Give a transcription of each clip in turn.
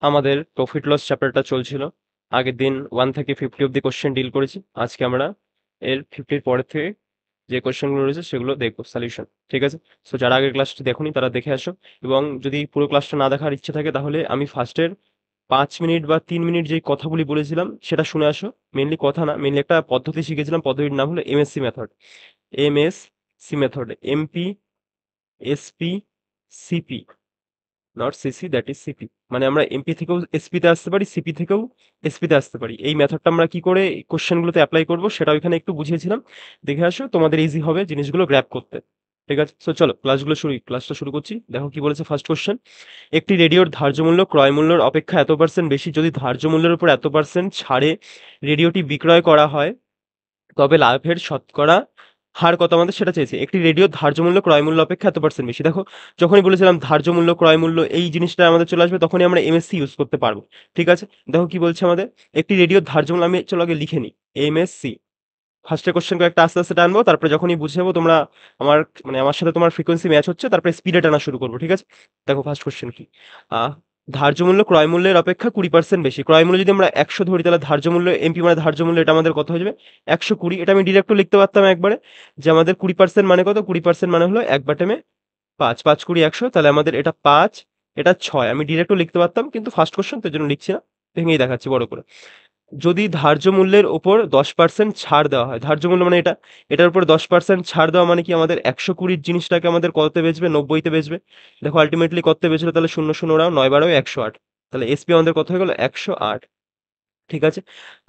আমাদের profit loss চ্যাপ্টারটা চলছিল। আগের দিন 1 থেকে 50 অব্দি কোশ্চেন ডিল করেছি। আজকে আমরা এর 50 পরের থেকে যে কোশ্চেনগুলো রয়েছে সেগুলো দেখবো সলিউশন। ঠিক আছে? সো যারা আগের ক্লাসটি দেখোনি তারা দেখে আসো, এবং যদি পুরো ক্লাসটা না দেখার ইচ্ছে থাকে তাহলে আমি ফার্স্টের 5 মিনিট বা 3 মিনিট যেই কথাগুলি বলেছিলাম সেটা শুনে আসো। মেনলি কথা না, মেনলি একটা পদ্ধতি শিখেছিলাম, পদ্ধতির নাম হলো MSc method. MSc method, MP, SP, CP, not CC, that is CP. মানে আমরা এমপি থেকেও এসপি তে আসতে পারি, সিপি থেকেও এসপি তে আসতে পারি। এই মেথডটা আমরা কি করে কোশ্চেনগুলোতে অ্যাপ্লাই করব সেটা ওইখানে একটু বুঝিয়েছিলাম। দেখে আসো, তোমাদের ইজি হবে জিনিসগুলো গ্র্যাব করতে। ঠিক আছে? সো চলো ক্লাসটা শুরু করছি। দেখো কি বলেছে ফার্স্ট কোশ্চেন। একটি রেডিওর ধার্য মূল্য ক্রয় মূল্যের অপেক্ষা এত% বেশি যদি ধার্য মূল্যের উপর এত% ছাড়ে রেডিওটি বিক্রয় করা হয়, তবে লাভের শতকরা হার কত আমাদের সেটা চেয়েছে। একটি রেডিওর ধার্য মূল্য ক্রয় মূল্য অপেক্ষা এত% বেশি। দেখো, যখনই বলেছিলাম ধার্য মূল্য ক্রয় মূল্য এই জিনিসটা আমাদের চলে আসবে, তখনই আমরা এমএসসি ইউজ করতে পারবো। ঠিক আছে? দেখো কি বলছে আমাদের। একটি রেডিওর ধার্য মূল্য, আমি চলো আগে লিখে নিই। এমএসসি, ফার্স্টের কোশ্চেন কয়েকটা আস্তে আস্তে টানবো, তারপরে যখনই বুঝে যাবো তোমরা আমার মানে আমার সাথে তোমার ফ্রিকোয়েন্সি ম্যাচ হচ্ছে, তারপরে স্পিডে টানা শুরু করবো। ঠিক আছে? দেখো ফার্স্ট কোশ্চেন কি। ধার্য মূল্য ক্রয় মূল্যের অপেক্ষা 20% বেশি। ক্রয় মূল্য যদি আমরা 100 ধরি, তাহলে ধার্য মূল্য এমপি মানে ধার্য মূল্য, এটা আমাদের কত হয়ে যাবে? 120। এটা আমি ডিরেক্টও লিখতে পারতাম একবারে, যে আমাদের 20% মানে কত? 20% মানে হলো 1/5, 5 5 20 100, তাহলে আমাদের এটা 5, এটা 6। আমি ডিরেক্টও লিখতে পারতাম, কিন্তু ফার্স্ট কোশ্চেন তো এর জন্য লিখছি না, ভেঙেই দেখাচ্ছি বড় করে। যদি ধার্য মূল্যের উপর 10% ছাড় দেওয়া হয়, ধার্য মূল্য মানে এটা, এটার উপর 10% ছাড় দেওয়া মানে কি আমাদের 120 জিনিসটাকে আমাদের কততে বেচবে? 90 তে বেচবে। দেখো আলটিমেটলি কততে বেচলো, তাহলে 0 0 ওরাও 9 12 108। তাহলে এসপি আমাদের কত হয়ে গেল? 108। ঠিক আছে?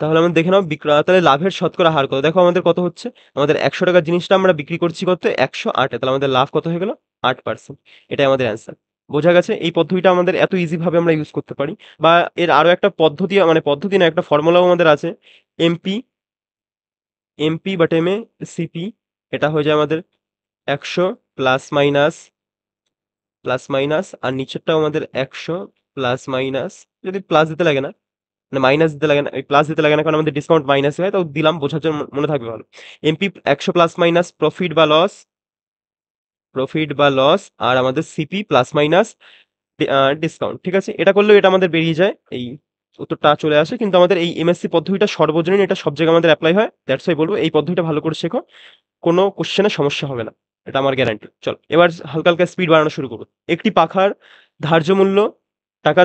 তাহলে আমরা দেখে নাও তাহলে লাভের শতকরা হার কত। দেখো আমাদের কত হচ্ছে, আমাদের 100 টাকার জিনিসটা আমরা বিক্রি করছি কত? 108 এ। তাহলে আমাদের লাভ কত হয়ে গেল? 8%। এটাই আমাদের অ্যান্সার। বোঝা গেছে? এই পদ্ধতিটা আমাদের এত ইজি ভাবে আমরা ইউজ করতে পারি। বা এর আরো একটা পদ্ধতি, মানে পদ্ধতি না, একটা ফর্মুলাও আমাদের আছে। MP, MP but M A CP, এটা হয়ে যায় আমাদের 100 প্লাস মাইনাস, প্লাস মাইনাস, আর নিচেরটাও আমাদের 100 প্লাস মাইনাস। যদি প্লাস দিতে লাগে না, মানে মাইনাস দিতে লাগে না, এই প্লাস দিতে লাগে না, কারণ আমাদের ডিসকাউন্ট মাইনাস হয়, তাও দিলাম বোঝার জন্য, মনে থাকবে ভালো। এমপি 100 প্লাস মাইনাস প্রফিট বা লস, প্রফিট বা লস, আর আমাদের সিপি প্লাস মাইনাস ডিসকাউন্ট। ঠিক আছে? এটা করলেও এটা আমাদের বেরিয়ে যায়, এই উত্তরটা চলে আসে। কিন্তু আমাদের এই এমএসসি পদ্ধতিটা সর্বজনীন, এটা সব জায়গায় আমাদের অ্যাপ্লাই হয়। দ্যাটস ওয়াই বলবো এই পদ্ধতিটা ভালো করে শেখো, কোনো কোশ্চেনে সমস্যা হবে না, এটা আমার গ্যারান্টি। চলো এবার হালকা হালকা স্পিড বাড়ানো শুরু করবো। একটি পাখার ধার্য মূল্য টাকা,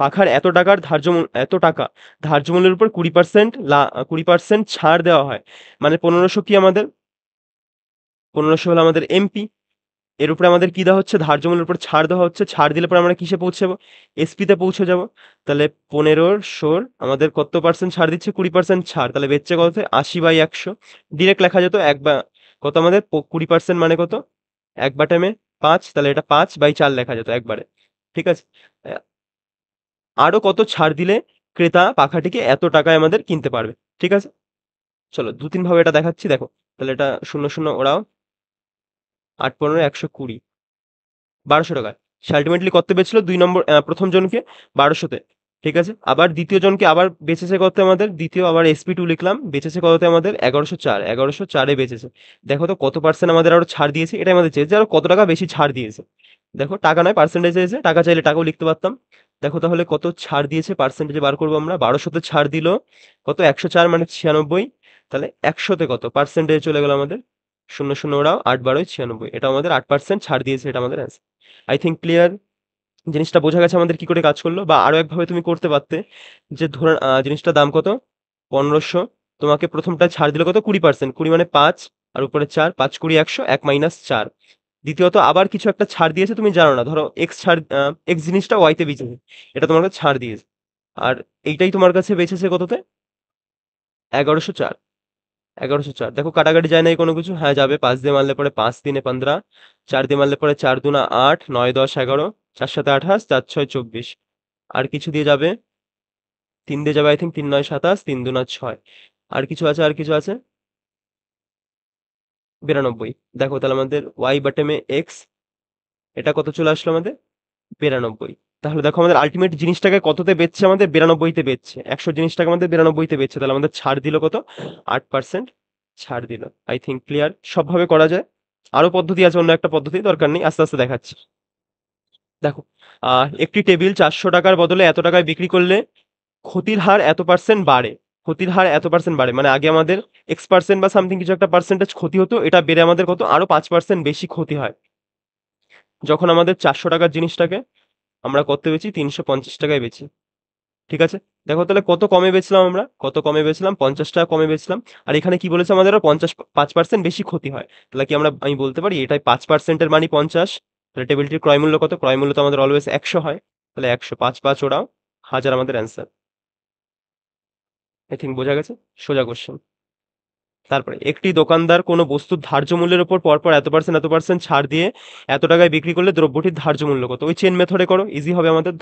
পাখার এত টাকার এত টাকা ধার্য মূল্যের উপর 20% 20% ছাড় দেওয়া হয়, মানে 1500 কি আমাদের? 1500 হলো আমাদের এমপি। এর উপরে আমাদের কি দেওয়া হচ্ছে? ধার্য মূল্যের উপর ছাড় দেওয়া হচ্ছে। ছাড় দিলে পরে আমরা কিসে পৌঁছাবো? এসপি তে পৌঁছে যাব। তাহলে 1500 আমাদের কত পার্সেন্ট ছাড় দিচ্ছে? 20% ছাড়। তাহলে বেচছে কত? 80/100। ডিরেক্ট লেখা যেত এক বা কত আমাদের 20% মানে কত? 1/5। তাহলে এটা 5/4 লেখা যেত একবারে। ঠিক আছে? আহ, আরো কত ছাড় দিলে ক্রেতা পাখাটিকে এত টাকায় আমাদের কিনতে পারবে। ঠিক আছে? চলো 2-3 ভাবে এটা দেখাচ্ছি, দেখো। তাহলে এটা 0 0 ওরাও 8 15 120, 1200 টাকায়। সে আল্টিমেটলি কত বেচলো? 2 নম্বর প্রথম জনকে 1200 তে। ঠিক আছে? আবার দ্বিতীয় জনকে আবার বেচেছে কত আমাদের? দ্বিতীয় আবার SP2 লিখলাম, বেচেছে কততে আমাদের? 1104, 1104 এ বেচেছে। দেখো তো কত পার্সেন্ট আমাদের আরো ছাড় দিয়েছে, এটাই আমাদের চেয়েছে, আরো কত টাকা বেশি ছাড় দিয়েছে। দেখো টাকা নয়, পার্সেন্টেজ এসে, টাকা চাইলে টাকাও লিখতে পারতাম। দেখো তাহলে কত ছাড় দিয়েছে, পার্সেন্টেজে বার করবো আমরা। 1200 তে ছাড় দিল কত? 104 মানে 96। তাহলে 100 তে কত পার্সেন্টেজ চলে গেল আমাদের? 0 0 ওরাও 8 12 96। এটা আমাদের 8% ছাড় দিয়েছে, এটা আমাদের অ্যান্সার। I think clear. জিনিসটা বোঝা গেছে আমাদের কি করে কাজ করলো। বা আরো একভাবে তুমি করতে পারতে, যে ধরুন জিনিসটার দাম কত? 1500। তোমাকে প্রথমটায় ছাড় দিল কত? 20%। 20 মানে 5, আর উপরে 4, 5 20 100, 1 মাইনাস 4। দ্বিতীয়ত আবার কিছু একটা ছাড় দিয়েছে, তুমি জানো না, ধরো এক্স ছাড়, এক্স জিনিসটা ওয়াইতে বেচেছে, এটা তোমার কাছে ছাড় দিয়েছে। আর এইটাই তোমার কাছে বেচেছে কততে? 1104। 1104। দেখো কাটাকাটি যায় নাই কোনো কিছু? হ্যাঁ যাবে। 5 দিয়ে মারলে পরে 5 3 15, 4 দিয়ে মারলে পরে 4 2 8, 9 10 11, 4 7 28, 4 6 24। আর কিছু দিয়ে যাবে? 3 দিয়ে যাবে আই থিংক, 3 9 27, 3 2 6। আর কিছু আছে? আর কিছু আছে? 92। দেখো তাহলে আমাদের ওয়াই বাটেমে এক্স, এটা কত চলে আসলো আমাদের? 92। তাহলে দেখো আমাদের আল্টিমেট জিনিসটাকে কততে বেচছে? আমাদের 92 তে বেচছে। 100 জিনিসটাকে আমাদের 92 তে বেচছে। তাহলে আমাদের ছাড় দিল কত? 8% ছাড় দিল। I think clear. সবভাবে করা যায়। আরো পদ্ধতি আছে, অন্য একটা পদ্ধতি দরকার নেই, আস্তে আস্তে দেখাচ্ছি। দেখো একটি টেবিল 400 টাকার বদলে এত টাকায় বিক্রি করলে ক্ষতির হার এত পার্সেন্ট বাড়ে। ক্ষতির হার এত পার্সেন্ট বাড়ে মানে আগে আমাদের x% বা সামথিং কিছু একটা পার্সেন্টেজ ক্ষতি হতো, এটা বেড়ে আমাদের কত আরো 5% বেশি ক্ষতি হয় যখন আমাদের 400 টাকার জিনিসটাকে আমরা কত বেচি, 350 টাকায় বেচি। ঠিক আছে, দেখো তাহলে কত কমে বেচলাম, আমরা কত কমে বেচলাম, 50 টাকা কমে বেচলাম। আর এখানে কি বলেছে আমাদের 5% বেশি ক্ষতি হয়, তাহলে কি আমি বলতে পারি এটাই 5%-এর মানে 50। তাহলে টেবিলটির ক্রয় মূল্য কত, ক্রয় মূল্য তো আমাদের অলওয়েজ 100 হয়, তাহলে 100, 5 5 ওরাও 1000 আমাদের অ্যান্সার। আই থিঙ্ক বোঝা গেছে, সোজা কোশ্চেন। তারপরে একটি দোকানদার কোনো বস্তুর ধার্য মূল্যের উপর পরপর এত পার্সেন্ট ছাড় দিয়ে এত টাকায় বিক্রি করলে দ্রব্যটির ধার্য মূল্য কত। ওই চেন মেথডে করো, ইজি হবে আমাদের।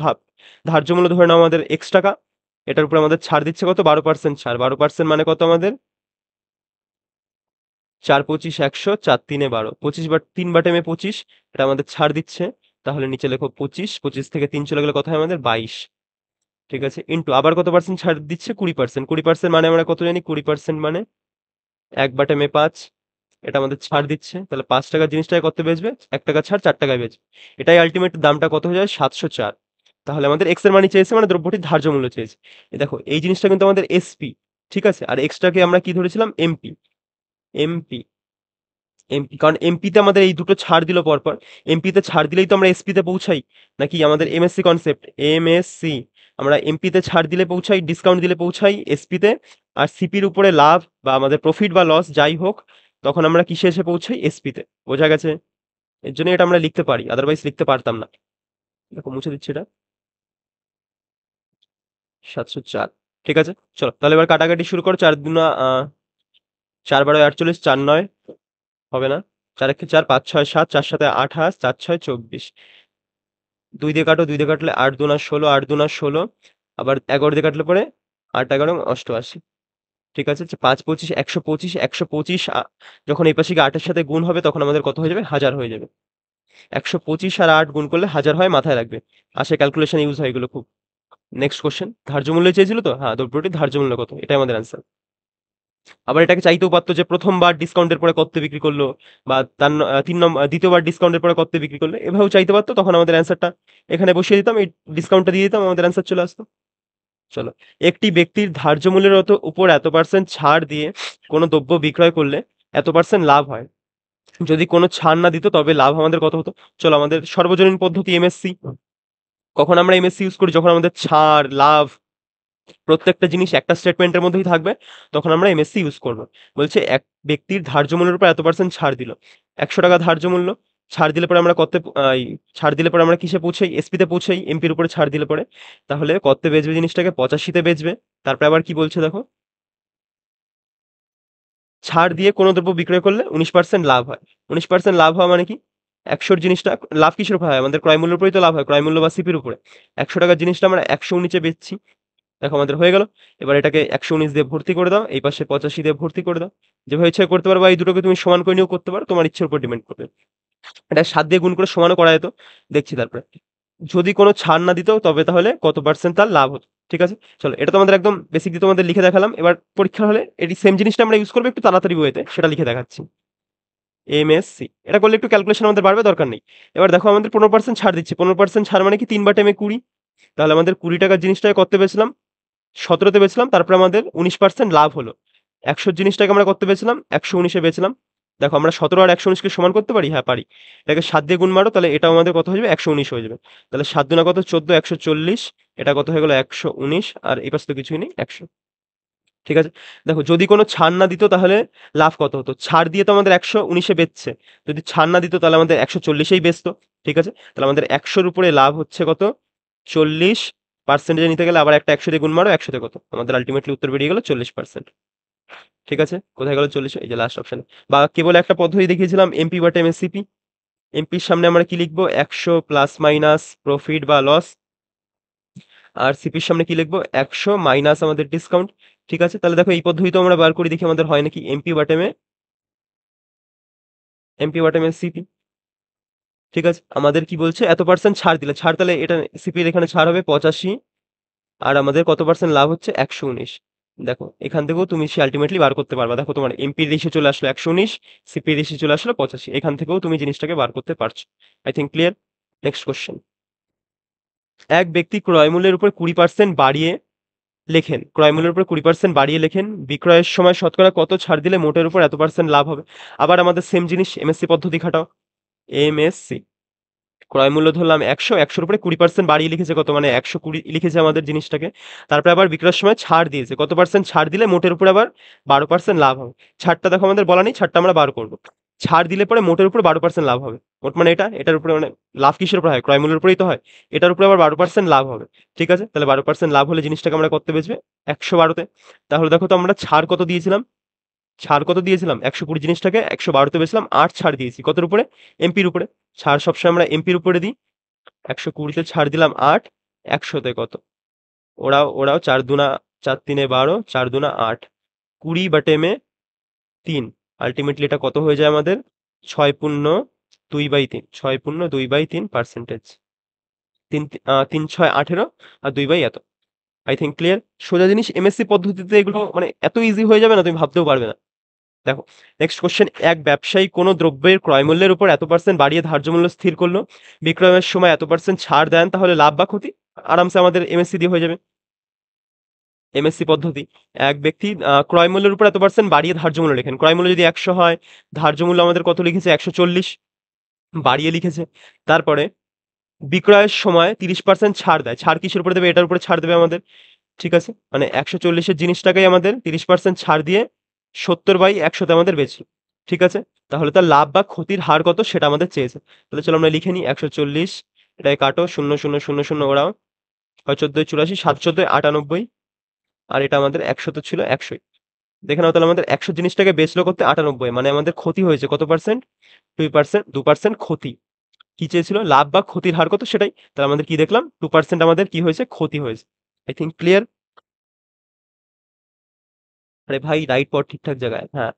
ধার্য মূল্য ধরে নাও আমাদের x টাকা, এটার উপর আমাদের ছাড় দিচ্ছে কত, 12% ছাড়। 12% মানে কত আমাদের 4 25 100, 4 3 12, 25 বার 3 বাটেমে 25, এটা আমাদের ছাড় দিচ্ছে। তাহলে নিচে লেখো 25, 25 থেকে 3 চলে গেলে কত হয় আমাদের 22। ঠিক আছে, ইন্টু আবার কত পার্সেন্ট ছাড় দিচ্ছে, 20%। 20% মানে আমরা কত জানি, 20% মানে 1 বাটেমে 5, এটা আমাদের ছাড় দিচ্ছে। তাহলে 5 টাকার জিনিসটাকে কত বেচবে, 1 টাকা ছাড় 4 টাকায় বেচবে। এটাই আলটিমেট দামটা কত হয়ে যায়, 704। তাহলে আমাদের এক্স এর মানি চেয়েছে মানে দ্রব্যটির ধার্য মূল্য চেয়েছে। দেখো এই জিনিসটা কিন্তু আমাদের এসপি, ঠিক আছে, আর এক্সটাকে আমরা কি ধরেছিলাম, এমপি। এমপি, এমপি কারণ এমপিতে আমাদের এই দুটো ছাড় দিল পরপর। এমপিতে ছাড় দিলেই তো আমরা এসপিতে পৌঁছাই, নাকি আমাদের এমএসসি কনসেপ্ট, এমএসসি, আমরা এমপিতে ছাড় দিলে পৌঁছাই, ডিসকাউন্ট দিলে পৌঁছাই এসপিতে। আর সিপির উপরে লাভ বা আমাদের প্রফিট বা লস যাই হোক, তখন আমরা কিসে এসে পৌঁছাই, এসপিতে। বোঝা গেছে, এর জন্য এটা আমরা লিখতে পারি, আদারওয়াইজ লিখতে পারতাম না। দেখো মুছে দিচ্ছি এটা, 704। ঠিক আছে, চলো তাহলে এবার কাটাকাটি শুরু করো। 4 দুনা 4 12 48, 4 9 হবে না, 4 1 4, 5 6 7, 4 7 28, 4 6 24। 2 দিয়ে কাটো, 2 দিয়ে কাটলে 8 দুনা 16, 8 দুনা 16, আবার 11 দিয়ে কাটলে পরে 8 11 88। ঠিক আছে, 5 25 125, 125 যখন এই পাশে গিয়ে 8 এর সাথে গুণ হবে তখন আমাদের কত হয়ে যাবে, 1000 হয়ে যাবে। 125 আর 8 গুণ করলে 1000 হয়, মাথায় রাখবে। আসে ক্যালকুলেশন ইউজ হয় এগুলো খুব। নেক্সট কোশ্চেন, ধার্য মূল্য চেয়েছিল তো, হ্যাঁ দ্রব্যটির ধার্য মূল্য কত, এটাই আমাদের অ্যান্সার। আবার এটাকে চাইতেও পারতো যে প্রথমবার ডিসকাউন্টের পরে কত বিক্রি করলো, বা তার 3 নম্বর দ্বিতীয়বার ডিসকাউন্টের পরে কত বিক্রি করলো, এভাবেও চাইতে পারতো। তখন আমাদের অ্যান্সারটা এখানে বসিয়ে দিতাম, এই ডিসকাউন্টটা দিয়ে দিতাম, আমাদের অ্যান্সার চলে আসতো। চলো, একটি ব্যক্তির ধার্য মূল্যের উপর এত% ছাড় দিয়ে কোনো দ্রব্য বিক্রয় করলে এত% লাভ হয়। যদি কোনো ছাড় না দিত তবে লাভ আমাদের কত হতো। চলো, আমাদের সর্বজনীন পদ্ধতি এমএসসি। কখন আমরা এমএসসি ইউজ করি, যখন আমাদের ছাড় লাভ প্রত্যেকটা জিনিস একটা স্টেটমেন্টের মধ্যেই থাকবে, তখন আমরা এমএসসি ইউজ করবো। বলছে এক ব্যক্তির ধার্য মূল্যের উপর এত% ছাড় দিল, 100 টাকা ধার্য মূল্য, ছাড় দিলে পরে আমরা কত, ছাড় দিলে পরে আমরা কিসে পৌঁছাই, এসপিতে পৌঁছাই, এমপির উপরে ছাড় দিলে পরে। তাহলে কত বেচবে জিনিসটাকে, 85-তে বেচবে। তারপরে আবার কি বলছে দেখো, ছাড় দিয়ে কোনো দ্রব্য বিক্রয় করলে 19% লাভ হয়। 19% লাভ হওয়া মানে কি, 100-র জিনিসটা লাভ কিসের উপর হয়, আমাদের ক্রয় মূল্যের উপরেই তো লাভ হয়, ক্রয় মূল্য বা সিপির উপরে। 100 টাকার জিনিসটা আমরা 119-এ বেচছি। দেখো আমাদের হয়ে গেল। এবার এটাকে 119 দিয়ে ভর্তি করে দাও, এই পাশে 85 দিয়ে ভর্তি করে দাও। যেভাবে ইচ্ছা করতে পারো, বা এই দুটোকে তুমি সমান করে নিয়েও করতে পারো, তোমার ইচ্ছের উপর ডিপেন্ড করবে। এটা 7 দিয়ে গুণ করে সমানও করা যেত, দেখছি তারপরে। যদি কোনো ছাড় না দিত তবে তাহলে কত% তার লাভ হতো। ঠিক আছে, চলো এটা তো আমাদের একদম বেসিক দিয়ে তোমাদের লিখে দেখালাম। এবার পরীক্ষা হলে এটি সেম জিনিসটা আমরা ইউজ করবো একটু তাড়াতাড়ি ওয়েতে, সেটা লিখে দেখাচ্ছি। এমএসসি এটা করলে একটু ক্যালকুলেশন আমাদের বাড়বে, দরকার নেই। এবার দেখো আমাদের 15% ছাড় দিচ্ছে, 15% ছাড় মানে কি 3 বাই 20। তাহলে আমাদের 20 টাকার জিনিসটাকে কত বেচলাম, 17-তে বেচলাম, তারপরে আমাদের 19% লাভ হলো। 100 জিনিসটাকে আমরা কত বেচলাম, 119-এ বেচলাম। দেখো আমরা 17 আর 119-কে সমান করতে পারি, হ্যাঁ পারি। এটাকে 7 দিয়ে গুণ মারো, তাহলে এটাও আমাদের কত হয়ে যাবে, 119 হয়ে যাবে। তাহলে 7 দুনা কত, 14, 140, এটা কত হয়ে গেল 119, আর এই পাশে তো কিছুই নেই, 100। ঠিক আছে, দেখো যদি কোনো ছাড় না দিত তাহলে লাভ কত হতো। ছাড় দিয়ে তো আমাদের 119-এ বেচছে, যদি ছাড় না দিত তাহলে আমাদের 140-এই বেচতো। ঠিক আছে, তাহলে আমাদের 100-র উপরে লাভ হচ্ছে কত, 40। পার্সেন্টেজে নিতে গেলে আবার একটা 100 দিয়ে গুণ মারো, 100-তে কত, আমাদের আলটিমেটলি উত্তর বেরিয়ে গেল 40%। ঠিক আছে, কোথায় গেল 40, এই যে লাস্ট অপশন। বা কেবল একটা পদ্ধতি দেখিয়েছিলাম, এমপি বা এমএসসিপি। এমপির সামনে আমরা কি লিখবো, 100 প্লাস মাইনাস প্রফিট বা লস। আর সিপির সামনে কি লিখবো, 100 মাইনাস আমাদের ডিসকাউন্ট। ঠিক আছে, তাহলে দেখো এই পদ্ধতি তো আমরা বার করি, দেখি আমাদের হয় নাকি। এমপি বাটেমে সিপি। ঠিক আছে, আমাদের কি বলছে, এত% ছাড় দিলে, ছাড় তাহলে এটা সিপির এখানে ছাড় হবে 85, আর আমাদের কত পার্সেন্ট লাভ হচ্ছে, 119। দেখো এখান থেকেও তুমি সে আলটিমেটলি বার করতে পারবা। দেখো তোমার এমপির রেশিও চলে আসলো 119, সিপির রেশিও চলে আসলো 85, এখান থেকেও তুমি জিনিসটাকে বার করতে পারছো। I think clear. Next question. এক ব্যক্তি ক্রয় মূল্যের উপর 20% বাড়িয়ে লেখেন, ক্রয় মূল্যের উপর 20% বাড়িয়ে লেখেন, বিক্রয়ের সময় শতকরা কত ছাড় দিলে মোটের উপর এত পার্সেন্ট লাভ হবে। আবার আমাদের সেম জিনিস, এমএসসি পদ্ধতি খাটাও। এমএসসি ক্রয় মূল্য ধরলাম 100, 100 উপরে 20% বাড়িয়ে লিখেছে কত, মানে 120 লিখেছে আমাদের জিনিসটাকে। তারপরে আবার বিক্রয়ের সময় ছাড় দিয়েছে, কত পার্সেন্ট ছাড় দিলে মোটের উপরে আবার 12% লাভ হবে। ছাড়টা দেখো আমাদের বলা নেই, ছাড়টা আমরা বার করব। ছাড় দিলে পরে মোটের উপর 12% লাভ হবে। মোট মানে এটার উপরে মানে লাভ কিসের উপর হয়? ক্রয় মূল্যের উপরেই তো হয়। এটার উপরে আবার 12% লাভ হবে। ঠিক আছে, তাহলে 12% লাভ হলে জিনিসটাকে আমরা কত বেচবে? 112-তে। তাহলে দেখো তো আমরা ছাড় কত দিয়েছিলাম? ছাড় কত দিয়েছিলাম? 120 জিনিসটাকে 112-তে বেচলাম, 8 ছাড় দিয়েছি কতর উপরে? এমপির উপরে। ছাড় সবসময় আমরা এমপির উপরে দিই। 120-তে ছাড় দিলাম 8, 100-তে কত? ওরাও 4 দুনা 4 তিনে 12, 4 দুনা 8, 20/3। আলটিমেটলি এটা কত হয়ে যায় আমাদের? 6.2/3, 6.2/3%। 3 6 18 আর 2/এত। I think clear. সোজা জিনিস, এমএসসি পদ্ধতিতে এগুলো মানে এত ইজি হয়ে যাবে না, তুমি ভাবতেও পারবে না। দেখো, নেক্সট কোশ্চেন। এক ব্যবসায়ী কোনো দ্রব্যের ক্রয়মূল্যের উপর এত পার্সেন্ট বাড়িয়ে ধার্য মূল্য স্থির করলো, বিক্রয়ের সময় এত পার্সেন্ট ছাড় দেন, তাহলে লাভ বা ক্ষতি? আরামসে আমাদের এমএসসি দিয়ে হয়ে যাবে। এমএসসি পদ্ধতি। এক ব্যক্তি ক্রয় মূল্যের উপর এত পার্সেন্ট বাড়িয়ে ধার্য মূল্য লেখেন। ক্রয় মূল্য যদি 100 হয়, ধার্য মূল্য আমাদের কত লিখেছে? 140 বাড়িয়ে লিখেছে। তারপরে বিক্রয়ের সময় 30% ছাড় দেয়। ছাড় কিসের উপরে দেবে? এটার উপরে ছাড় দেবে আমাদের। ঠিক আছে, মানে 140-এর জিনিসটাকেই আমাদের 30% ছাড় দিয়ে 70/100-তে আমাদের বেচলো। ঠিক আছে, তাহলে তার লাভ বা ক্ষতির হার কত সেটা আমাদের চেয়েছে। তাহলে চলো আমরা লিখে নিই। 140, এটাকে কাটো, 0 0 0 0 ওরাও, 6 14 84, 7 14 98, আর এটা আমাদের 100 তো ছিল 100ই। দেখে নাও, তাহলে আমাদের 100 জিনিসটাকে বেচলো করতে 98, মানে আমাদের ক্ষতি হয়েছে কত পার্সেন্ট? 2%, 2% ক্ষতি। কি চেয়েছিল? লাভ বা ক্ষতির হার কত সেটাই। তাহলে আমাদের কি দেখলাম? 2% আমাদের কি হয়েছে? ক্ষতি হয়েছে। I think clear. আরে ভাই, রাইট পর ঠিকঠাক জায়গায়, হ্যাঁ।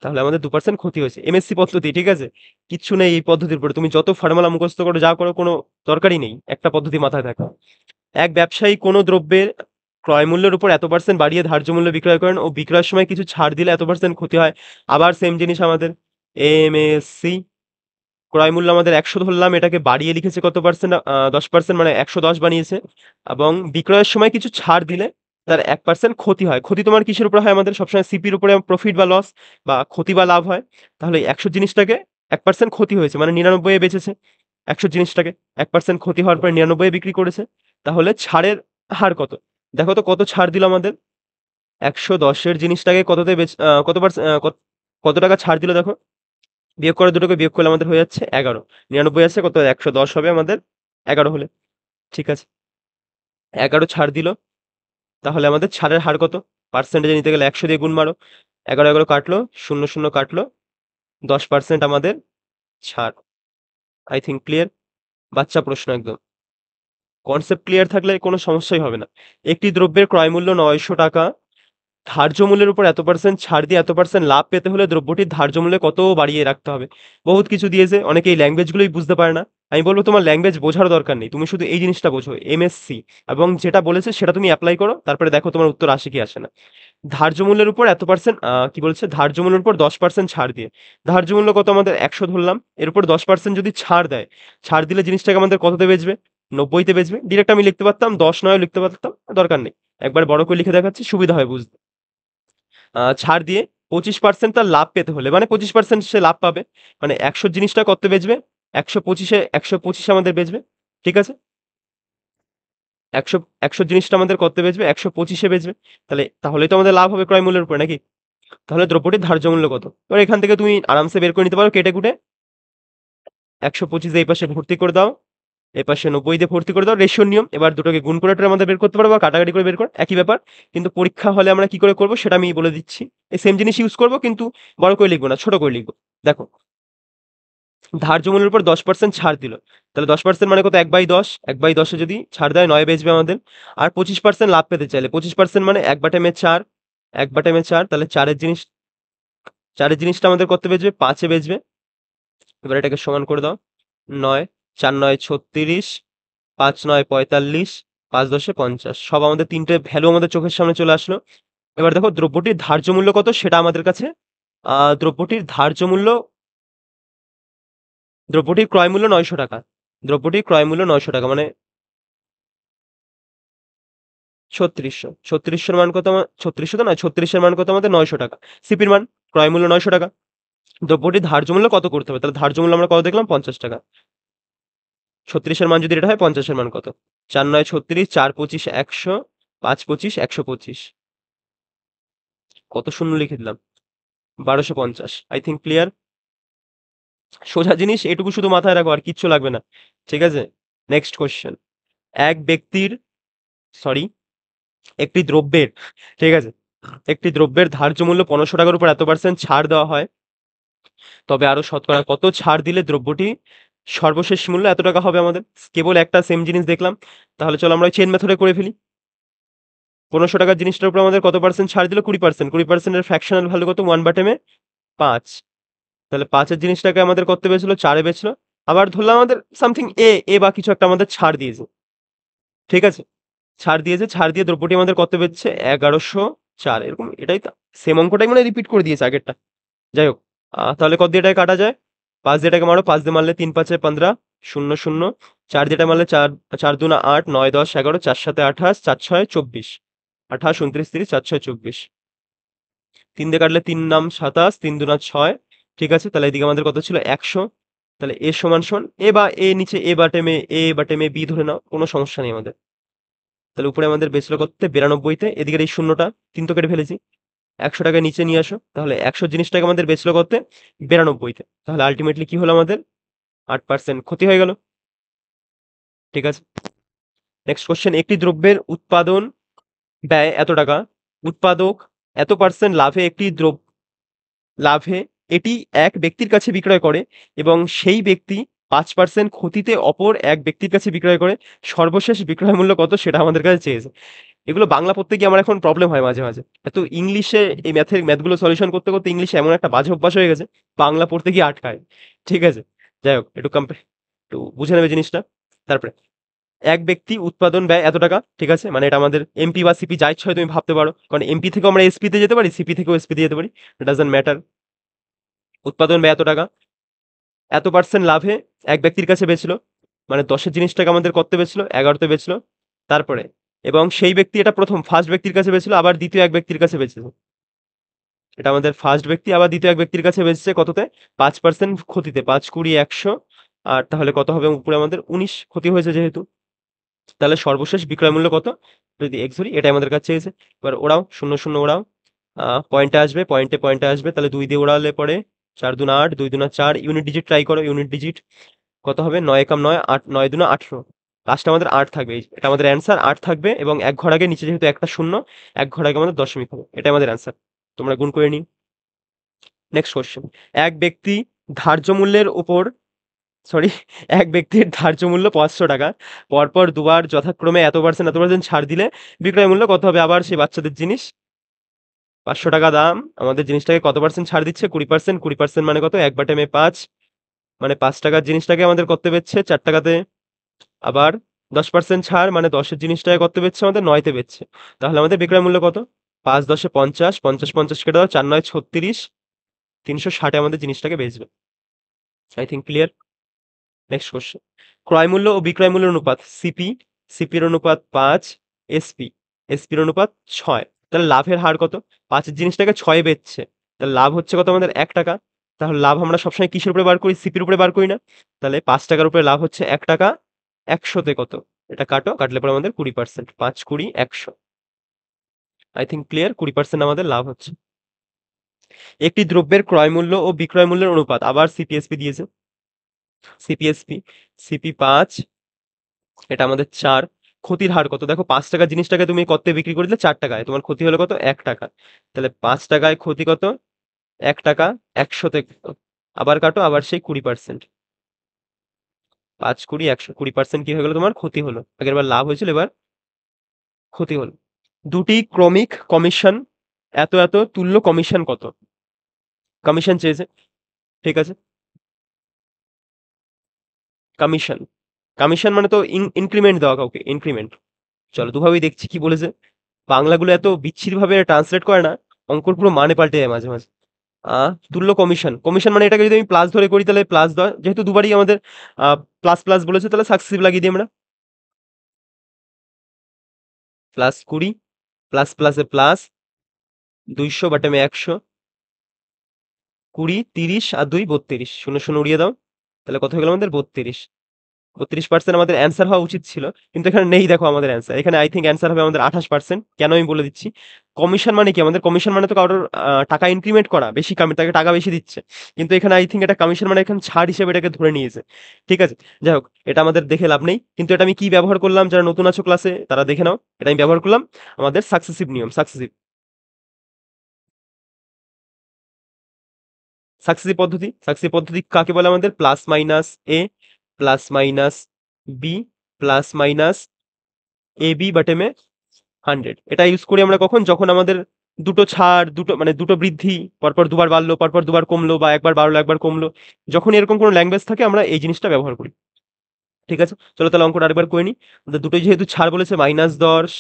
তাহলে আমাদের 2% ক্ষতি হয়েছে। এমএসসি পদ্ধতি, ঠিক আছে? কিচ্ছু নেই এই পদ্ধতির উপরে, তুমি যত ফর্মুলা মুখস্থ করো যা করো কোনো দরকারই নেই, একটা পদ্ধতি মাথায় থাকা। এক ব্যবসায়ী কোনো দ্রব্যের ক্রয় মূল্যের উপর এত পার্সেন্ট বাড়িয়ে ধার্য মূল্য বিক্রয় করেন ও বিক্রয়ের সময় কিছু ছাড় দিলে এত পার্সেন্ট ক্ষতি হয়। আবার সেম জিনিস আমাদের। এমএসসি ক্রয় মূল্য আমাদের 100 ধরলাম, এটাকে বাড়িয়ে লিখেছে কত পার্সেন্ট? 10%, মানে 110 বানিয়েছে। এবং বিক্রয়ের সময় কিছু ছাড় দিলে তার 1% ক্ষতি হয়। ক্ষতি তোমার কিসের উপরে হয়? আমাদের সবসময় সিপির উপরে প্রফিট বা লস, বা ক্ষতি বা লাভ হয়। তাহলে 100 জিনিসটাকে 1% ক্ষতি হয়েছে, মানে 99 এ বেচেছে। 100 জিনিসটাকে 1% ক্ষতি হওয়ার পরে 99 এ বিক্রি করেছে। তাহলে ছাড়ের হার কত? দেখো তো কত ছাড় দিল আমাদের? 110-এর জিনিসটাকে কততে কত কত টাকা ছাড় দিল দেখো। বিয়োগ করে, দুটোকে বিয়োগ করলে আমাদের হয়ে যাচ্ছে 11। 99 আছে কত? 110 হবে আমাদের 11 হলে। ঠিক আছে, 11 ছাড় দিল। তাহলে আমাদের ছাড়ের হার কত? পার্সেন্টেজে নিতে গেলে 100 দিয়ে গুণ মারো। 11 11 কাটলো, 0 0 কাটলো, 10% আমাদের ছাড়। I think clear. বাচ্চা প্রশ্ন একদম। কনসেপ্ট ক্লিয়ার থাকলে কোনো সমস্যাই হবে না। একটি দ্রব্যের ক্রয় মূল্য 900 টাকা, ধার্য মূল্যের উপর এত পার্সেন্ট ছাড় দিয়ে এত পার্সেন্ট লাভ পেতে হলে দ্রব্যটির ধার্য মূল্যে কত বাড়িয়ে রাখতে হবে। বহুত কিছু দিয়েছে, অনেকে এই ল্যাঙ্গুয়েজগুলোই বুঝতে পারে না। আমি বলবো তোমার ল্যাঙ্গুয়েজ বোঝার দরকার নেই, তুমি শুধু এই জিনিসটা বোঝো, এমএসসি, এবং যেটা বলেছে সেটা তুমি অ্যাপ্লাই করো, তারপরে দেখো তোমার উত্তর আসে কি আসে না। ধার্য মূল্যের উপর এত পার্সেন্ট, কি বলছে? ধার্য মূল্যের উপর 10% ছাড় দিয়ে, ধার্য মূল্য কত আমাদের? 100 ধরলাম, এর উপর 10% যদি ছাড় দেয়, ছাড় দিলে জিনিসটাকে আমাদের কততে বেচবে? 90-তে বেচবে। ডিরেক্ট আমি লিখতে পারতাম 10 নয় লিখতে পারতাম, দরকার নেই। একবার বড় করে লিখে দেখাচ্ছি, সুবিধা হয় বুঝতে। ছাড় দিয়ে 25% তার লাভ পেতে হলে, মানে 25% সে লাভ পাবে, মানে 100 জিনিসটা কত বেচবে? 125-এ আমাদের বেচবে। ঠিক আছে, 100 জিনিসটা আমাদের কত বেচবে? 125-এ বেচবে। তাহলেই তো আমাদের লাভ হবে ক্রয় মূল্যের উপরে, নাকি? তাহলে দ্রব্যটির ধার্য মূল্য কত? এবার এখান থেকে তুমি আরামসে বের করে নিতে পারো কেটে কুটে। 125 এই পাশে ভর্তি করে দাও, এই পাশে 90 দিয়ে ভর্তি করে দাও, রেশিওর নিয়ম। এবার দুটোকে গুণ করে টোরে আমাদের বের করতে পারবো, বা কাটাকাটি করে বের কর, একই ব্যাপার। কিন্তু পরীক্ষা হলে আমরা কি করে করবো সেটা আমি বলে দিচ্ছি। এই সেম জিনিস ইউজ করবো, কিন্তু বড় করে লিখবো না, ছোট করে লিখবো। দেখো, ধার্য মূল্যের উপর 10% ছাড় দিল, তাহলে 10% মানে কত? 1/10। 1/10-এ যদি ছাড় দেয় 9 বেচবে আমাদের। আর 25% লাভ পেতে চাইলে, 25% মানে 1/4, 1/4, তাহলে 4-এর জিনিসটা আমাদের কত বেচবে? 5-এ বেচবে। এবার এটাকে সমান করে দাও। 9, 4 9 36, 5 9 45, 5 10 50। সব আমাদের তিনটে ভ্যালু আমাদের চোখের সামনে চলে আসলো। এবার দেখো দ্রব্যটির ধার্য মূল্য কত সেটা আমাদের কাছে। দ্রব্যটির ধার্য মূল্য, দ্রব্যটির ক্রয় মূল্য 900 টাকা। দ্রব্যটির ক্রয় মূল্য 900 টাকা, মানে 3600 মান কত? 3600 তো নয়, 36-এর মান কত আমাদের? 900 টাকা। সিপির মান, ক্রয় মূল্য 900 টাকা। দ্রব্যটির ধার্য মূল্য কত করতে হবে? তাহলে ধার্য মূল্য আমরা কত দেখলাম? 50 টাকা। 36-এর মান যদি এটা হয়, 50-এর মান কত? 4 9 36, 4 25 100, 5 25 125। কত শূন্য লিখে দিলাম? 1250। I think clear. সোজা জিনিস, এটুকু শুধু মাথায় রাখো, আর কিচ্ছু লাগবে না। ঠিক আছে, নেক্সট কোশ্চেন। এক ব্যক্তির, সরি, একটি দ্রব্যের, ঠিক আছে, একটি দ্রব্যের ধার্য মূল্য 1500 টাকার উপর এত% ছাড় দেওয়া হয়, তবে আরো শতকরা কত ছাড় দিলে দ্রব্যটি সর্বশেষ মূল্য এত টাকা হবে আমাদের? কেবল একটা সেম জিনিস দেখলাম, তাহলে চলো আমরা চেন মেথডে করে ফেলি। 1500 টাকার জিনিসটার উপর আমাদের কত পার্সেন্ট ছাড় দিল? 20%। 20%-এর ফ্র্যাকশনাল ভ্যালু কত? 1/10 5। তাহলে 5-এর জিনিসটাকে আমাদের কত বেচলো? 4-এ বেচলো। আবার ধরলাম আমাদের সামথিং এ বা কিছু একটা আমাদের ছাড় দিয়েছে, ঠিক আছে, ছাড় দিয়েছে, ছাড় দিয়ে দ্রব্যটি আমাদের কত বেচছে? 1104। এরকম, এটাই তো সেম অঙ্কটাই মানে রিপিট করে দিয়েছে আগেরটা। যাই হোক, তাহলে কত দিয়ে এটাকে কাটা যায়? 5 দিয়ে এটাকে মারো, 5 দিয়ে মারলে 3 5 15 0 0, 4 দিয়ে এটা মারলে 4 4 2 8 9 10 11, 4 7 28, 4 6 24, 28 29 30, 4 6 24। 3 দিয়ে কাটলে 3 নাম 27, 3 2 6। ঠিক আছে, তাহলে এদিকে আমাদের কত ছিল? 100। তাহলে এ সমান সমান, এ বা এ নিচে এ বাটেমে বি ধরে নাও, কোনো সমস্যা নেই আমাদের। তাহলে উপরে আমাদের বেচলো কত? 92-তে। এদিকের এই শূন্যটা 3 তো কেটে ফেলেছি। 100 টাকা নিচে নিয়ে আসো, তাহলে 100 জিনিসটাকে আমাদের বেচলো কত? 92-তে। তাহলে আলটিমেটলি কি হলো আমাদের? 8% ক্ষতি হয়ে গেল। ঠিক আছে, নেক্সট কোশ্চেন। একটি দ্রব্যের উৎপাদন ব্যয় এত টাকা, উৎপাদক এত% লাভে এটি এক ব্যক্তির কাছে বিক্রয় করে, এবং সেই ব্যক্তি 5% ক্ষতিতে অপর এক ব্যক্তির কাছে বিক্রয় করে। সর্বশেষ বিক্রয় মূল্য কত সেটা আমাদের কাছে চেয়েছে। এগুলো বাংলা পড়তে গিয়ে আমার এখন প্রবলেম হয় মাঝে মাঝে। এত ইংলিশে এই ম্যাথগুলো সলিউশন করতে করতে ইংলিশে এমন একটা বাজে অভ্যাস হয়ে গেছে, বাংলা পড়তে গিয়ে আটকায়। ঠিক আছে, যাই হোক, একটু বুঝে নেবে জিনিসটা। তারপরে, এক ব্যক্তি উৎপাদন ব্যয় এত টাকা, ঠিক আছে, মানে এটা আমাদের এমপি বা সিপি যা ইচ্ছা হয় তুমি ভাবতে পারো, কারণ এমপি থেকেও আমরা এসপি তে যেতে পারি, সিপি থেকেও এসপি তে যেতে পারি, ডাজন্ট ম্যাটার। উৎপাদন ব্যয় এত টাকা, এত% লাভে এক ব্যক্তির কাছে বেচলো, মানে 10-এর জিনিসটাকে আমাদের কত বেচলো? 11-তে বেচলো। তারপরে, এবং সেই ব্যক্তি এটা প্রথম ফার্স্ট ব্যক্তির কাছে বেচলো, আবার দ্বিতীয় এক ব্যক্তির কাছে বেচেছে। এটা আমাদের ফার্স্ট ব্যক্তি আবার দ্বিতীয় এক ব্যক্তির কাছে বেচছে কততে? 5% ক্ষতিতে, 5 20 100। আর তাহলে কত হবে উপরে আমাদের? 19 ক্ষতি হয়েছে যেহেতু। তাহলে সর্বশেষ বিক্রয় মূল্য কত? যদি এক্স ধরি, এটাই আমাদের কাছে চেয়েছে। এবার ওরাও 0 0 ওরাও পয়েন্টে আসবে, পয়েন্টে আসবে, তাহলে 2 দিয়ে ওড়ালে পরে 4 2 8, 2 2 4, ইউনিট ডিজিট ট্রাই করো, ইউনিট ডিজিট কত হবে? 9 একাম 9, 8 9 2 18। লাস্টে আমাদের 8 থাকবে, এটা আমাদের অ্যান্সার। 8 থাকবে, এবং এক ঘর আগে নিচে যেহেতু একটা শূন্য, এক ঘর আগে আমাদের দশমিক হবে, এটাই আমাদের অ্যান্সার। তোমরা গুণ করে নিও। Next question. এক ব্যক্তি ধার্য মূল্যের উপর, সরি, এক ব্যক্তির ধার্য মূল্য 500 টাকা, পরপর দুবার যথাক্রমে এত% ছাড় দিলে বিক্রয় মূল্য কত হবে? আবার সেই বাচ্চাদের জিনিস, 500 টাকা দাম, আমাদের জিনিসটাকে কত পার্সেন্ট ছাড় দিচ্ছে? 20%। 20% মানে কত? 1/5, 5, মানে 5 টাকার জিনিসটাকে আমাদের করতে বেচছে 4 টাকাতে। আবার 10% ছাড়, মানে 10-এর জিনিসটাকে কত বেচছে? আমাদের 9-তে বেচছে। তাহলে আমাদের বিক্রয় মূল্য কত? 5 10 50, 50 50 কেটে দাও, 4 9 36, 360-এ আমাদের জিনিসটাকে বেচবে। I think clear. Next question. ক্রয় মূল্য ও বিক্রয় মূল্যের অনুপাত সিপির অনুপাত 5, এসপির অনুপাত 6। তাহলে লাভের হার কত? 5-এর জিনিসটাকে 6-এ বেচছে, তাহলে লাভ হচ্ছে কত আমাদের? 1 টাকা। তাহলে লাভ আমরা সবসময় কিসের উপরে বার করি? সিপির উপরে বার করি না? তাহলে 5 টাকার উপরে লাভ হচ্ছে 1 টাকা। 100-তে কত? এটা কাটো, কাটলে পরে আমাদের 20%, 5 20 100। I think clear. 20% আমাদের লাভ হচ্ছে। একটি দ্রব্যের ক্রয় মূল্য ও বিক্রয় মূল্যের অনুপাত, আবার সিপিএসপি দিয়েছে। সিপিএসপি, সিপি 5, এটা আমাদের 4। ক্ষতির হার কত? দেখো, 5 টাকা জিনিসটাকে তুমি কত বিক্রি করে দিলে? 4 টাকায়, তোমার ক্ষতি হলো কত? 1 টাকা। তাহলে 5 টাকায় ক্ষতি কত? 1 টাকা। 100-তে আবার কাটো, আবার সেই 20%, 5 20 100, 20% কি হয়ে গেল? তোমার ক্ষতি হলো। আগের বার লাভ হয়েছিল, এবার ক্ষতি হলো। দুটি ক্রমিক কমিশন এত এত তুল্য কমিশন কত? কমিশন চেয়েছে, ঠিক আছে, কমিশন। কমিশন মানে তো ইনক্রিমেন্ট দেওয়া কাউকে, ইনক্রিমেন্ট। চলো দুভাবেই দেখছি কি বলেছে। বাংলাগুলো এত বিচ্ছিরি ভাবে ট্রান্সলেট করে না, অঙ্কর পুরো মানে পাল্টে যায় মাঝে মাঝে। তুল্য কমিশন, কমিশন মানে এটাকে যদি আমি প্লাস ধরে করি তাহলে প্লাস দেওয়া, যেহেতু দুবারই আমাদের প্লাস প্লাস বলেছে, তাহলে সাকসেসিভ লাগিয়ে দিই আমরা। প্লাস 20 প্লাস প্লাসে প্লাস 200 বাটেমে 100 20 30 আর 2 32 শূন্য শূন্য উড়িয়ে দাও, তাহলে কত হয়ে গেল আমাদের 32% আমাদের অ্যান্সার হওয়া উচিত ছিল, কিন্তু এখানে নেই। দেখো আমাদের অ্যান্সার এখানে আই থিঙ্ক অ্যান্সার হবে আমাদের 28%। কেন আমি বলে দিচ্ছি, কমিশন মানে কি, আমাদের কমিশন মানে তো কারোর টাকা ইনক্রিমেন্ট করা, বেশি তাকে টাকা বেশি দিচ্ছে, কিন্তু এখানে আই থিঙ্ক এটা কমিশন মানে এখানে ছাড় হিসেবে এটাকে ধরে নিয়েছে। ঠিক আছে, যাই হোক এটা আমাদের দেখে লাভ নেই, কিন্তু এটা আমি কি ব্যবহার করলাম, যারা নতুন আছো ক্লাসে তারা দেখে নাও, এটা আমি ব্যবহার করলাম আমাদের সাকসেসিভ নিয়ম। সাকসেসিভ পদ্ধতি কাকে বলে, আমাদের plus minus A plus minus B plus minus A B বাটেমে 100। এটা ইউজ করি আমরা কখন, যখন আমাদের দুটো ছাড়, দুটো মানে দুটো বৃদ্ধি, পরপর দুবার বাড়লো, পরপর দুবার কমলো, বা একবার বাড়লো একবার কমলো, যখন এরকম কোনো ল্যাঙ্গুয়েজ থাকে আমরা এই জিনিসটা ব্যবহার করি। ঠিক আছে, চলো তাহলে অঙ্কটা আরেকবার করে নিই। আমাদের দুটোই যেহেতু ছাড় বলেছে, -10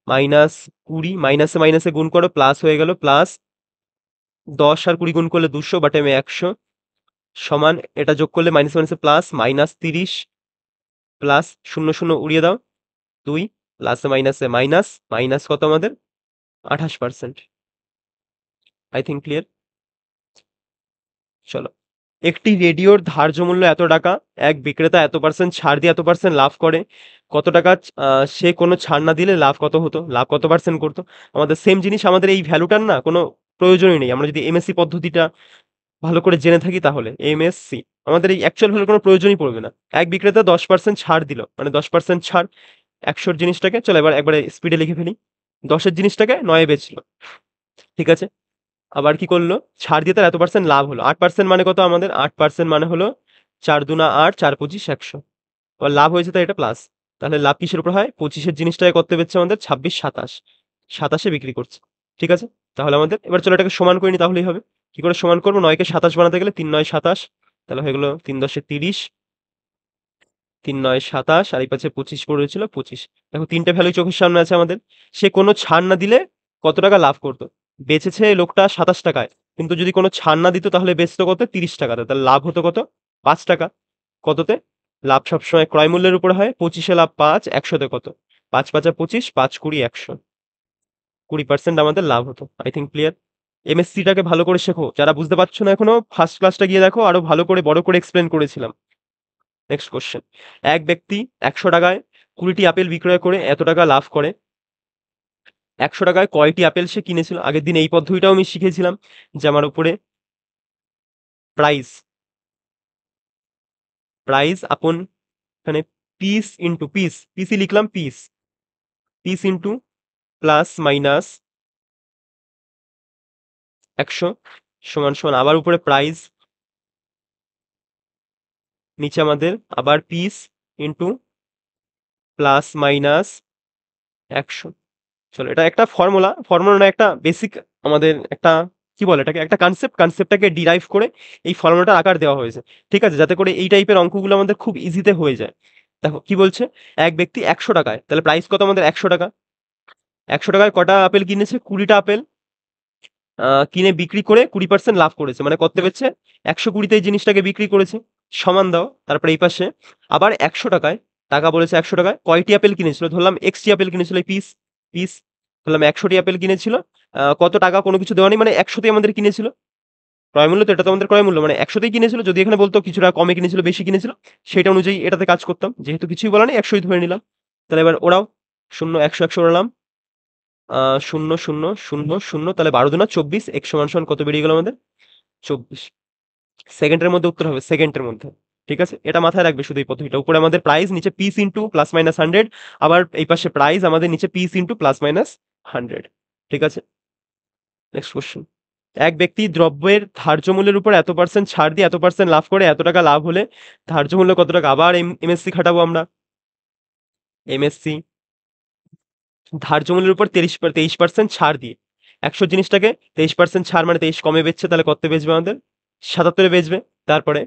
-20, মাইনাসে মাইনাসে গুণ করো, প্লাস হয়ে গেল, প্লাস 10 আর 20 গুণ করলে 200 বাটেমে 100 সমান, এটা যোগ করলে মাইনাসে মাইনাসে প্লাস, -30 প্লাস শূন্য শূন্য উড়িয়ে দাও, 2 প্লাসে মাইনাসে মাইনাস, মাইনাস কত আমাদের 28%। I think clear. চলো, একটি রেডিওর ধার্য মূল্য এত টাকা, এক বিক্রেতা এত পার্সেন্ট ছাড় দিয়ে এত পার্সেন্ট লাভ করে, কত টাকা সে কোনো ছাড় না দিলে লাভ কত হতো, লাভ কত পার্সেন্ট করতো। আমাদের সেম জিনিস, আমাদের এই ভ্যালুটার না কোনো প্রয়োজনই নেই, আমরা যদি এমএসসি পদ্ধতিটা ভালো করে জেনে থাকি তাহলে এমএসসি আমাদের এই অ্যাকচুয়াল ভ্যালুর কোনো প্রয়োজনই পড়বে না। এক বিক্রেতা 10% ছাড় দিল, মানে 10% ছাড় 100-র জিনিসটাকে, চলো এবার একবারে স্পিডে লিখে ফেলি, 10-এর জিনিসটাকে 9-এ বেচলো। ঠিক আছে, আবার কি করলো, ছাড় দিয়ে তার এত পার্সেন্ট লাভ হলো, 8% মানে কত আমাদের, 8% মানে হলো 4 দুনা 8, 4 25 100। আবার লাভ হয়েছে তাই এটা প্লাস, তাহলে লাভ কিসের উপর হয়, 25-এর জিনিসটাকে করতে পেরেছে আমাদের 26 27, 27-এ বিক্রি করছে। ঠিক আছে, তাহলে আমাদের এবার চলো এটাকে সমান করে নি, তাহলেই হবে। কি করে সমান করবো, 9-কে 27 বানাতে গেলে 3 9 27, তাহলে হয়ে গেলো 3 10 30, 3 9 27, আর এই পাশে 25 পড়েছিল 25। দেখো তিনটে ভ্যালু চোখের সামনে আছে আমাদের। সে কোনো ছাড় না দিলে কত টাকা লাভ করতো, বেচেছে লোকটা 27 টাকায়, কিন্তু যদি কোনো ছাড় না দিত তাহলে বেচতো কত, 30 টাকাতে, তাহলে লাভ হতো কত, 5 টাকা। কততে, লাভ সবসময় ক্রয় মূল্যের উপরে হয়, 25-এ লাভ 5, 100-তে কত, 5 5 25, 5 20 100, 20% আমাদের লাভ হতো। I think clear. এমএসসিটাকে ভালো করে শেখো, যারা বুঝতে পারছো না এখনো ফার্স্ট ক্লাসটা গিয়ে দেখো, আরো ভালো করে বড় করে এক্সপ্লেন করেছিলাম। নেক্সট কোশ্চেন, এক ব্যক্তি 100 টাকায় 20টি আপেল বিক্রয় করে এত টাকা লাভ করে, 100 টাকায় কয়টি আপেল সে কিনেছিল। আগের দিন এই পদ্ধতিটাও আমি শিখেছিলাম, যে আমার উপরে প্রাইস, আপন এখানে পিস ইন্টু পিস, পিসই লিখলাম, পিস ইন্টু প্লাস মাইনাস 100 সমান সমান আবার উপরে প্রাইস, নিচে আমাদের আবার পিস ইন্টু প্লাস মাইনাস 100। চলো এটা একটা ফর্মুলা না, একটা বেসিক আমাদের একটা কি বলে এটাকে, একটা কনসেপ্টটাকে ডিরাইভ করে এই ফর্মুলাটার আকার দেওয়া হয়েছে। ঠিক আছে, যাতে করে এই টাইপের অঙ্কগুলো আমাদের খুব ইজিতে হয়ে যায়। দেখো কি বলছে, এক ব্যক্তি 100 টাকায়, তাহলে প্রাইস কত আমাদের 100 টাকা, 100 টাকায় কটা আপেল কিনেছে, 20টা আপেল কিনে বিক্রি করে 20% লাভ করেছে, মানে করতে পেরেছে 120-তে এই জিনিসটাকে বিক্রি করেছে, সমান দাও। তারপরে এই পাশে আবার 100 টাকায়, টাকা বলেছে 100 টাকায় কয়টি আপেল কিনেছিল, ধরলাম এক্সটি আপেল কিনেছিল, এই পিস ধরলাম 100টি আপেল কিনেছিল, কত টাকা কোনো কিছু দেওয়া নেই, মানে 100তেই আমাদের কিনেছিল, ক্রয় মূল্য তো এটা তো আমাদের ক্রয় মূল্য, মানে 100তেই কিনেছিল। যদি এখানে বলতো কিছু টাকা কমে কিনেছিল বেশি কিনেছিল, সেটা অনুযায়ী এটাতে কাজ করতাম, যেহেতু কিছুই বলা নেই 100ই ধরে নিলাম। তাহলে এবার ওরাও 0 100 100 ওড়ালাম, 0 0 0 0, তাহলে 12 দুনা 24, x সমান সমান কত বেরিয়ে গেল আমাদের 24। সেকেন্ডের মধ্যে উত্তর হবে, সেকেন্ডের মধ্যে। ঠিক আছে, এটা মাথায় রাখবে শুধু এই পদ্ধতিটা, উপরে আমাদের প্রাইস, নিচে পিস ইন্টু প্লাস মাইনাস 100, আবার এই পাশে প্রাইস, আমাদের নিচে পিস ইন্টু প্লাস মাইনাস 100। ঠিক আছে, নেক্সট কোশ্চেন, এক ব্যক্তি দ্রব্যের ধার্য মূল্যের উপর এত পার্সেন্ট ছাড় দিয়ে এত পার্সেন্ট লাভ করে, এত টাকা লাভ হলে ধার্য মূল্য কত টাকা। আবার এমএসসি খাটাবো আমরা, এমএসসি ধার্য মূল্যের উপর 23% ছাড় দিয়ে 100 জিনিসটাকে 23% ছাড়, মানে 23 কমে বেচছে, তাহলে কত বেচবে আমাদের 77-এ বেচবে। তারপরে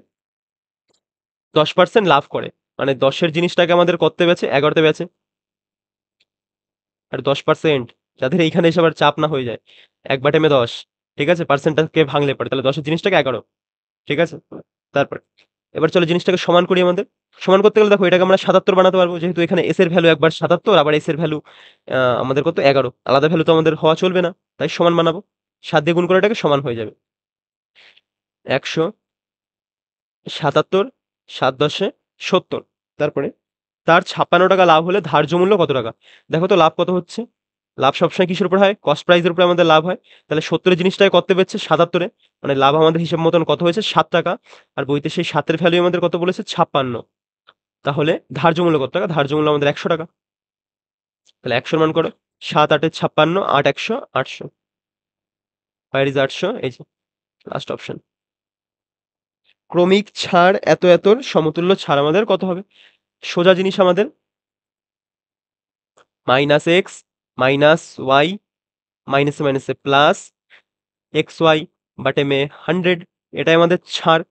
10% লাভ করে, মানে 10-এর জিনিসটাকে আমাদের করতে বেচে 11-তে বেচে। আর 10% যাদের এইখানে এসে আবার চাপ না হয়ে যায়, এক বাটেমে 10, ঠিক আছে, পার্সেন্টটাকে ভাঙলে পড়ে, তাহলে 10-এর জিনিসটাকে 11। ঠিক আছে, তারপর এবার চলো জিনিসটাকে সমান করি আমাদের। সমান করতে গেলে দেখো এটাকে আমরা ৭৭ বানাতে পারবো, যেহেতু এখানে s এর ভ্যালু একবার ৭৭, আবার s এর ভ্যালু আমাদের কত ১১, আলাদা ভ্যালু তো আমাদের হওয়া চলবে না, তাই সমান বানাবো। ৭ দিয়ে গুণ করে এটাকে সমান হয়ে যাবে ১৭৭, ৭ দশে ৭০। তারপরে তার ৫৬ টাকা লাভ হলে ধার্য মূল্য কত টাকা? দেখো তো লাভ কত হচ্ছে। লাভ সবসময় কিসের উপর হয়? কস্ট প্রাইসের উপরে আমাদের লাভ হয়। তাহলে ৭০ এর জিনিসটাকে কত পেয়েছে? ৭৭ এ। মানে লাভ আমাদের হিসেব মতন কত হয়েছে? ৭ টাকা। আর বইতে সেই ৭ এর ভ্যালু আমাদের কত বলেছে? ৫৬। তাহলে ধার্য মূল্য কত টাকা? ধার্য মূল্য আমাদের ১০০ টাকা। তাহলে ১০০ র মান করো। ৭ ৮ এ ৫৬, ৮ ১০০, ৮০০। Where is ৮০০? এই যে লাস্ট অপশন। ক্রমিক ছাড় এত এতর সমতুল্য ছাড় আমাদের কত হবে? সোজা জিনিস আমাদের -x -y মাইনাসে মাইনাসে প্লাস xy বাটে মে 100, এটাই আমাদের ছাড়।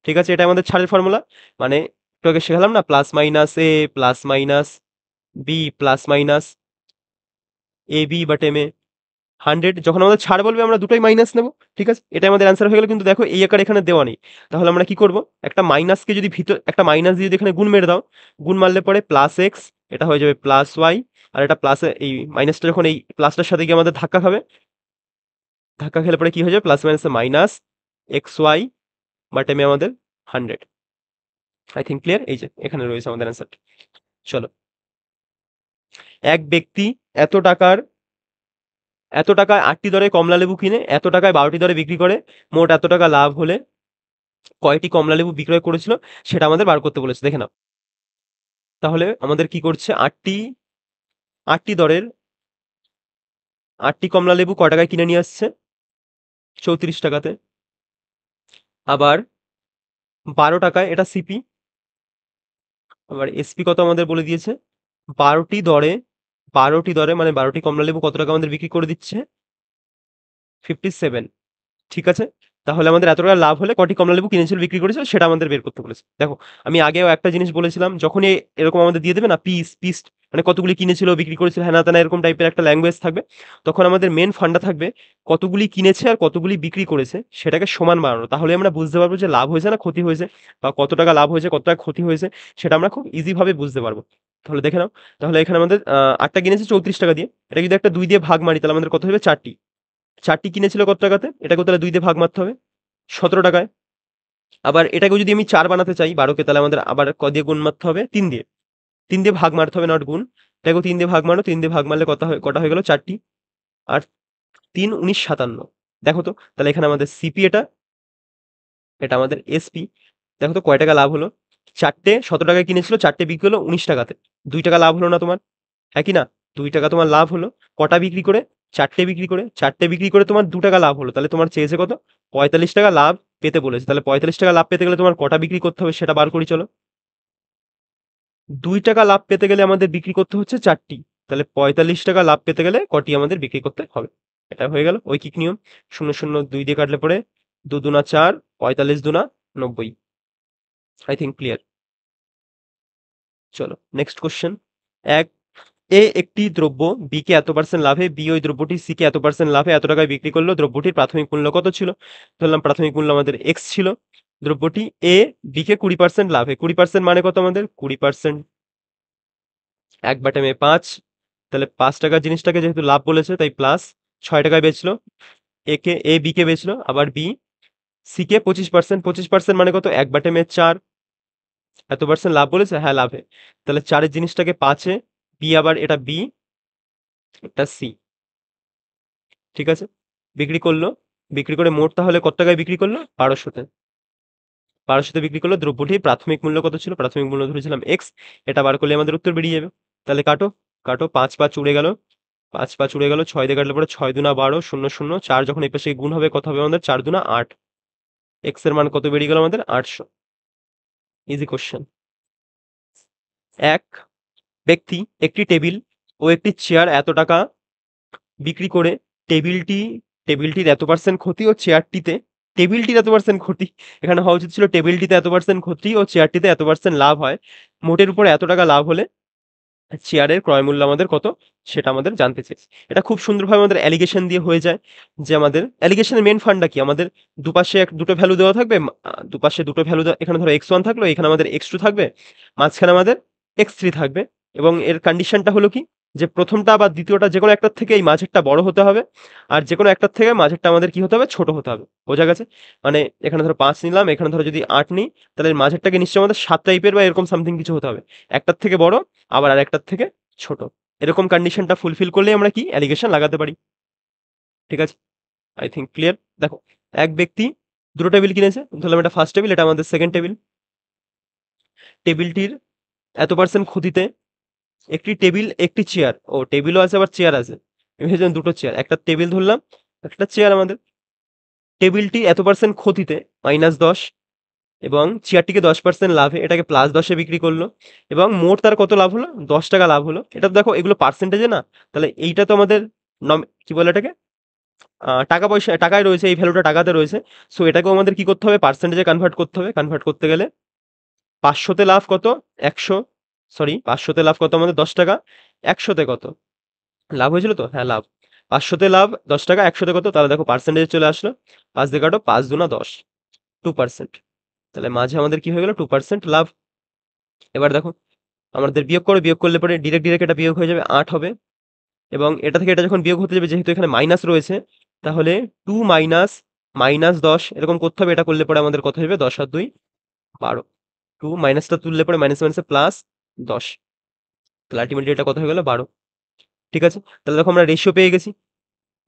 ঠিক আছে, এটা আমাদের ছাড়ের ফর্মুলা। মানে একটু আগে শেখালাম না, plus minus A plus minus B plus minus A B বাটে মে 100। যখন আমাদের ছাড় বলবে আমরা দুটোই মাইনাস নেব। ঠিক আছে, এটা আমাদের অ্যান্সার হয়ে গেল। কিন্তু দেখো এই আকার এখানে দেওয়া নেই, তাহলে আমরা কি করব? একটা মাইনাসকে যদি একটা মাইনাস দিয়ে যদি এখানে গুণ মেরে দাও, গুণ মারলে পরে প্লাস এক্স, এটা হয়ে যাবে প্লাস ওয়াই। আর এটা প্লাস, এই মাইনাসটা যখন এই প্লাসটার সাথে গিয়ে আমাদের ধাক্কা খাবে, ধাক্কা খেলে পরে কি হয়ে যাবে? প্লাস মাইনাসে minus X Y but M আমাদের 100। I think clear. এই যে এখানে রয়েছে আমাদের অ্যান্সার। চলো, এক ব্যক্তি এত টাকার এত টাকায় ৮টি দরে কমলা লেবু কিনে এত টাকায় ১২টি দরে বিক্রি করে, মোট এত টাকা লাভ হলে কয়টি কমলা লেবু বিক্রয় করেছিল সেটা আমাদের বার করতে বলেছে। দেখে নাও। তাহলে আমাদের কি করছে? আটটি দরের ৮টি কমলা লেবু কয় টাকায় কিনে নিয়ে আসছে? ৩৪ টাকাতে। আবার ১২ টাকায়, এটা সিপি। আবার এসপি কত আমাদের বলে দিয়েছে? ১২টি দরে ১২টি দরে মানে ১২টি কমলা লেবু কত টাকা আমাদের বিক্রি করে দিচ্ছে? 57। ঠিক আছে? তাহলে আমাদের এত টাকা লাভ হলে কটি কমলালেবু কিনেছিল, বিক্রি করেছিল সেটা আমাদের বের করতে বলেছে। দেখো, আমি আগেও একটা জিনিস বলেছিলাম, যখনই এরকম আমাদের দিয়ে দেবে না পিস মানে কতগুলি কিনেছিল, বিক্রি করেছিল, হ্যানা-ত্যানা এরকম টাইপের একটা ল্যাঙ্গুয়েজ থাকবে, তখন আমাদের মেইন ফান্ডা থাকবে কতগুলি কিনেছে আর কতগুলি বিক্রি করেছে সেটাকে সমান বানানো। তাহলে আমরা বুঝতে পারবো যে লাভ হয়েছে না ক্ষতি হয়েছে, বা কত টাকা লাভ হয়েছে, কত টাকা ক্ষতি হয়েছে, সেটা আমরা খুব ইজি ভাবে বুঝতে পারবো। তাহলে দেখে নাও। তাহলে এখানে আমাদের ৮ টা কিনেছে ৩৪ টাকা দিয়ে। এটা যদি একটা ২ দিয়ে ভাগ মারি তাহলে আমাদের কত হবে? ৪ টি। ৪ টি কিনেছিল কত টাকাতে? এটাকেও তাহলে ২ দিয়ে ভাগ মারতে হবে ১৭ টাকায়। আবার এটাকেও যদি আমি ৪ বানাতে চাই ১২ কে, তাহলে আমাদের আবার দিয়ে গুণ মারতে হবে? ৩ দিয়ে। ৩ দিয়ে ভাগ মারতে হবে, নট গুণ। এটাকেও ৩ দিয়ে ভাগ মারো, ৩ দিয়ে ভাগ মারলে কটা হয়ে গেল? ৪ টি। আর ৩ ১৯ ৫৭। দেখো তো, তাহলে এখানে আমাদের সিপি এটা, এটা আমাদের এসপি। দেখো তো কয় টাকা লাভ হলো? ৪ টে ১৭ টাকায় কিনেছিল, ৪ টে বিক্রি হলো ১৯ টাকাতে। ২ টাকা লাভ হলো না তোমার? হ্যাঁ কি না? ২ টাকা তোমার লাভ হলো। কটা বিক্রি করে? ৪ টে বিক্রি করে। ৪ টে বিক্রি করে তোমার ২ টাকা লাভ হলো। তাহলে তোমার চেয়েছে কত? ৪৫ টাকা লাভ পেতে বলেছে। তাহলে ৪৫ টাকা লাভ পেতে গেলে তোমার কটা বিক্রি করতে হবে সেটা বার করি চলো। ২ টাকা লাভ পেতে গেলে আমাদের বিক্রি করতে হচ্ছে ৪ টি। তাহলে ৪৫ টাকা লাভ পেতে গেলে কটি আমাদের বিক্রি করতে হবে? এটা হয়ে গেল ঐকিক নিয়ম। ০ ০ ২ দিয়ে কাটলে পরে ২ দুনা ৪, ৪৫ দুনা ৯০। I think clear. চলো নেক্সট কোয়েশ্চেন। এক এ একটি দ্রব্য বি কে এত % লাভে, বি ওই দ্রব্যটি সি কে এত % লাভে এত টাকায় বিক্রি করলো। দ্রব্যটির প্রাথমিক মূল্য কত ছিল? ধরলাম প্রাথমিক মূল্য আমাদের এক্স ছিল। দ্রব্যটি এ বি কে ২০% লাভে, ২০% মানে কত আমাদের? ২০%, ১/৫। তাহলে ৫ টাকার জিনিসটাকে যেহেতু লাভ বলেছে তাই প্লাস ৬ টাকায় বেচলো। এ বি কে বেচলো। আবার বি সি কে ২৫%, ২৫% মানে কত? ১/৪। এত % লাভ বলেছে? হ্যাঁ, লাভে। তাহলে ৪ এর জিনিসটাকে ৫ এ, বি আবার এটা বি, এটা সি। ঠিক আছে? বিক্রি করলো। বিক্রি করে মোট তাহলে কত টাকায় বিক্রি করলো? ১২০০ তে। ১২০০ তে বিক্রি করলো। দ্রব্যটির প্রাথমিক মূল্য কত ছিল? প্রাথমিক মূল্য ধরেছিলাম এক্স। এটা বার করলে আমাদের উত্তর বেরিয়ে যাবে। তাহলে কাটো, কাটো। ৫ উড়ে গেল। ৫ উড়ে গেল। ৬ দিয়ে কাটলে পরে ৬ দুনা ১২, ০ ০, ৪ যখন এই পাশে গুণ হবে কত হবে আমাদের? ৪ দুনা ৮। এক্স এর মান কত বেরিয়ে গেল আমাদের? ৮০০। Easy question. এক ব্যক্তি একটি টেবিল ও একটি চেয়ার এত টাকা বিক্রি করে টেবিলটি টেবিলটির এত % ক্ষতি ও চেয়ারটিতে টেবিলটির এত % ক্ষতি। এখানে হওয়া উচিত ছিল টেবিলটিতে এত % ক্ষতি ও চেয়ারটিতে এত % লাভ হয়। মোটের উপর এত টাকা লাভ হলে চেয়ারের ক্রয় মূল্য আমাদের কত সেটা আমাদের জানতে চেয়েছে। এটা খুব সুন্দরভাবে আমাদের অ্যালিগেশন দিয়ে হয়ে যায় যে আমাদের অ্যালিগেশনের মেন ফান্ডটা কি? আমাদের দুপাশে দুটো ভ্যালু দেওয়া থাকবে। দুপাশে দুটো ভ্যালু এখানে ধরো x1 থাকলো, এখানে আমাদের x2 থাকবে, মাঝখানে আমাদের x3 থাকবে এবং এর কন্ডিশনটা হলো কি? যে ১ম টা বা ২য় টা যেকোনো একটার থেকে এই মাঝেরটা বড় হতে হবে। আর যেকোনো একটার থেকে মাঝেরটা আমাদের কি হতে হবে? ছোট হতে হবে। বোঝা গেছে? মানে এখানে ধরো ৫ নিলাম, এখানে ধরো যদি ৮ নিই, তাহলে এর মাঝেরটাকে নিশ্চয়ই আমাদের ৭ টাইপের বা এরকম সামথিং কিছু হতে হবে। একটার থেকে বড় আবার আরেকটার থেকে ছোট। এরকম কন্ডিশনটা ফুলফিল করলেই আমরা কি অ্যালিগেশন লাগাতে পারি। ঠিক আছে? I think clear. দেখো, এক ব্যক্তি দুটো টেবিল কিনেছে। ধরলাম এটা ফার্স্ট টেবিল, এটা আমাদের সেকেন্ড টেবিল। টেবিলটির এত% ক্ষতিতে একটি টেবিল, একটি চেয়ার, ও টেবিলও আছে আবার চেয়ার আছে। ভেবেছিলাম দুটো চেয়ার, একটা টেবিল ধরলাম, একটা চেয়ার আমাদের। টেবিলটি এত% ক্ষতিতে -10 এবং চেয়ারটিকে 10% লাভে এটাকে +10 এ বিক্রি করলো এবং মোট তার কত লাভ হলো? ৳10 লাভ হলো। এটা তো দেখো এগুলো পার্সেন্টেজে না। তাহলে এইটা তো আমাদের কি বলে এটাকে? টাকা-পয়সা টাকায় রয়েছে, এই ভ্যালুটা টাকাতে রয়েছে। সো এটাকেও আমাদের কি করতে হবে? পার্সেন্টেজে কনভার্ট করতে হবে। কনভার্ট করতে গেলে ৫০০ তে লাভ কত? ১০০, সরি ৫০০ তে লাভ কত আমাদের? ৳10। ১০০ তে কত? লাভ হয়েছিল তো? হ্যাঁ, লাভ। ৫০০ তে লাভ ৳10, ১০০ তে কত? তাহলে দেখো পার্সেন্টেজে চলে আসলো। ৫ দিয়ে কাটো, ৫ দুনা ১০, 2%। তাহলে মাঝে আমাদের কি হয়ে গেল? 2% লাভ। এবার দেখো আমাদের বিয়োগ করো, বিয়োগ করলে পরে ডিরেক্ট এটা বিয়োগ হয়ে যাবে, ৮ হবে এবং এটা থেকে এটা যখন বিয়োগ হতে যাবে, যেহেতু এখানে মাইনাস রয়েছে, তাহলে 2 মাইনাস -10 এরকম করতে হবে। এটা করলে পরে আমাদের কত হবে? ১০ আর ২ ১২। 2 মাইনাসটা তুললে পরে মাইনাসে, মাইনাসে প্লাস ১০। তাহলে আল্টিমেটলি এটা কত হয়ে গেল? ১২। ঠিক আছে? তাহলে দেখো আমরা রেশিও পেয়ে গেছি।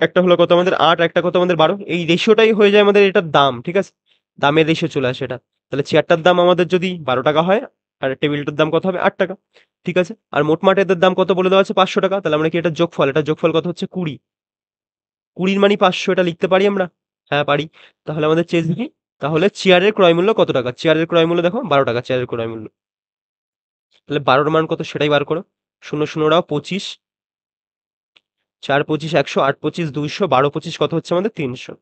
একটা হলো কত আমাদের ৮, একটা কত আমাদের ১২। এই রেশিওটাই হয়ে যায় আমাদের এটার দাম। ঠিক আছে? দামের রেশিও চলে আসে এটা। তাহলে চেয়ারটার দাম আমাদের যদি ৳১২ হয় আর টেবিলটার দাম কত হবে? ৳৮। ঠিক আছে? আর মোটমাট এদের দাম কত বলে দেওয়া আছে? ৳৫০০। তাহলে আমরা কি এটার যোগফল, এটার যোগফল কত হচ্ছে? ২০। ২০ মানি ৫০০, এটা লিখতে পারি আমরা? হ্যাঁ, পারি। তাহলে আমাদের চেঞ্জ কি? তাহলে চেয়ারের ক্রয় মূল্য কত টাকা? চেয়ারের ক্রয় মূল্য দেখো ৳১২ চেয়ারের ক্রয় মূল্য। তাহলে ১২ এর মান কত সেটাই বার করো। ০, ০ রাও ২৫, ৪ ২৫ ১০০, ৮ ২৫ ২০০, ১২ ২৫ কত হচ্ছে আমাদের? ৩০০।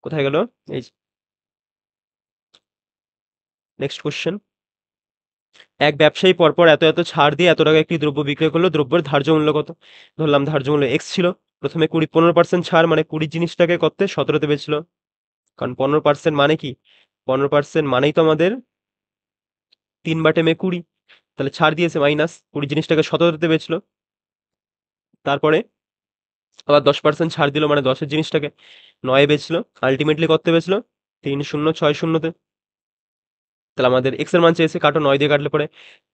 কোথায় গেল? এই যে নেক্সট কোয়েশ্চেন। এক ব্যবসায়ী পরপর এত ছাড় দিয়ে এত টাকায় একটি দ্রব্য বিক্রয় করলো। দ্রব্যের ধার্য মূল্য কত? ধরলাম ধার্য মূল্য X ছিল। প্রথমে ১৫% ছাড় মানে ২০ জিনিসটাকে কতে? ১৭ তে বেচলো। কারণ ১৫% মানে কি? ১৫% মানেই তো আমাদের ৩/২০। তাহলে ছাড় দিয়েছে মাইনাস ২০ জিনিসটাকে ১৭ তে বেচলো। তারপরে আবার 10% ছাড় দিল মানে ১০ এর জিনিসটাকে ৯ এ বেচলো। আল্টিমেটলি কততে বেচলো? ৩০৬০ তে। তাহলে আমাদের x এর মান চেয়েছে, কাটো ৯ দিয়ে কাটলে পরে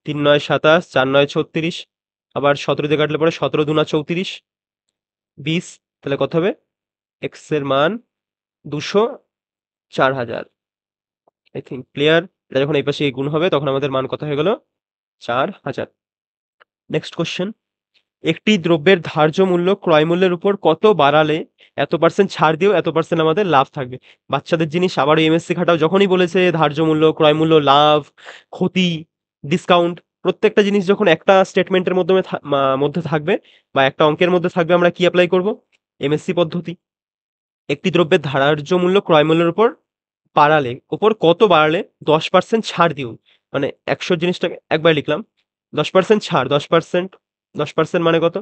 ৩ ৯ ২৭, ৪ ৯ ৩৬, আবার ১৭ দিয়ে কাটলে পরে ১৭ দুনা ৩৪, ২০। তাহলে কত হবে? x এর মান ২০৪,০০০। I think clear. এটা যখন এই পাশে গুণ হবে তখন আমাদের মান কত হয়ে গেল? ৪,০০০। Next question. একটি দ্রব্যের ধার্য মূল্য ক্রয় মূল্যের উপর কত বাড়ালে এত% ছাড় দিয়েও এত% আমাদের লাভ থাকবে? বাচ্চাদের জিনিস, আবারও এমএসসি খাটাও। যখনই বলেছে ধার্য মূল্য, ক্রয় মূল্য, লাভ, ক্ষতি, ডিসকাউন্ট, প্রত্যেকটা জিনিস যখন একটা স্টেটমেন্টের মধ্যে থাকবে বা একটা অঙ্কের মধ্যে থাকবে, আমরা কি অ্যাপ্লাই করব? এমএসসি পদ্ধতি। একটি দ্রব্যের ধার্য মূল্য ক্রয় মূল্যের উপর কত বাড়ালে 10% ছাড় দিও, মানে ১০০ জিনিসটাকে একবারে লিখলাম, 10% ছাড়, 10% মানে কত?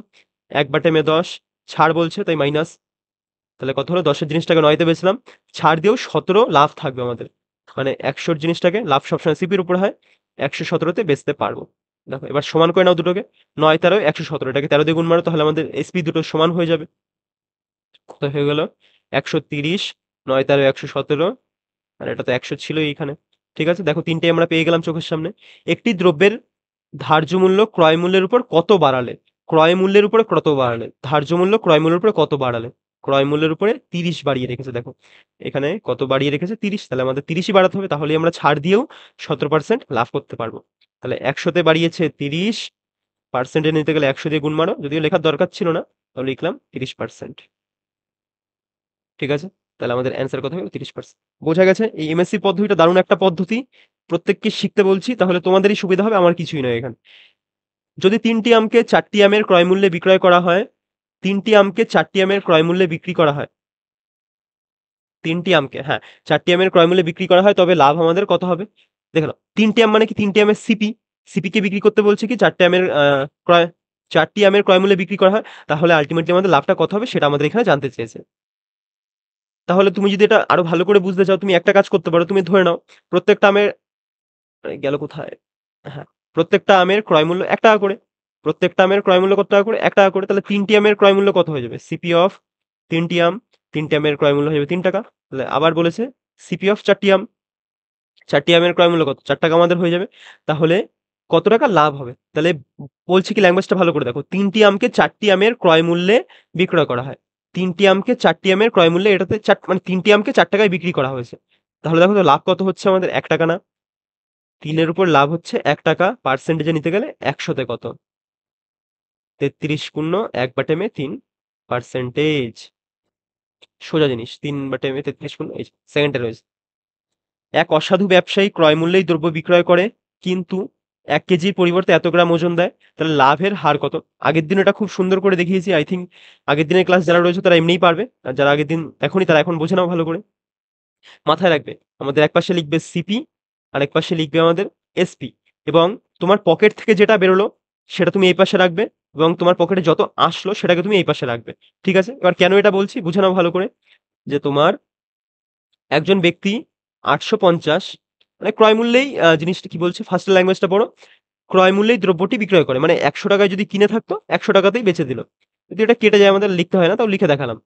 ১/10 ছাড় বলছে তাই মাইনাস। তাহলে কত হলো? ১০ এর জিনিসটাকে ৯ তে বেচলাম। ছাড় দিয়েও ১৭ লাভ থাকবে আমাদের। মানে ১০০ র জিনিসটাকে লাভ সবসময় সিপির উপর হয়। ১১৭ তে বেচতে পারবো। দেখো এবার সমান করে নাও দুটোকে। ৯ ১৩ ১১৭, এটাকে ১৩ দিয়ে গুণ মারো, তাহলে আমাদের এসপি দুটো সমান হয়ে যাবে। কত হয়ে গেল? ১৩০, ৯ ১৩ ১১৭, আর এটা তো ১০০ ছিলই এইখানে। ঠিক আছে? দেখো ৩ টেই আমরা পেয়ে গেলাম চোখের সামনে। একটি দ্রব্যের ধার্য মূল্য ক্রয় মূল্যের উপর কত বাড়ালে? ক্রয় মূল্যের উপরে কত বাড়ালে? ধার্য মূল্য ক্রয় মূল্যের উপরে কত বাড়ালে? ক্রয় মূল্যের উপরে ৩০ বাড়িয়ে রেখেছে দেখো। এখানে কত বাড়িয়ে রেখেছে? ৩০। তাহলে আমাদের ৩০ ই বাড়াতে হবে। তাহলেই আমরা ছাড় দিয়েও ১৭% লাভ করতে পারবো। তাহলে ১০০ তে বাড়িয়েছে ৩০, পার্সেন্টে নিতে গেলে ১০০ দিয়ে গুণ মারো। যদিও লেখার দরকার ছিল না। তাহলে লিখলাম ৩০%। ঠিক আছে? তাহলে আমাদের অ্যান্সার কত হলো? ৩০%। বোঝা গেছে? এই এমএসসি পদ্ধতিটা দারুণ একটা পদ্ধতি। প্রত্যেককে শিখতে বলছি, তাহলে তোমাদেরই সুবিধা হবে, আমার কিছুই নয় এখানে। যদি ৩ টি আমকে ৪ টি আমের ক্রয় মূল্যে বিক্রয় করা হয়, ৩ টি আমকে ৪ টি আমের ক্রয় মূল্যে বিক্রি করা হয়। ৩ টি আমকে, হ্যাঁ, ৪ টি আমের ক্রয় মূল্যে বিক্রি করা হয়, তবে লাভ আমাদের কত হবে? দেখে নাও। ৩ টি আম মানে কি? ৩ টি আমের সিপি। সিপি কে বিক্রি করতে বলছে কি 4 আমের ক্রয় 4টি আমের ক্রয় মূল্যে বিক্রি করা হয়, তাহলে আল্টিমেটলি আমাদের লাভটা কত হবে সেটা আমাদের এখানে জানতে চেয়েছে। তাহলে তুমি যদি এটা আরো ভালো করে বুঝতে চাও, তুমি একটা কাজ করতে পারো। তুমি ধরে নাও প্রত্যেকটা আমের গেল কোথায়? হ্যাঁ, প্রত্যেকটা আমের ক্রয় মূল্য ৳১ করে। প্রত্যেকটা আমের ক্রয় মূল্য কত টাকা করে? ৳১ করে। তাহলে ৩টি আমের ক্রয় মূল্য কত হয়ে যাবে? সিপি অফ ৩টি আম, ৩টি আমের ক্রয় মূল্য হয়ে যাবে ৳৩। তাহলে আবার বলেছে সিপি অফ 4টি আম, 4টি আমের ক্রয় মূল্য কত? ৳৪ আমাদের হয়ে যাবে। তাহলে কত টাকা লাভ হবে? তাহলে বলছে কি, ল্যাঙ্গুয়েজটা ভালো করে দেখো। ৩টি আমকে 4টি আমের ক্রয় মূল্যে বিক্রয় করা হয়। ৩টি আমকে 4টি আমের ক্রয় মূল্যে, এটাতে মানে ৩টি আমকে ৳৪ বিক্রি করা হয়েছে। তাহলে দেখো তো লাভ কত হচ্ছে আমাদের? ৳১ না? ৩ এর উপর লাভ হচ্ছে ৳১, পার্সেন্টেজে নিতে গেলে ১০০ তে কত? 33/3%। সোজা জিনিস। 3/33 এই যে সেকেন্ডে রয়েছে। এক অসাধু ব্যবসায়ী ক্রয় মূল্যেই দ্রব্য বিক্রয় করে, কিন্তু ১ কেজির পরিবর্তে এত গ্রাম ওজন দেয়। তাহলে লাভের হার কত? আগের দিন এটা খুব সুন্দর করে দেখিয়েছি। আই থিংক আগের দিনের ক্লাস যারা রয়েছে তারা এমনিই পারবে। আর যারা আগের দিন দেখোনি তারা এখন বুঝে নাও ভালো করে। মাথায় রাখবে, আমাদের একপাশে লিখবে সিপি, আরেক পাশে লিখবে আমাদের এসপি, এবং তোমার পকেট থেকে যেটা বেরোলো সেটা তুমি এই পাশে রাখবে, এবং তোমার পকেটে যত আসলো সেটাকে তুমি এই পাশে রাখবে। ঠিক আছে? এবার কেন এটা বলছি বুঝে নাও ভালো করে। যে তোমার একজন ব্যক্তি ৮৫০ মানে ক্রয় মূল্যেই জিনিসটা কি বলছে, ফার্স্ট ল্যাঙ্গুয়েজটা পড়ো। ক্রয় মূল্যেই দ্রব্যটি বিক্রয় করে। মানে ৳১০০ যদি কিনে থাকতো, ৳১০০ তেই বেচে দিল। যদি এটা কেটে যায় আমাদের লিখতে হয় না, তাও লিখে দেখালাম।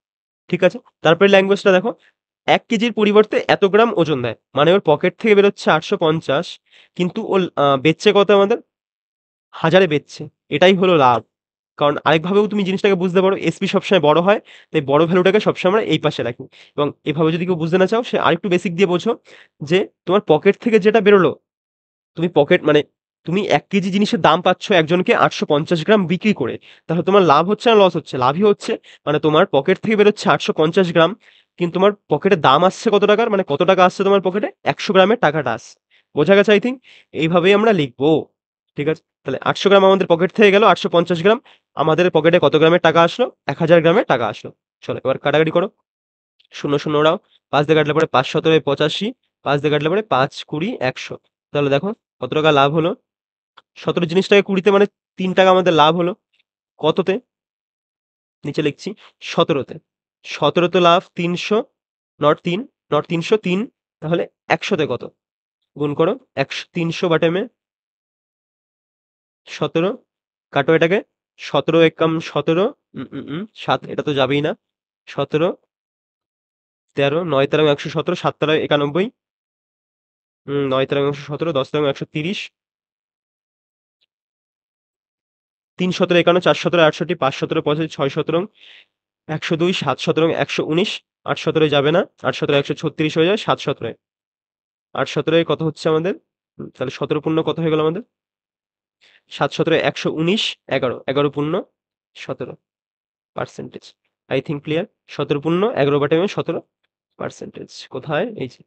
ঠিক আছে? তারপরে ল্যাঙ্গুয়েজটা দেখো। ১ কেজির পরিবর্তে এত গ্রাম ওজন দেয়। মানে ওর পকেট থেকে বেরোচ্ছে ৮৫০, কিন্তু ও বেচছে কত আমাদের? হাজারে বেচছে। এটাই হলো লাভ। কারণ আরেকভাবেও তুমি জিনিসটাকে বুঝতে পারো, এসপি সবসময় বড় হয়। তাই বড় ভ্যালুটাকে সবসময় আমরা এই পাশে রাখি। এবং এভাবে যদি কেউ বুঝতে না চাও, সে আরেকটু বেসিক দিয়ে বোঝো, যে তোমার পকেট থেকে যেটা বেরোলো, তুমি পকেট মানে তুমি ১ কেজি জিনিসের দাম পাচ্ছ একজনকে ৮৫০ গ্রাম বিক্রি করে। তাহলে তোমার লাভ হচ্ছে না লস হচ্ছে? লাভই হচ্ছে। মানে তোমার পকেট থেকে বেরোচ্ছে ৮৫০ গ্রাম, কিন্তু তোমার পকেটে দাম আসছে কত টাকার? মানে কত টাকা আসছে তোমার পকেটে? ১০০ গ্রামের টাকাটা আসছে। বোঝা গেছে আই থিংক? এইভাবেই আমরা লিখবো। ঠিক আছে? তাহলে ৮০০ গ্রাম আমাদের পকেট থেকে গেল, ৮৫০ গ্রাম। আমাদের পকেটে কত গ্রামের টাকা আসলো? ১০০০ গ্রামের টাকা আসলো। চলো এবার কাটাকাটি করো। ০, ০ ওরাও। ৫ দিয়ে কাটলে পরে ৫ ১৭ ৮৫, ৫ দিয়ে কাটলে পরে ৫ ২০ ১০০। তাহলে দেখো কত টাকা লাভ হলো? ১৭ জিনিসটাকে ২০ তে মানে ৳৩ আমাদের লাভ হলো। কততে? নিচে লিখছি ১৭ তে। ১৭ তে লাভ ৩০০, নট ৩, নট ৩০০, ৩। তাহলে ১০০ তে কত? গুণ করো। ৩০০/মে ১৭, কাটো এটাকে। ১৭ একাম ১৭, ৭, এটা তো যাবেই না। ১৭, ১৩, ৯ তেরং ১১৭, ৭ তেরং ৯১, ৯ তেরং ১১৭, ১০ তেরং ১৩০, ৩ সতেরো ৫১, ৪ সতেরো ৬৮, ৫ সতেরো ৮৫, ৬ সতেরং ১০২, ৭ সতেরং ১১৯, ৮ সতেরোয় যাবে না। ৮ সতেরো ১৩৬ হয়ে যায়, ৭ সতেরোয়। ৮ সতেরোয় কত হচ্ছে আমাদের? তাহলে ১৭ পূর্ণ কত হয়ে গেল আমাদের? ৭ সতেরোয় ১১৯, ১১, ১১ পূর্ণ ১৭ পার্সেন্টেজ। I think clear? ১৭ পূর্ণ ১১/মে ১৭%। কোথায়? এই যে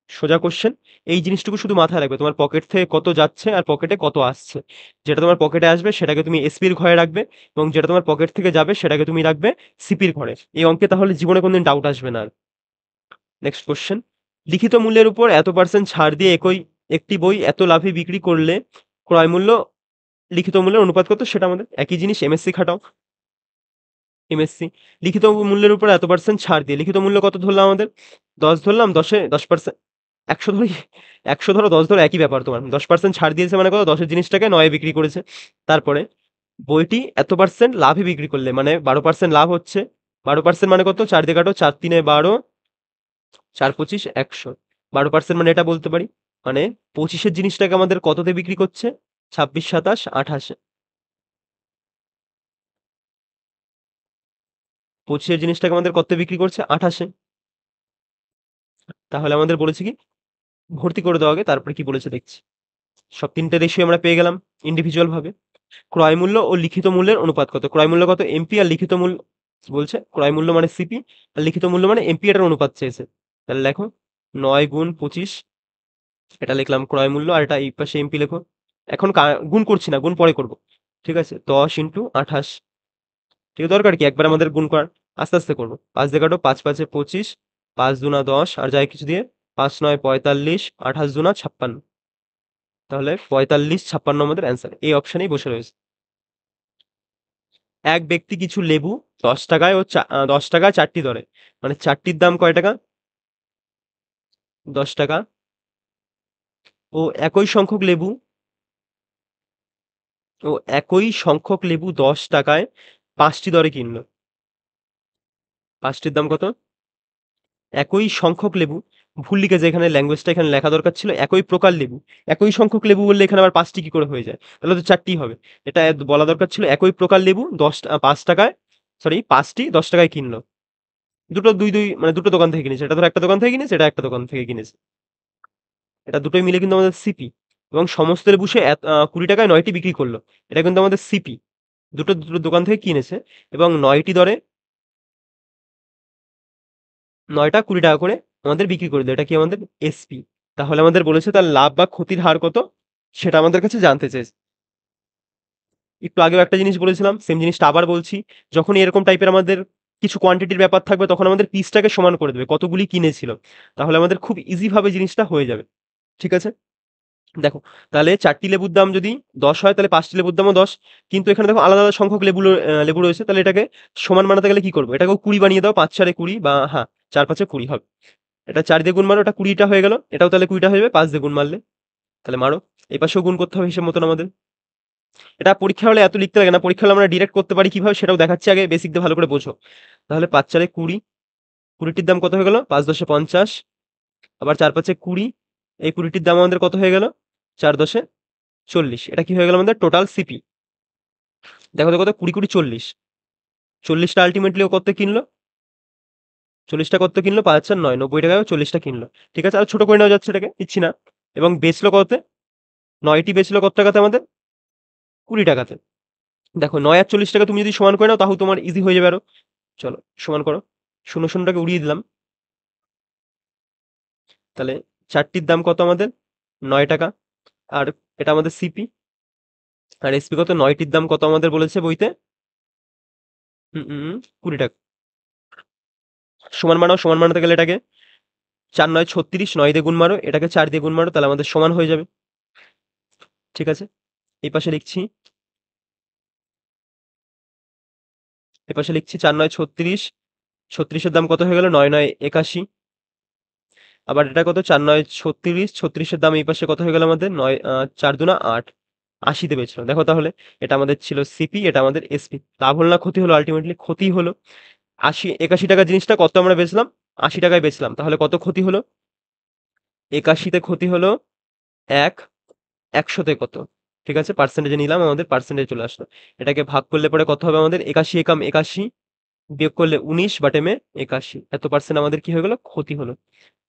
সোজা কোশ্চেন। এই জিনিসটুকু শুধু মাথায় রাখবে, তোমার পকেট থেকে কত যাচ্ছে আর পকেটে কত আসছে। যেটা তোমার পকেটে আসবে সেটাকে তুমি এসপির ঘরে রাখবে, এবং যেটা তোমার পকেট থেকে যাবে সেটাকে তুমি রাখবে সিপির ঘরে। এই অঙ্কে তাহলে জীবনে কোনদিন ডাউট আসবে না আর। Next question. লিখিত মূল্যের উপর এত পার্সেন্ট ছাড় দিয়ে একটি বই এত লাভে বিক্রি করলে ক্রয় মূল্য লিখিত মূল্যের অনুপাত কত? সেটা আমাদের একই জিনিস, এমএসসি খাটাও। এমএসসি লিখিত মূল্যের উপর এত পার্সেন্ট ছাড় দিয়ে, লিখিত মূল্য কত ধরলাম আমাদের? ১০ ধরলাম, ১০ এ ১০%, ১০০ ধরি, ১০০ ধরো ১০ ধরো একই ব্যাপার তোমার। ১০% ছাড় দিয়েছে মানে কত? ১০ এর জিনিসটাকে ৯ এ বিক্রি করেছে। তারপরে বইটি এত পার্সেন্ট লাভে বিক্রি করলে, মানে ১২% লাভ হচ্ছে। ১২% মানে কত? ৪ দিয়ে কাটো, ৪ ৩ ১২, ৪ ২৫ ১০০। ১২% মানে এটা বলতে পারি। মানে ২৫ এর জিনিসটাকে আমাদের কততে বিক্রি করছে? ২৬, ২৭, ২৮ এ। ২৫ এর জিনিসটাকে আমাদের কততে বিক্রি করছে? ২৮ এ। তাহলে আমাদের বলেছে কি? ভর্তি করে দাও আগে, তারপরে কি বলেছে দেখছি। সব ৩ টে রেশিও আমরা পেয়ে গেলাম ইন্ডিভিজুয়াল ভাবে। ক্রয় মূল্য ও লিখিত মূল্যের অনুপাত কত? ক্রয় মূল্য কত? এমপি, আর লিখিত মূল্য বলছে ক্রয় মূল্য মানে সিপি, আর লিখিত মূল্য মানে এমপি, এটার অনুপাত চেয়েছে। তাহলে লেখো ৯ গুণ ২৫, এটা লিখলাম ক্রয় মূল্য, আর এটা এই পাশে এমপি লেখো। এখন গুণ করছি না, গুণ পরে করব। ঠিক আছে? ১০ ইন্টু ২৮। ঠিক আছে? দরকার কি একবার আমাদের গুণ করার? আস্তে, আস্তে করব। ৫ দিয়ে কাটো, ৫ ৫ এ ২৫, ৫ দুনা ১০, আর যায় কিছু দিয়ে, ৫ ৯ ৪৫, ২৮ দুনা ৫৬। তাহলে 45-56 আমাদের অ্যান্সার, এই অপশনেই বসে রয়েছে। এক ব্যক্তি কিছু লেবু 10 টাকায় ও 10 টাকায় 4টি দরে, মানে 4টির দাম কয় টাকা? 10 টাকা। ও একই সংখ্যক লেবু ও একই সংখ্যক লেবু 10 টাকায় 5টি দরে কিনলো। 5টির দাম কত? একই সংখ্যক লেবু, ভুল লিখেছে এখানে, ল্যাঙ্গুয়েজটা এখানে লেখা দরকার ছিল একই প্রকার লেবু। একই সংখ্যক লেবু বললে এখানে আবার 5টি কি করে হয়ে যায়? তাহলে তো 4টিই হবে। এটা বলা দরকার ছিল একই প্রকার লেবু 5 টাকায়, সরি 5টি 10 টাকায় কিনলো। দুটো মানে দুটো দোকান থেকে কিনেছে। এটা ধর একটা দোকান থেকে কিনেছে, এটা একটা দোকান থেকে কিনেছে। এটা দুটোই মিলে কিন্তু আমাদের সিপি। এবং সমস্ত লেবু সে 20 টাকায় 9টি বিক্রি করলো। এটা কিন্তু আমাদের সিপি। দুটো দুটো দোকান থেকে কিনেছে এবং 9টি দরে 9টা 20 টাকা করে আমাদের বিক্রি করে দিল। এটা কি আমাদের এসপি। তাহলে আমাদের বলেছে তার লাভ বা ক্ষতির হার কত, সেটা আমাদের কাছে জানতে চেয়েছে। একটু আগেও একটা জিনিস বলেছিলাম, সেম জিনিসটা আবার বলছি। যখনই এরকম টাইপের আমাদের কিছু কোয়ান্টিটির ব্যাপার থাকবে তখন আমাদের পিসটাকে সমান করে দেবে কতগুলি কিনেছিল। তাহলে আমাদের খুব ইজি ভাবে জিনিসটা হয়ে যাবে। ঠিক আছে? দেখো, তাহলে 4টি লেবুর দাম যদি 10 হয় তাহলে 5টি লেবুর দামও 10। কিন্তু এখানে দেখো আলাদা আলাদা সংখ্যক লেবু রয়েছে। তাহলে এটাকে সমান বানাতে গেলে কি করবো? এটাকেও 20 বানিয়ে দাও। 5 4 20, বা হ্যাঁ 4 5 20 হবে। এটা 4 দিয়ে গুণ মারো, এটা 20টা হয়ে গেল। এটাও তাহলে 20টা হয়ে যাবে 5 দিয়ে গুণ মারলে। তাহলে মারো। এই পাশেও গুণ করতে হবে হিসেব মতন আমাদের। এটা পরীক্ষা হলে এত লিখতে লাগে না। পরীক্ষা হলে আমরা ডিরেক্ট করতে পারি কিভাবে সেটাও দেখাচ্ছি, আগে বেসিক দিয়ে ভালো করে বোঝো। তাহলে 5 4 20, 20টির দাম কত হয়ে গেল? 5 10 50, আবার 4 5 20, এই 20টির দাম আমাদের কত হয়ে গেল? 4 10 40। এটা কি হয়ে গেল আমাদের টোটাল সিপি। দেখো তো কত, 20 20 40। 40টা আলটিমেটলি ও কত কিনলো? 40টা কত কিনলো? 5 4 9, 90 টাকায় 40টা কিনলো। ঠিক আছে, আর ছোট করে নেওয়া যাচ্ছে, এটাকে ইচ্ছি না। এবং বেচলো কততে? 9টি বেচলো কত টাকাতে আমাদের? 20 টাকাতে। দেখো 9 আর 40 টাকা তুমি যদি সমান করে নাও তাহলে তোমার ইজি হয়ে যাবে আরো। চলো সমান করো। শূন্য শূন্যটাকে উড়িয়ে দিলাম। তাহলে 4টির দাম কত আমাদের? 9 টাকা। আর এটা আমাদের সিপি। আর এসপি কত? 9টির দাম কত আমাদের বলেছে বইতে? 20 টাকা। সমান বানাও। সমান বানাতে গেলে এটাকে 4 9 36, 9 দিয়ে গুণ মারো, এটাকে 4 দিয়ে গুণ মারো, তাহলে আমাদের সমান হয়ে যাবে। ঠিক আছে? এই পাশে লিখছি, 4 9 36। 36-এর দাম কত হয়ে গেল? 9 9 81। আবার এটা কত? 4 9 36। 36-এর দাম এই পাশে কত হয়ে গেল আমাদের? 4 দুনা 8। 80 তে বেচলো। দেখো তাহলে এটা আমাদের ছিল সিপি, এটা আমাদের এসপি। লাভ হলো না ক্ষতি হলো? আল্টিমেটলি ক্ষতি হলো। 81 টাকার জিনিসটা কত আমরা বেচলাম? 80 টাকায় বেচলাম। তাহলে কত ক্ষতি হলো? 81 তে ক্ষতি হলো 1। 100 তে কত? ঠিক আছে, পার্সেন্টেজে নিলাম, আমাদের পার্সেন্টেজ চলে আসলো। এটাকে ভাগ করলে পরে কত হবে আমাদের? 81 একাম 81, বিয়োগ করলে 19/মে 81। এত পার্সেন্ট আমাদের কি হয়ে গেল? ক্ষতি হলো।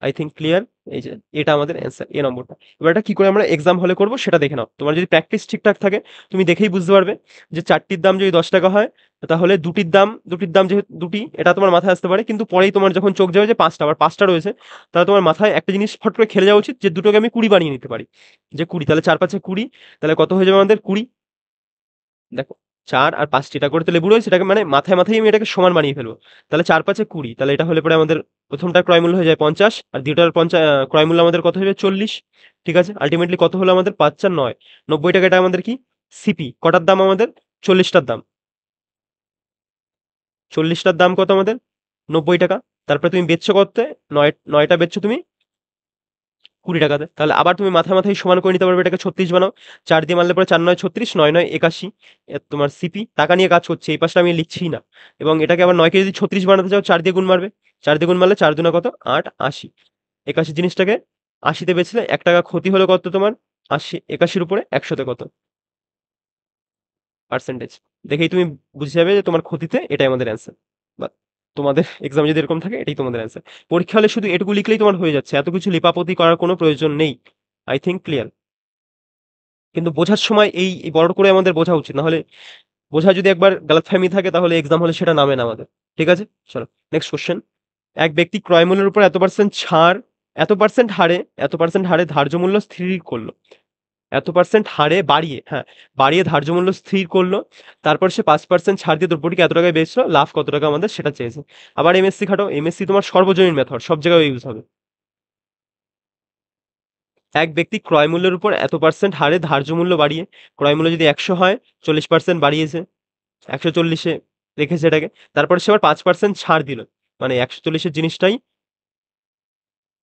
I think clear. এই যে এটা আমাদের অ্যান্সার, এ নম্বরটা। এবার এটা কি করে আমরা এক্সাম হলে করব সেটা দেখে নাও। তোমার যদি প্র্যাকটিস ঠিকঠাক থাকে তুমি দেখেই বুঝতে পারবে যে 4টির দাম যদি 10 টাকা হয় তাহলে দুটির দাম যেহেতু দুটি, এটা তোমার মাথায় আসতে পারে। কিন্তু পরেই তোমার যখন চোখ যাবে যে 5টা, আবার 5টা রয়েছে, তাহলে তোমার মাথায় একটা জিনিস ফট করে খেলে যাওয়া উচিত যে দুটোকে আমি 20 বানিয়ে নিতে পারি। যে 20, তাহলে 4 5 20, তাহলে কত হয়ে যাবে আমাদের? 20। দেখো 4 আর 5টি এটা করে তো লেবু রয়েছে, এটাকে মানে মাথায় মাথায় আমি এটাকে সমান বানিয়ে ফেলবো। তাহলে 4 5 20, তাহলে এটা হলে পরে আমাদের প্রথমটার ক্রয় মূল্য হয়ে যায় 50, আর দ্বিতীয়টার 50 ক্রয় মূল্য আমাদের কত হয়ে যাবে? 40। ঠিক আছে, আলটিমেটলি কত হলো আমাদের? 5 4 9, 90 টাকা। এটা আমাদের কি সিপি। কটার দাম আমাদের? 40টার দাম। 40টার দাম কত আমাদের? 90 টাকা। তারপরে তুমি বেচছো কততে? 9টা বেচছো তুমি 20 টাকাতে। তাহলে আবার তুমি মাথায় মাথায় সমান করে নিতে পারবে, এটাকে 36 বানাও। 4 দিয়ে মারলে পরে 4 9 36, 9 9 81। তোমার সিপি টাকা নিয়ে কাজ করছে, এই পাশটা আমি লিখছিই না। এবং এটাকে আবার 9 কে যদি 36 বানাতে চাও 4 দিয়ে গুণ মারবে। 4 দিয়ে গুণ মারলে 4 দুনা কত? 8 80। 81 জিনিসটাকে 80 তে বেচলে 1 টাকা ক্ষতি হলো কত তোমার? 80। 81-র উপরে 100 তে কত পার্সেন্টেজ? দেখেই তুমি বুঝে যাবে যে তোমার ক্ষতিতে এটাই আমাদের অ্যান্সার। বা তোমাদের এক্সাম যদি এরকম থাকে এটাই তোমাদের অ্যান্সার। পরীক্ষা হলে শুধু এটুকু লিখলেই তোমার হয়ে যাচ্ছে, এত কিছু লিপাপতি করার কোনো প্রয়োজন নেই। I think clear. কিন্তু বোঝার সময় এই বড় করে আমাদের বোঝা উচিত, না হলে বোঝা যদি একবার গালতফাহমি থাকে তাহলে এক্সাম হলে সেটা নামে না আমাদের। ঠিক আছে, চলো নেক্সট কোশ্চেন। এক ব্যক্তি ক্রয় মূল্যের উপর এত% ছাড়, এত% হারে ধার্য মূল্য স্থির করলো। এত% হারে বাড়িয়ে, হ্যাঁ, বাড়িয়ে ধার্য মূল্য স্থির করলো। তারপর সে 5% ছাড় দিয়ে দ্রব্যটিকে এত টাকায় বেচলো, লাভ কত টাকা আমাদের সেটা চেয়েছে। আবার এমএসসি খাটো। এমএসসি তোমার সর্বজনীন মেথড, সব জায়গায় ইউজ হবে। এক ব্যক্তি ক্রয় মূল্যের উপর এত% হারে ধার্য মূল্য বাড়িয়ে ক্রয় মূল্য যদি 100 হয় 40% বাড়িয়েছে, 140-এ রেখেছে এটাকে। তারপরে সে আবার 5% ছাড় দিল। মানে 140-এর জিনিসটাই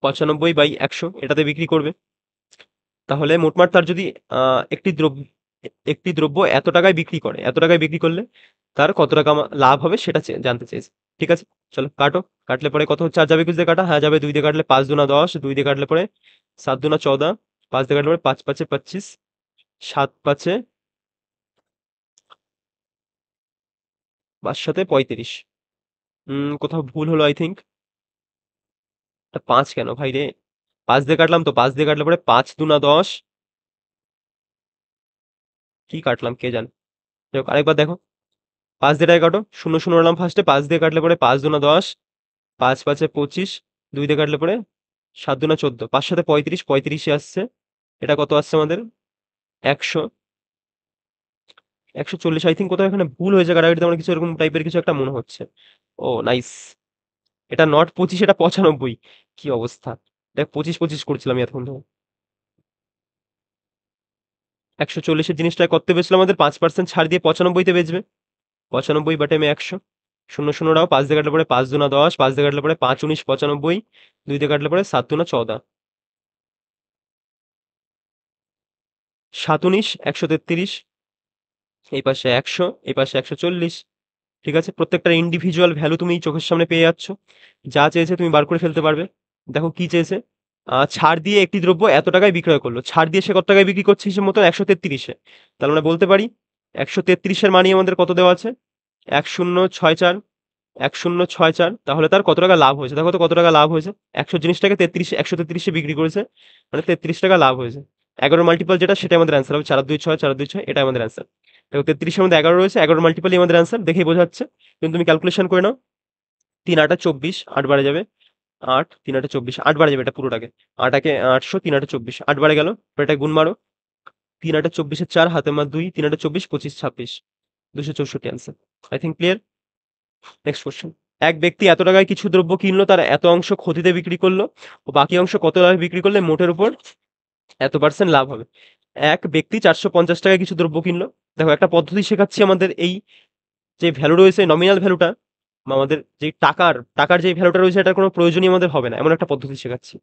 95/100 এটাতে বিক্রি করবে। তাহলে মোটমাট তার যদি আ একটি দ্রব্য একটি দ্রব্য এত টাকায় বিক্রি করে, এত টাকায় বিক্রি করলে তার কত টাকা লাভ হবে সেটা জানতে চেয়েছে। ঠিক আছে? চলো কাটো। কাটলে পরে কত হচ্ছে? আর যাবে 21 দিয়ে কাটা? হ্যাঁ যাবে। 2 দিয়ে কাটলে 5 দুনা 10, 2 দিয়ে কাটলে পরে 7 দুনা 14, 5 দিয়ে কাটলে পরে 5 5 এ 25, 7 5 এ 5 7 এ 35। কোথাও ভুল হলো আই থিংক। এটা 5 কেন ভাইরে? 5 দিয়ে কাটলাম তো, 5 দিয়ে কাটলে পরে 5 দুনা 10, কি কাটলাম কে জানে? যাই হোক আরেকবার দেখো। 5 দিয়ে এটাকে কাটো। 0 0 নিলাম ফার্স্টে। 5 দিয়ে কাটলে পরে 5 দুনা 10, 5 5 এ 25, 2 দিয়ে কাটলে পরে 7 দুনা 14, 5 7 এ 35, 35 এ আসছে। এটা কত আসছে আমাদের? 100, 140 আই থিংক। কোথাও এখানে ভুল হয়েছে কাটাকাটিতে, আমার কিছু এরকম টাইপের কিছু একটা মনে হচ্ছে। ও নাইস। এটা নট 25, এটা 95। কি অবস্থা! দেখ 25 25 করছিলাম এতক্ষণ ধরে। 140 এর জিনিসটা কত বেচলো আমাদের? 5% ছাড় দিয়ে 95 তে বেচবে। 95/100। 0 0 রাও। 5 দিয়ে কাটলে পরে 5 দুনা 10, 5 দিয়ে কাটলে পরে 5 19 95, 2 দিয়ে কাটলে পরে 7 দুনা 14, 7 19 133, এই পাশে 100, এই পাশে 140। ঠিক আছে? প্রত্যেকটার ইন্ডিভিজুয়াল ভ্যালু তুমি চোখের সামনে পেয়ে যাচ্ছ। যা চেয়েছে তুমি বার করে ফেলতে পারবে। দেখো কি চেয়েছে? ছাড় দিয়ে একটি দ্রব্য এত টাকায় বিক্রয় করলো। ছাড় দিয়ে সে কত টাকায় বিক্রি করছে হিসেব মতো? 133-এ। তাহলে আমরা বলতে পারি 133 এর মানি আমাদের কত দেওয়া আছে? 1064, 1064। তাহলে তার কত টাকা লাভ হয়েছে? দেখো তো কত টাকা লাভ হয়েছে? 100 জিনিসটাকে 133-এ বিক্রি করেছে। মানে 33 টাকা লাভ হয়েছে। 11 মাল্টিপল যেটা সেটাই আমাদের অ্যান্সার হবে। 4 আর 2 6, 4 আর 2 6, এটাই আমাদের অ্যান্সার। দেখো 33 এর মধ্যে 11 রয়েছে, 11 মাল্টিপলই আমাদের অ্যান্সার। দেখেই বোঝা যাচ্ছে। কিন্তু তুমি ক্যালকুলেশন করে নাও। 3 8 24, 8 বারে যাবে। 8 3 8 24, 8 বারে যাবে এটা পুরোটাকে। 8 একে 800, 3 8 24, 8 বারে গেল। এবার এটা গুণ মারো। 3 8 24 এর 4, হাতে মার 2, 3 8 24, 25 26, 264 answer. I think clear. Next question. এক ব্যক্তি এত টাকায় কিছু দ্রব্য কিনলো, তার এত অংশ ক্ষতিতে বিক্রি করলো ও বাকি অংশ কত লাভে বিক্রি করলে মোটের উপর এত% লাভ হবে। এক ব্যক্তি 450 টাকায় কিছু দ্রব্য কিনলো। দেখো একটা পদ্ধতি শেখাচ্ছি আমাদের। এই যে ভ্যালু রয়েছে নমিনাল ভ্যালুটা, বা আমাদের যে টাকার যে ভ্যালুটা রয়েছে এটার কোনো প্রয়োজনই আমাদের হবে না, এমন একটা পদ্ধতি শেখাচ্ছি।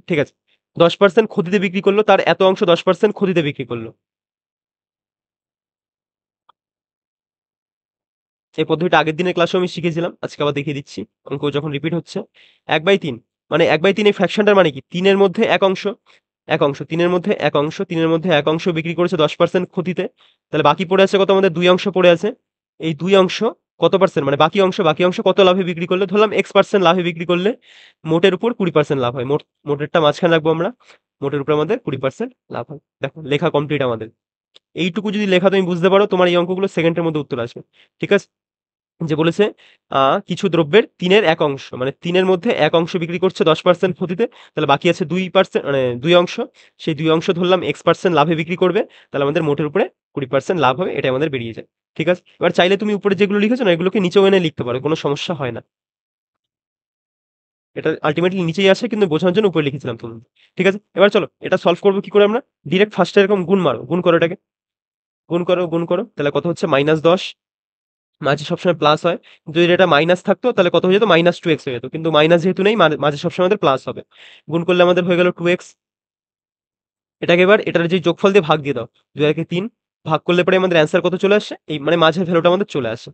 ঠিক আছে। 10% ক্ষতিতে বিক্রি করলো, তার এত অংশ 10% ক্ষতিতে বিক্রি করলো। এই পদ্ধতিটা আগের দিনের ক্লাসেও আমি শিখিয়েছিলাম, আজকে আবার দেখিয়ে দিচ্ছি। অঙ্ক যখন রিপিট হচ্ছে 1/3, মানে 1/3 এই ফ্র্যাকশনটার মানে কি? 3-এর মধ্যে এক অংশ, এক অংশ 3-এর মধ্যে এক অংশ, 3-এর মধ্যে এক অংশ বিক্রি করেছে 10% ক্ষতিতে। তাহলে বাকি পড়ে আছে কত? আমাদের 2 অংশ পড়ে আছে। এই 2 অংশ কত পার্সেন্ট, মানে বাকি অংশ কত লাভে বিক্রি করলে? ধরলাম X% লাভে বিক্রি করলে মোটের উপর 20% লাভ হয়। মোটেরটা মাঝখানে রাখবো আমরা। মোটের উপর আমাদের 20% লাভ হয়। দেখো লেখা কমপ্লিট আমাদের। এইটুকু যদি লেখা তুমি বুঝতে পারো, তোমার এই অঙ্কগুলো সেকেন্ডের মধ্যে উত্তর আসবে। ঠিক আছে? যে বলেছে কিছু দ্রব্যের 3-এর 1 অংশ, মানে 3-এর মধ্যে 1 অংশ বিক্রি করছে 10% ক্ষতিতে। তাহলে বাকি আছে 2%, মানে 2 অংশ। সেই 2 অংশ ধরলাম X% লাভে বিক্রি করবে। তাহলে আমাদের মোটের উপরে 20% লাভ হবে। এটাই আমাদের বেরিয়ে যায়। ঠিক আছে? এবার চাইলে তুমি উপরে যেগুলো লিখেছো না এগুলোকে নিচেও এনে লিখতে পারো। কোনো সমস্যা হয় না। এটা আল্টিমেটলি নিচেই আছে কিন্তু বোঝানোর জন্য উপরে লিখেছিলাম তুমি। ঠিক আছে? এবার চলো এটা সলভ করব কি করে আমরা? ডিরেক্ট ফার্স্টে এরকম গুণ মারো। গুণ করো এটাকে। গুণ করো, গুণ করো। তাহলে কত হচ্ছে? -10। মাঝে সবসময় প্লাস হয়। যদি এটা মাইনাস থাকতো তাহলে কত হয়ে যেত? -2x হয়ে যেত। কিন্তু মাইনাস যেহেতু নেই, মাঝে সবসময় আমাদের প্লাস হবে। গুণ করলে আমাদের হয়ে গেল 2x। এটাকে এবার এটার যে যোগফল দিয়ে ভাগ দিয়ে দাও। 2 আর একে 3, ভাগ করলে পরে আমাদের অ্যান্সার কত চলে আসে? এই মানে মাঝের ভ্যালুটা আমাদের চলে আসে।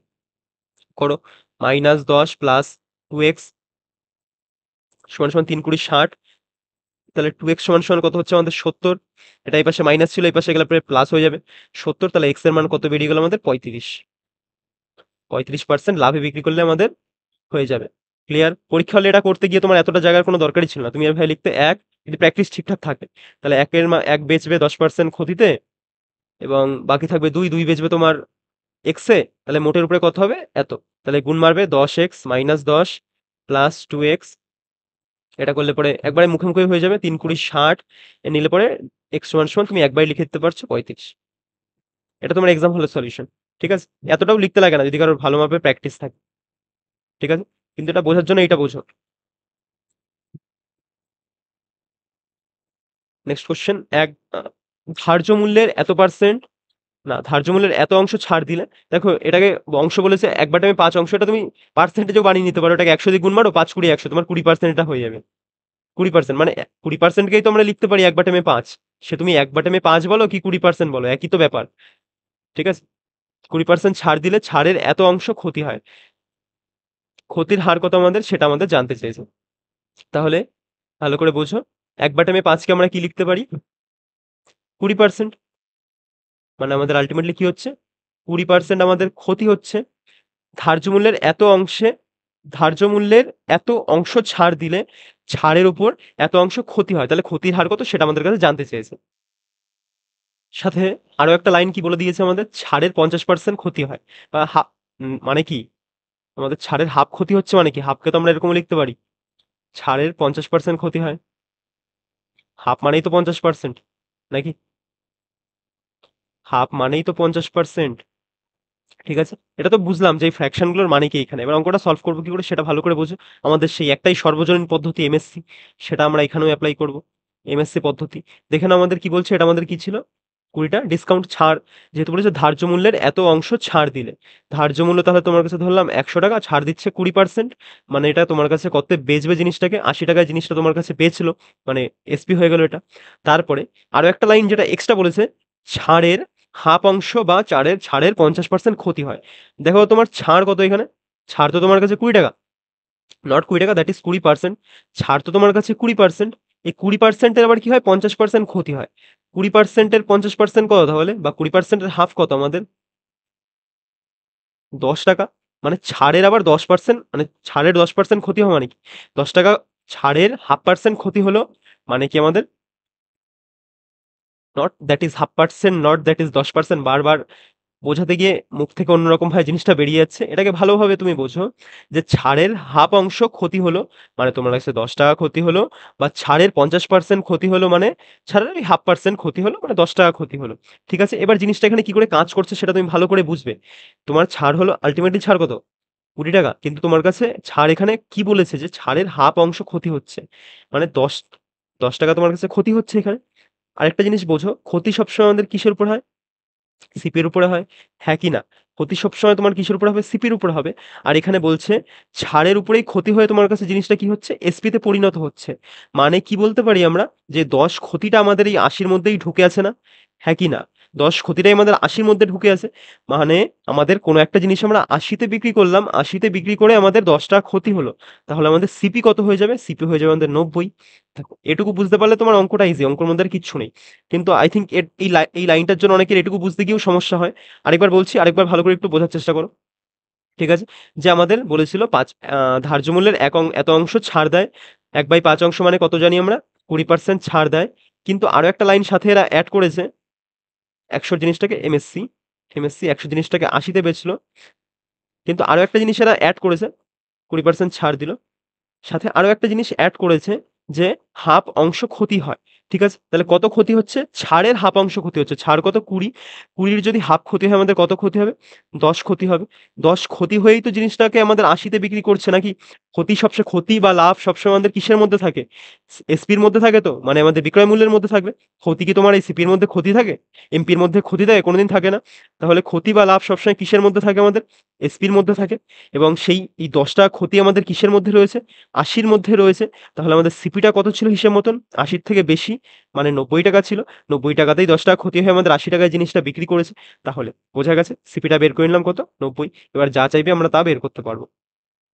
করো। -10 প্লাস 2x সমান সমান 3 কুড়ি 60। তাহলে 2x সমান সমান কত হচ্ছে আমাদের? 70। এটা এই পাশে মাইনাস ছিল, এই পাশে গেলে পরে প্লাস হয়ে যাবে 70। তাহলে x এর মান কত বেরিয়ে গেল আমাদের? 35। 35% লাভে বিক্রি করলে আমাদের হয়ে যাবে। ক্লিয়ার? পরীক্ষা হলে এটা করতে গিয়ে তোমার এতটা জায়গার কোনো দরকারই ছিল না। তুমি এভাবে লিখতে 1, যদি প্র্যাকটিস ঠিকঠাক থাকে। তাহলে 1 বেচবে 10% ক্ষতিতে এবং বাকি থাকবে 2, 2 বেচবে তোমার x এ। তাহলে মোটের উপরে কত হবে? এত। তাহলে গুণ মারবে 10x -10 প্লাস 2x। এটা করলে পরে একবারে মুখে মুখে হয়ে যাবে। 3 কুড়ি 60 এ নিলে পরে x সমান সমান তুমি একবারে লিখে দিতে পারছো 35। এটা তোমার এক্সাম হলের সলিউশন। ঠিক আছে? এতটাও লিখতে লাগে না যদি কারোর ভালো মাপে প্র্যাকটিস থাকে। ঠিক আছে? কিন্তু এটা বোঝার জন্য এইটা বোঝো। নেক্সট কোশ্চেন, ধার্য মূল্যের এত পার্সেন্ট, না ধার্য মূল্যের এত অংশ ছাড় দিলে, দেখো এটাকে অংশ বলেছে, এক বাটামে 5 অংশ, এটা তুমি পার্সেন্টেজেও বানিয়ে নিতে পারো, এটাকে 100 দিয়ে গুণ মারো, 5 20 100, তোমার 20% এটা হয়ে যাবে। 20% মানে 20%কেই তো আমরা লিখতে পারি এক বাটামে 5, সে তুমি এক বাটামে 5 বলো কি 20% বলো, একই তো ব্যাপার। ঠিক আছে, 20% ছাড় দিলে ছাড়ের এত অংশ ক্ষতি হয়, ক্ষতির হার কত আমাদের সেটা আমাদের জানতে চেয়েছে। তাহলে ভালো করে বোঝো, এক বাটামে 5কে আমরা কি লিখতে পারি, 20%। মানে আমাদের আলটিমেটলি কি হচ্ছে, 20% আমাদের ক্ষতি হচ্ছে। ধার্য মূল্যের এত অংশে, ধার্য মূল্যের এত অংশ ছাড় দিলে ছাড়ের উপর এত অংশ ক্ষতি হয়, তাহলে ক্ষতির হার কত সেটা আমাদের কাছে জানতে চেয়েছে। সাথে আরো একটা লাইন কি বলে দিয়েছে আমাদের, ছাড়ের 50% ক্ষতি হয়, বা মানে কি, আমাদের ছাড়ের হাফ ক্ষতি হচ্ছে, মানে কি হাফকে তো আমরা এরকম লিখতে পারি, ছাড়ের 50% ক্ষতি হয়, হাফ মানেই তো 50%, নাকি, হাফ মানেই তো 50%। ঠিক আছে, এটা তো বুঝলাম যে এই ফ্র্যাকশন গুলোর মানে কি এখানে, এবার অঙ্কটা সলভ করবো কি করে সেটা ভালো করে বোঝো। আমাদের সেই একটাই সর্বজনীন পদ্ধতি এমএসসি, সেটা আমরা এখানেও অ্যাপ্লাই করব, এমএসসি পদ্ধতি। দেখে নাও আমাদের কি বলছে, এটা আমাদের কি ছিল, 20টা ডিসকাউন্ট ছাড়, যেহেতু বলেছে ধার্য মূল্যের এত অংশ ছাড় দিলে, ধার্য মূল্য তাহলে তোমার কাছে ধরলাম 100 টাকা, ছাড় দিচ্ছে 20%, মানে এটা তোমার কাছে কত বেচবে জিনিসটাকে, 80 টাকায় জিনিসটা তোমার কাছে বেচলো, মানে এসপি হয়ে গেল এটা। তারপরে আরো একটা লাইন যেটা এক্সট্রা বলেছে, ছাড়ের হাফ অংশ বা ছাড়ের 50% ক্ষতি হয়। দেখো তোমার ছাড় কত এখানে, ছাড় তো তোমার কাছে 20 টাকা, নট 20 টাকা, দ্যাট ইজ 20%, ছাড় তো তোমার কাছে 20%, এই 20%-এর আবার কি হয়, 50% ক্ষতি হয়। 20%-এর 50% কত তাহলে, বা 20%-এর হাফ কত আমাদের, 10 টাকা। মানে ছাড়ের আবার 10%, মানে ছাড়ের 10% ক্ষতি হয় মানে কি, 10 টাকা ছাড়ের হাফ পার্সেন্ট ক্ষতি হলো, মানে কি আমাদের, not that is half percent, not that is 10%, বারবার বোঝাতে গিয়ে মুখ থেকে অন্যরকম ভাবে জিনিসটা বেরিয়ে যাচ্ছে, এটাকে ভালোভাবে তুমি বোঝো, যে ছাড়ের হাফ অংশ ক্ষতি হলো, মানে তোমার কাছে 10 টাকা ক্ষতি হলো, বা ছাড়ের 50% ক্ষতি হলো, মানে ছাড়ের ওই হাফ পার্সেন্ট ক্ষতি হলো, মানে 10 টাকা ক্ষতি হলো। ঠিক আছে, এবার জিনিসটা এখানে কি করে কাজ করছে সেটা তুমি ভালো করে বুঝবে। তোমার ছাড় হলো আলটিমেটলি ছাড় কত, 20 টাকা, কিন্তু তোমার কাছে ছাড় এখানে কি বলেছে, যে ছাড়ের হাফ অংশ ক্ষতি হচ্ছে, মানে 10 টাকা তোমার কাছে ক্ষতি হচ্ছে এখানে। আরেকটা জিনিস বোঝো, ক্ষতি সবসময় আমাদের কিসের উপর হয়, সিপির উপরে হয়, হ্যাঁ কি না? ক্ষতি সবসময় তোমার কিসের উপরে হবে, সিপির উপরে হবে। আর এখানে বলছে ছাড়ের উপরেই ক্ষতি হয়ে তোমার কাছে জিনিসটা কি হচ্ছে, এসপি তে পরিণত হচ্ছে। মানে কি বলতে পারি আমরা, যে 10 ক্ষতিটা আমাদের এই 80-র মধ্যেই ঢুকে আছে না, হ্যাঁ কি না? 10 ক্ষতিটাই আমাদের 80-র মধ্যে ঢুকে আছে। মানে আমাদের কোনো একটা জিনিস আমরা 80-তে বিক্রি করলাম, 80-তে বিক্রি করে আমাদের 10 টাকা ক্ষতি হলো, তাহলে আমাদের সিপি কত হয়ে যাবে, সিপি হয়ে যাবে আমাদের 90। দেখো এটুকু বুঝতে পারলে তোমার অঙ্কটা ইজি, অঙ্কের মধ্যে আর কিচ্ছু নেই। কিন্তু আই থিংক এই লাইনটার জন্য অনেকের এটুকু বুঝতে গিয়েও সমস্যা হয়। আরেকবার বলছি, আরেকবার ভালো করে একটু বোঝার চেষ্টা করো। ঠিক আছে, যে আমাদের বলেছিল ধার্য মূল্যের এত অংশ ছাড় দেয়, 1/5 অংশ মানে কত জানি আমরা, 20% ছাড় দেয়। কিন্তু আরো একটা লাইন সাথে এরা অ্যাড করেছে, 100 জিনিসটাকে এমএসসি, 100 জিনিসটাকে 80-তে বেচলো, কিন্তু আরো একটা জিনিস এরা অ্যাড করেছে, 20% ছাড় দিল, সাথে আরো একটা জিনিস অ্যাড করেছে, যে হাফ অংশ ক্ষতি হয়। ঠিক আছে, তাহলে কত ক্ষতি হচ্ছে, ছাড়ের হাফ অংশ ক্ষতি হচ্ছে, ছাড় কত 20, 20-র যদি হাফ ক্ষতি হয় আমাদের কত ক্ষতি হবে, 10 ক্ষতি হবে। 10 ক্ষতি হয়েই তো জিনিসটাকে আমাদের 80-তে বিক্রি করছে নাকি। ক্ষতি বা লাভ সবসময় আমাদের কিসের মধ্যে থাকে, এসপির মধ্যে থাকে, তো মানে আমাদের বিক্রয় মূল্যের মধ্যে থাকবে। ক্ষতি কি তোমার এই সিপির মধ্যে ক্ষতি থাকে, এমপির মধ্যে ক্ষতি থাকে, কোনোদিন থাকে না। তাহলে ক্ষতি বা লাভ সবসময় কিসের মধ্যে থাকে, আমাদের এসপির মধ্যে থাকে। এবং সেই এই 10 টাকা ক্ষতি আমাদের কিসের মধ্যে রয়েছে, 80-র মধ্যে রয়েছে। তাহলে আমাদের সিপিটা কত ছিল হিসেব মতন, 80-র থেকে বেশি, মানে 90 টাকা ছিল। 90 টাকাতেই 10 টাকা ক্ষতি হয়ে আমাদের 80 টাকায় জিনিসটা বিক্রি করেছে। তাহলে বোঝা গেছে সিপিটা বের করে নিলাম কত, 90। এবার যা চাইবে আমরা তা বের করতে পারবো।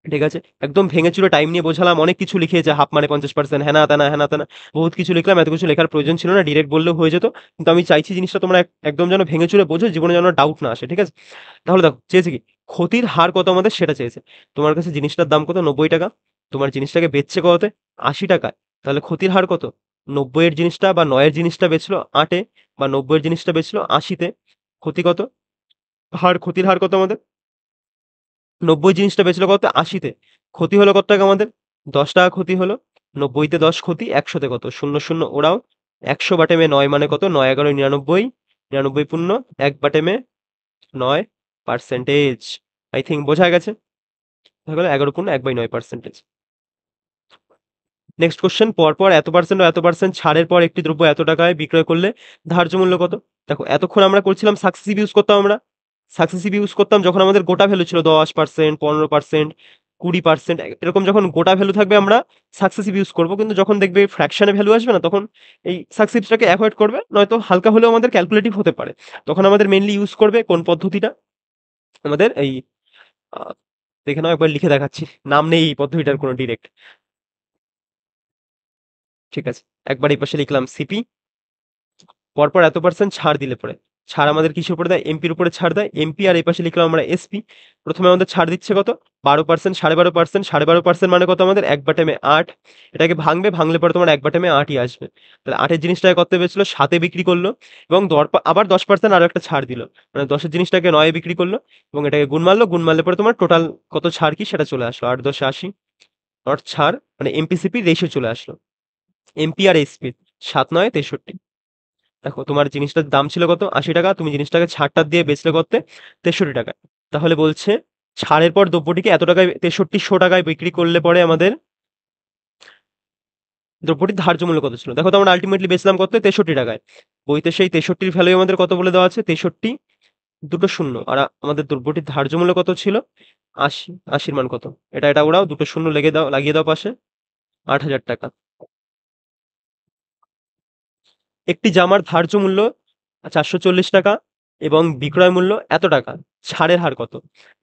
ঠিক আছে, একদম ভেঙে চুরে টাইম নিয়ে বোঝালাম, অনেক কিছু লিখিয়েছে, হাফ মানে 50%, হ্যানা তেনা হ্যানা তেনা, বহুত কিছু লিখলাম, এত কিছু লেখার প্রয়োজন ছিল না, ডিরেক্ট বললেও হয়ে যেত। কিন্তু আমি চাইছি জিনিসটা তোমরা একদম যেন ভেঙে চুরে বোঝো, জীবনে যেন ডাউট না আসে। ঠিক আছে, তাহলে দেখো চেয়েছে কি, ক্ষতির হার কত আমাদের সেটা চেয়েছে। তোমার কাছে জিনিসটার দাম কত, 90 টাকা, তোমার জিনিসটাকে বেচছে কততে, 80 টাকায়। তাহলে ক্ষতির হার কত, 90-এর জিনিসটা বা 9-এর জিনিসটা বেচলো 8-এ, বা 90-এর জিনিসটা বেচলো 80-তে, ক্ষতি কত, ক্ষতির হার কত আমাদের, 90 জিনিসটা বেচলো কত, 80-তে, ক্ষতি হলো কত টাকা আমাদের, 10 টাকা ক্ষতি হলো। 90-তে 10 ক্ষতি, 100-তে কত, শূন্য শূন্য ওরাও, 100 বাটেমে 9 মানে কত, 9 11 99, 99 শূন্য, 1 বাটেমে 9 পার্সেন্টেজ। আই থিঙ্ক বোঝা গেছে, হয়ে গেল 11 পূর্ণ 1/9 পার্সেন্টেজ। নেক্সট কোশ্চেন, পরপর এত পার্সেন্ট ও এত পার্সেন্ট ছাড়ের পর একটি দ্রব্য এত টাকায় বিক্রয় করলে ধার্য মূল্য কত? দেখো এতক্ষণ আমরা করছিলাম সাকসেসিভ ইউজ করতাম, আমরা সাকসেসিভ ইউজ করতাম যখন আমাদের গোটা ভ্যালু ছিল 10%, 15%, 20%, এরকম যখন গোটা ভ্যালু থাকবে আমরা সাকসেসিভ ইউজ করবো, কিন্তু যখন দেখবে ফ্র্যাকশনে ভ্যালু আসবে না তখন এই সাকসেসিভটাকে অ্যাভয়েড করবে, নয়তো হালকা হলেও আমাদের ক্যালকুলেটিভ হতে পারে। তখন আমাদের মেনলি ইউজ করবে কোন পদ্ধতিটা, আমাদের এই দেখে নাও একবার লিখে দেখাচ্ছি, নাম নেই এই পদ্ধতিটার কোনো ডিরেক্ট, ঠিক আছে। একবার এই পাশে লিখলাম সিপি, পরপর এত পার্সেন্ট ছাড় দিলে পরে, ছাড় আমাদের কিসের উপরে দেয়? এমপির উপরে ছাড় দেয়, এমপি, আর এই পাশে লিখলাম আমরা এসপি। প্রথমে আমাদের ছাড় দিচ্ছে কত? 12%, 12.5%, 12.5% মানে কত আমাদের? 1/8। এটাকে ভাঙবে, ভাঙলে পরে তোমার 1/8ই আসবে। তাহলে 8-এর জিনিসটাকে কত বেচলো? 7-এ বিক্রি করলো, এবং আবার 10% আরো একটা ছাড় দিল, মানে 10-এর জিনিসটাকে 9-এ বিক্রি করলো, এবং এটাকে গুণ মারলো, গুণ মারলে পরে তোমার টোটাল কত ছাড় কি সেটা চলে আসলো, 8-10 80। নট ছাড় মানে এমপিসিপি রেশিও চলে আসলো, এমপি আর এসপি, 7-9 63। দেখো তোমার জিনিসটার দাম ছিল কত? 80 টাকা, তুমি জিনিসটাকে ছাড়টা দিয়ে বেচলে কত? 63 টাকায়। তাহলে বলছে ছাড়ের পর দ্রব্যটিকে এত টাকায়, 6300 টাকায় বিক্রি করলে পরে আমাদের দ্রব্যটির ধার্য মূল্য কত ছিল? দেখো তো আমরা আলটিমেটলি বেচলাম কত? 63 টাকায়। বইতে সেই 63-র ভ্যালু আমাদের কত বলে দেওয়া আছে? 63, দুটো শূন্য, আর আমাদের দ্রব্যটির ধার্য মূল্য কত ছিল? 80। 80-র মান কত? এটা ওরাও দুটো শূন্য লেগে দাও, লাগিয়ে দাও পাশে। 8000 টাকা। একটি জামার ধার্য মূল্য 440 টাকা এবং বিক্রয় মূল্য এত টাকা, ছাড়ের হার কত?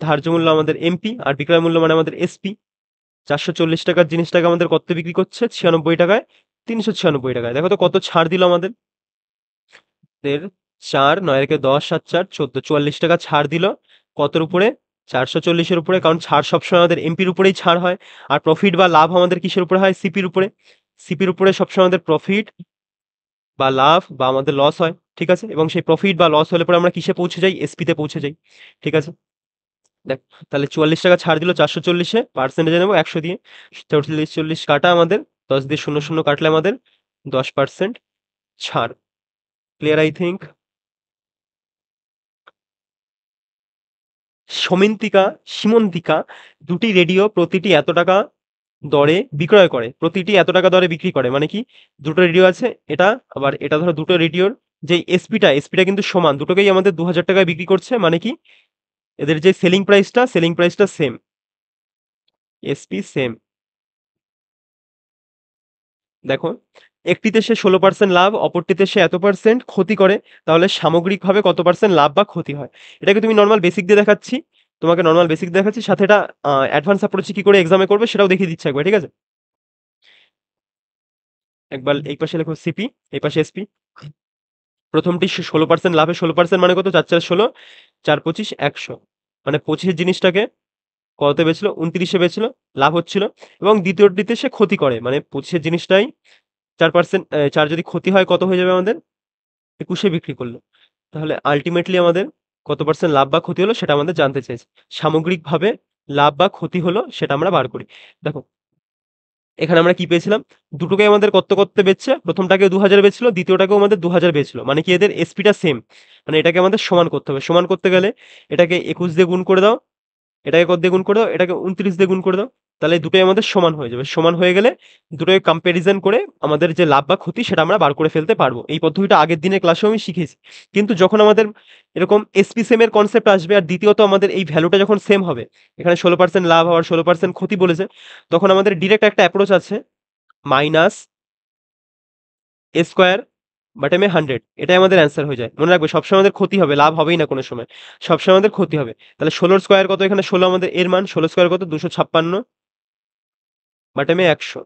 ধার্য মূল্য আমাদের এমপি আর বিক্রয় মূল্য মানে আমাদের এসপি। 440 টাকার জিনিসটাকে আমাদের কত বিক্রি করছে? 96 টাকায়, 396 টাকায়। দেখো তো কত ছাড় দিল আমাদের? 4, 9 একে 10, 7 4 14, 44 টাকা ছাড় দিল। কতর উপরে? 440-এর উপরে, কারণ ছাড় সবসময় আমাদের এমপির উপরেই ছাড় হয়। আর প্রফিট বা লাভ আমাদের কিসের উপরে হয়? সিপির উপরে। সিপির উপরে সবসময় আমাদের প্রফিট বা লাভ বা আমাদের লস হয়, ঠিক আছে। এবং সেই প্রফিট বা লস হলে পরে আমরা কিসে পৌঁছে যাই? এসপি তে পৌঁছে যাই, ঠিক আছে। দেখ, তাহলে 44 টাকা ছাড় দিল 440-এ, পার্সেন্টেজে নেবো 100 দিয়ে। 40 কাটা আমাদের, 10 দিয়ে 0 0 কাটলে আমাদের 10% ছাড়। Clear I think. Samintika, Simantika দুটি রেডিও প্রতিটি এত টাকা দরে বিক্রয় করে, প্রতিটি এত টাকা দরে বিক্রি করে, মানে কি? দুটো রেডিও আছে, এটা আবার এটা, ধরো দুটো রেডিওর যে এসপিটা কিন্তু সমান, দুটোকেই আমাদের 2000 টাকায় বিক্রি করছে, মানে কি? এদের যে সেলিং প্রাইসটা সেম, এসপি সেম। দেখো, একটিতে সে 16% লাভ, অপরটিতে সে এত পার্সেন্ট ক্ষতি করে, তাহলে সামগ্রিকভাবে কত পার্সেন্ট লাভ বা ক্ষতি হয়? এটাকে তুমি নর্মাল বেসিক দিয়ে দেখাচ্ছি, তোমাকে নর্মাল বেসিক দেখাচ্ছি, সাথে এটা অ্যাডভান্স অ্যাপ্রোচে কি করে এক্সামে করবে সেটাও দেখিয়ে দিচ্ছি একবার, ঠিক আছে। একবার এই পাশে লেখো সিপি, এই পাশে এসপি। প্রথমটি 16% লাভে, 16% মানে কত? 4 4 16, 4 25 100, মানে 25-এর জিনিসটাকে কততে বেচলো? 29-এ বেচলো, লাভ হচ্ছিল। এবং দ্বিতীয়টিতে সে ক্ষতি করে, মানে 25-এর জিনিসটাই 4%, 4 যদি ক্ষতি হয় কত হয়ে যাবে আমাদের? 21-এ বিক্রি করলো। তাহলে আল্টিমেটলি আমাদের কত পার্সেন্ট লাভ বা ক্ষতি হলো সেটা আমাদের জানতে চাইছে। সামগ্রিকভাবে লাভ বা ক্ষতি হলো সেটা আমরা বার করি। দেখো, এখানে আমরা কি পেয়েছিলাম? দুটোকে আমাদের কত বেচছে? প্রথমটাকে 2000 বেচছিল, দ্বিতীয়টাকেও আমাদের 2000 বেচলো, মানে কি এদের এসপিটা সেম, মানে এটাকে আমাদের সমান করতে হবে। সমান করতে গেলে এটাকে 21 দিয়ে গুণ করে দাও, এটাকে কত দিয়ে গুণ করে দাও? এটাকে 29 দিয়ে গুণ করে দাও। তাহলে দুটোই আমাদের সমান হয়ে যাবে। সমান হয়ে গেলে দুটোকে কম্প্যারিজন করে আমাদের যে লাভ বা ক্ষতি সেটা আমরা বার করে ফেলতে পারবো। এই পদ্ধতিটা আগের দিনের ক্লাসেও আমি শিখিয়েছি। কিন্তু যখন আমাদের এরকম এসপি সেম এর কনসেপ্ট আসবে, আর দ্বিতীয়ত আমাদের এই ভ্যালুটা যখন সেম হবে, এখানে 16% লাভ আর 16% ক্ষতি বলেছে, তখন আমাদের ডিরেক্ট একটা অ্যাপ্রোচ আছে, মাইনাস এ স্কোয়ার বাট এম এ 100, এটাই আমাদের অ্যান্সার হয়ে যায়। মনে রাখবে সবসময় আমাদের ক্ষতি হবে, লাভ হবেই না কোনো সময়, সবসময় আমাদের ক্ষতি হবে। তাহলে 16 স্কোয়ার কত? এখানে 16 আমাদের এর মান, 16 স্কোয়ার কত? 256 বাট এম এ 100,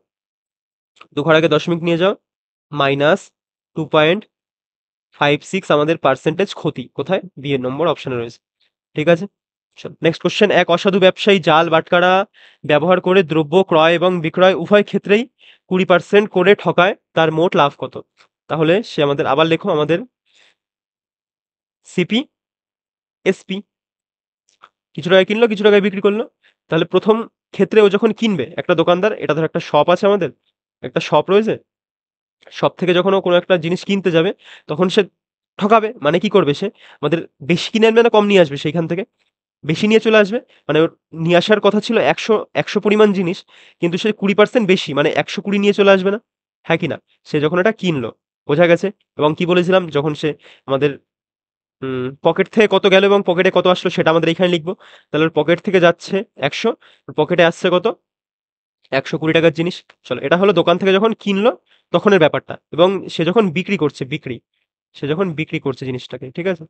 দু ঘর আগে দশমিক নিয়ে যাও, মাইনাস 2.56 আমাদের পার্সেন্টেজ ক্ষতি, কোথায়? বি এর নম্বর অপশনে রয়েছে, ঠিক আছে। নেক্সট কোশ্চেন, এক অসাধু ব্যবসায়ী জাল বাটখারা ব্যবহার করে দ্রব্য ক্রয় এবং বিক্রয় উভয় ক্ষেত্রেই 20% করে ঠকায়, তার মোট লাভ কত? তাহলে সে আমাদের, আবার লেখো, আমাদের সিপি এসপি, কিছু টাকায় কিনলো, কিছু টাকায় বিক্রি করলো। তাহলে প্রথম ক্ষেত্রে ও যখন কিনবে, একটা দোকানদার, এটা ধর একটা শপ আছে আমাদের, একটা শপ রয়েছে, শপ থেকে যখন ও কোনো একটা জিনিস কিনতে যাবে, তখন সে ঠকাবে, মানে কি করবে? সে আমাদের বেশি কিনে আনবে না কম নিয়ে আসবে সেইখান থেকে? বেশি নিয়ে চলে আসবে, মানে ওর নিয়ে আসার কথা ছিল ১০০ পরিমাণ জিনিস, কিন্তু সে 20% বেশি মানে ১২০ নিয়ে চলে আসবে না? হ্যাঁ কি না? সে যখন এটা কিনলো, বোঝা গেছে? এবং কি বলেছিলাম যখন সে আমাদের পকেট থেকে কত গেল এবং পকেটে কত আসলো সেটা আমাদের এখানে লিখবো। তাহলে ওর পকেট থেকে যাচ্ছে ১০০, ওর পকেটে আসছে কত? ১২০ জিনিস। চলো এটা হলো দোকান থেকে যখন কিনলো তখনের ব্যাপারটা, এবং সে যখন বিক্রি করছে, সে যখন বিক্রি করছে জিনিসটাকে, ঠিক আছে?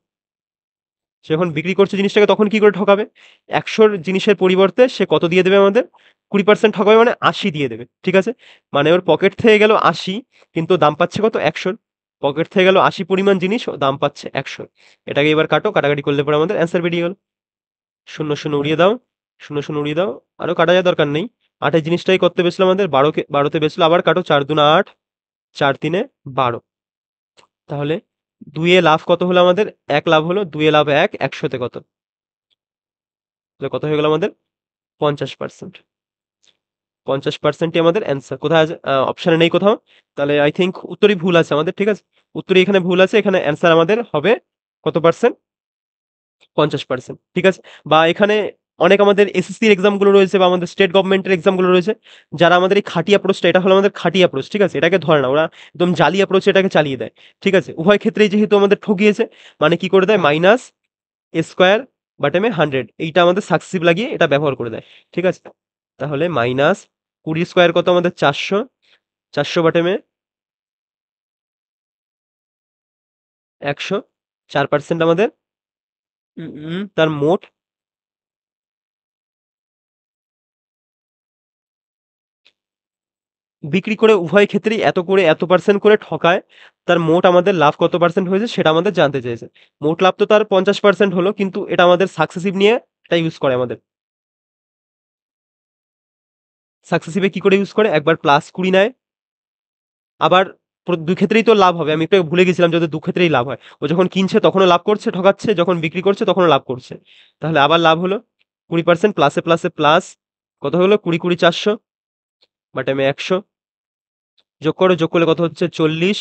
সে যখন বিক্রি করছে জিনিসটাকে তখন কি করে ঠকাবে? ১০০ জিনিসের পরিবর্তে সে কত দিয়ে দেবে আমাদের? 20% ঠকাবে মানে ৮০ দিয়ে দেবে। ঠিক আছে? মানে ওর পকেট থেকে গেল ৮০, কিন্তু দাম পাচ্ছে কত? ১০০। পকেট থেকে গেল ৮০ পরিমাণ জিনিস, ও দাম পাচ্ছে ১০০। এটাকে এবার কাটো, কাটাকাটি করলে পরে আমাদের অ্যান্সার বেরিয়ে গেল। ০, ০ উড়িয়ে দাও, ০, ০ উড়িয়ে দাও। আরো কাটা যাওয়ার দরকার নেই। ৮ এর জিনিসটাই করতে বেচলো আমাদের ১২ তে বেচলো। আবার কাটো, ৪ দুগুণে ৮, ৪ তিনে ১২। তাহলে ২ এ লাভ কত হলো আমাদের? ১ লাভ হলো। ২ এ লাভ ১, ১০০ তে কত? তাহলে কত হয়ে গেল আমাদের? ৫০%। ৫০%ই আমাদের অ্যান্সার। কোথায় আছে? অপশনে নেই কোথাও। তাহলে আই থিংক উত্তরই ভুল আছে আমাদের। ঠিক আছে? উত্তরই এখানে ভুল আছে। এখানে অ্যান্সার আমাদের হবে কত পার্সেন্ট? ৫০%। ঠিক আছে? বা এখানে অনেক আমাদের এসএসসির এক্সাম গুলো রয়েছে বা আমাদের স্টেট গভর্নমেন্টের এক্সাম গুলো রয়েছে। যারা আমাদের এই খাঁটি অ্যাপ্রোচটা, এটা হলো আমাদের খাঁটি অ্যাপ্রোচ। ঠিক আছে? এটাকে ধরে না। ওরা একদম জালি অ্যাপ্রোচে এটাকে চালিয়ে দেয়। ঠিক আছে? উভয় ক্ষেত্রেই যেহেতু আমাদের ঠকিয়েছে, মানে কি করে দেয়? মাইনাস এ স্কোয়ার বাটেমে 100, এইটা আমাদের সাকসেসিভ লাগিয়ে এটা ব্যবহার করে দেয়। ঠিক আছে? তাহলে মাইনাস ২০ স্কোয়ার কত আমাদের? ৪০০। ৪০০ বাটেমে ১০০, ৪% আমাদের তার মোট। বিক্রি করে উভয় ক্ষেত্রেই এত করে এত পার্সেন্ট করে ঠকায়, তার মোট আমাদের লাভ কত পার্সেন্ট হয়েছে সেটা আমাদের জানতে চেয়েছে। মোট লাভ তো তার ৫০% হলো, কিন্তু এটা আমাদের সাকসেসিভ নিয়ে এটা ইউজ করে আমাদের। সাকসেসিভে কি করে ইউজ করে? একবার +২০ নেয়, আবার ২ ক্ষেত্রেই তো লাভ হবে। আমি একটু ভুলে গেছিলাম যে ওদের ২ ক্ষেত্রেই লাভ হয়। ও যখন কিনছে তখনও লাভ করছে, ঠকাচ্ছে, যখন বিক্রি করছে তখনও লাভ করছে। তাহলে আবার লাভ হলো ২০%, প্লাসে প্লাসে প্লাস কত হলো? ২০, ২০, ৪০০ বাটামে ১০০। যোগ করো, যোগ করলে কত হচ্ছে? ৪০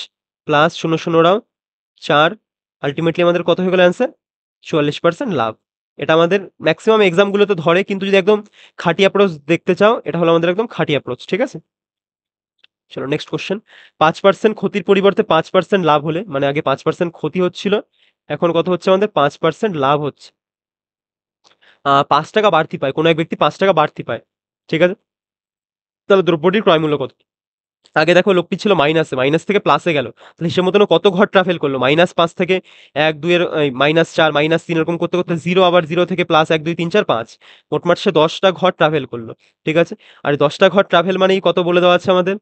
প্লাস ০, ০ ওরাও ৪। আল্টিমেটলি আমাদের কত হয়ে গেল অ্যান্সার? ৪৪% লাভ। এটা আমাদের ম্যাক্সিমাম এক্সাম গুলোতে ধরে, কিন্তু যদি একদম খাঁটি অ্যাপ্রোচ দেখতে চাও, এটা হলো আমাদের একদম খাঁটি অ্যাপ্রোচ। ঠিক আছে? চলো নেক্সট কোয়েশ্চেন। ৫% ক্ষতির পরিবর্তে ৫% লাভ হলে, মানে আগে ৫% ক্ষতি হচ্ছিল, এখন কত হচ্ছে আমাদের? ৫% লাভ হচ্ছে। ৳৫ বাড়তি পায়। কোনো এক ব্যক্তি ৳৫ বাড়তি পায়। ঠিক আছে? তাহলে দ্রব্যটির ক্রয় মূল্য কত? আগে দেখো লোকটি ছিল মাইনাসে, মাইনাস থেকে প্লাসে গেল। তাহলে হিসেব মতন ও কত ঘর ট্রাভেল করলো? -৫ থেকে ১, ২ এর -৪, -৩ এরকম করতে, করতে 0, আবার 0 থেকে +১, ২, ৩, ৪, ৫। মোটমাট সে ১০ টা ঘর ট্রাভেল করলো। ঠিক আছে? আর ১০ টা ঘর ট্রাভেল মানেই কত বলে দেওয়া আছে আমাদের?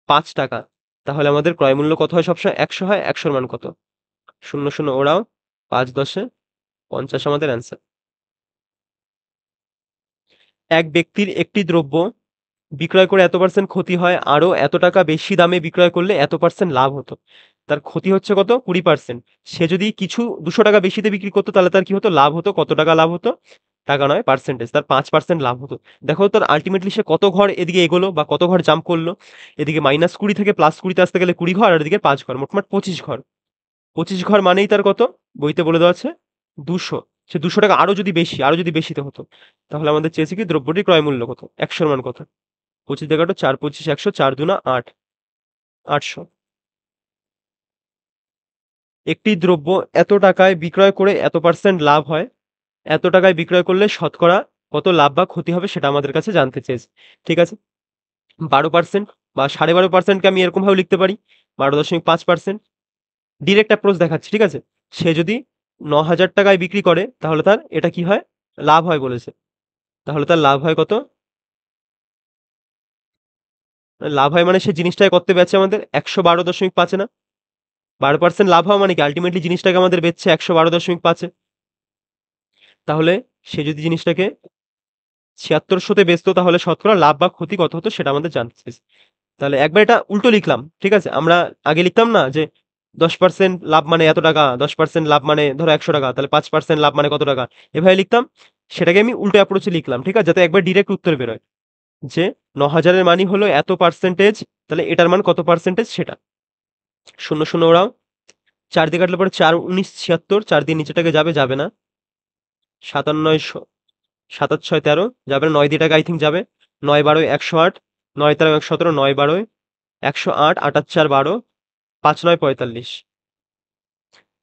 ৳৫। তাহলে আমাদের ক্রয় মূল্য কত হয় সবসময়? ১০০ হয়। ১০০ র মান কত? ০, ০ ওরাও ৫ ১০ এ ৫০ আমাদের অ্যান্সার। এক ব্যক্তির একটি দ্রব্য বিক্রয় করে এত পার্সেন্ট ক্ষতি হয়, আরো এত টাকা বেশি দামে বিক্রয় করলে এত পার্সেন্ট লাভ হতো। তার ক্ষতি হচ্ছে কত? 20%। সে যদি কিছু 200 টাকা বেশিতে বিক্রি করতো তাহলে তার কি হতো? লাভ হতো। কত টাকা লাভ হতো? টাকা নয়, পার্সেন্টেজ। তার 5% লাভ হতো। দেখো তার আল্টিমেটলি সে কত ঘর এদিকে এগোলো বা কত ঘর জাম্প করলো? এদিকে -20 থেকে +20 তে আসতে গেলে 20 ঘর, আর এদিকে 5 ঘর, মোটমাট 25 ঘর। 25 ঘর মানেই তার কত? বইতে বলে দেওয়া আছে 200। সে 200 টাকা আরো যদি বেশি, আরো যদি বেশিতে হতো, তাহলে আমাদের চেয়েছে কি দ্রব্যটির ক্রয় মূল্য কত? 100 র মান কত? 25 দিয়ে কাটো, 4 25 100, 4 দুনা 8, 800। একটি দ্রব্য এত টাকায় বিক্রয় করে এত পার্সেন্ট লাভ হয়, এত টাকায় বিক্রয় করলে শতকরা কত লাভ বা ক্ষতি হবে সেটা আমাদের কাছে জানতে চেয়েছে। ঠিক আছে? 12% বা 12.5%কে আমি এরকম ভাবে লিখতে পারি, 12.5%। ডিরেক্ট অ্যাপ্রোচ দেখাচ্ছি। ঠিক আছে? সে যদি ৯,০০০ টাকায় বিক্রি করে তাহলে তার এটা কি হয়? লাভ হয় বলেছে। তাহলে তার লাভ হয় কত? লাভ হয় মানে সে জিনিসটাকে কত্তে বেচে আমাদের? ১১২.৫ এ না? ১২% লাভ হওয়া মানে কি? আল্টিমেটলি জিনিসটাকে আমাদের বেচছে ১১২.৫ এ। তাহলে সে যদি জিনিসটাকে ৭৬০০ তে বেচতো তাহলে শতকরা লাভ বা ক্ষতি কত হতো সেটা আমাদের জানতে চেয়েছে। তাহলে একবার এটা উল্টো লিখলাম। ঠিক আছে? আমরা আগে লিখতাম না যে ১০% লাভ মানে এত টাকা, ১০% লাভ মানে ধরো ৳১০০, তাহলে ৫% লাভ মানে কত টাকা? এভাবে লিখতাম। সেটাকে আমি উল্টো অ্যাপ্রোচে লিখলাম। ঠিক আছে? যাতে একবার ডিরেক্ট উত্তর বেরোয়। যে ৯,০০০ এর মানই হলো এত পার্সেন্টেজ, তাহলে এটার মান কত পার্সেন্টেজ সেটা। ০, ০ ওরাও ৪ দিয়ে কাটলে পরে ৪ ১৯ ৭৬, ৪ দিয়ে নিচেটাকে যাবে, যাবে না। ৯৭০০ 7 আর 6 13 যাবে না, 9 দিয়ে টাকা আই থিঙ্ক যাবে। 9 12 108, 9 13 117, 9 12 108, 8 আর 4 12, 5 9 45।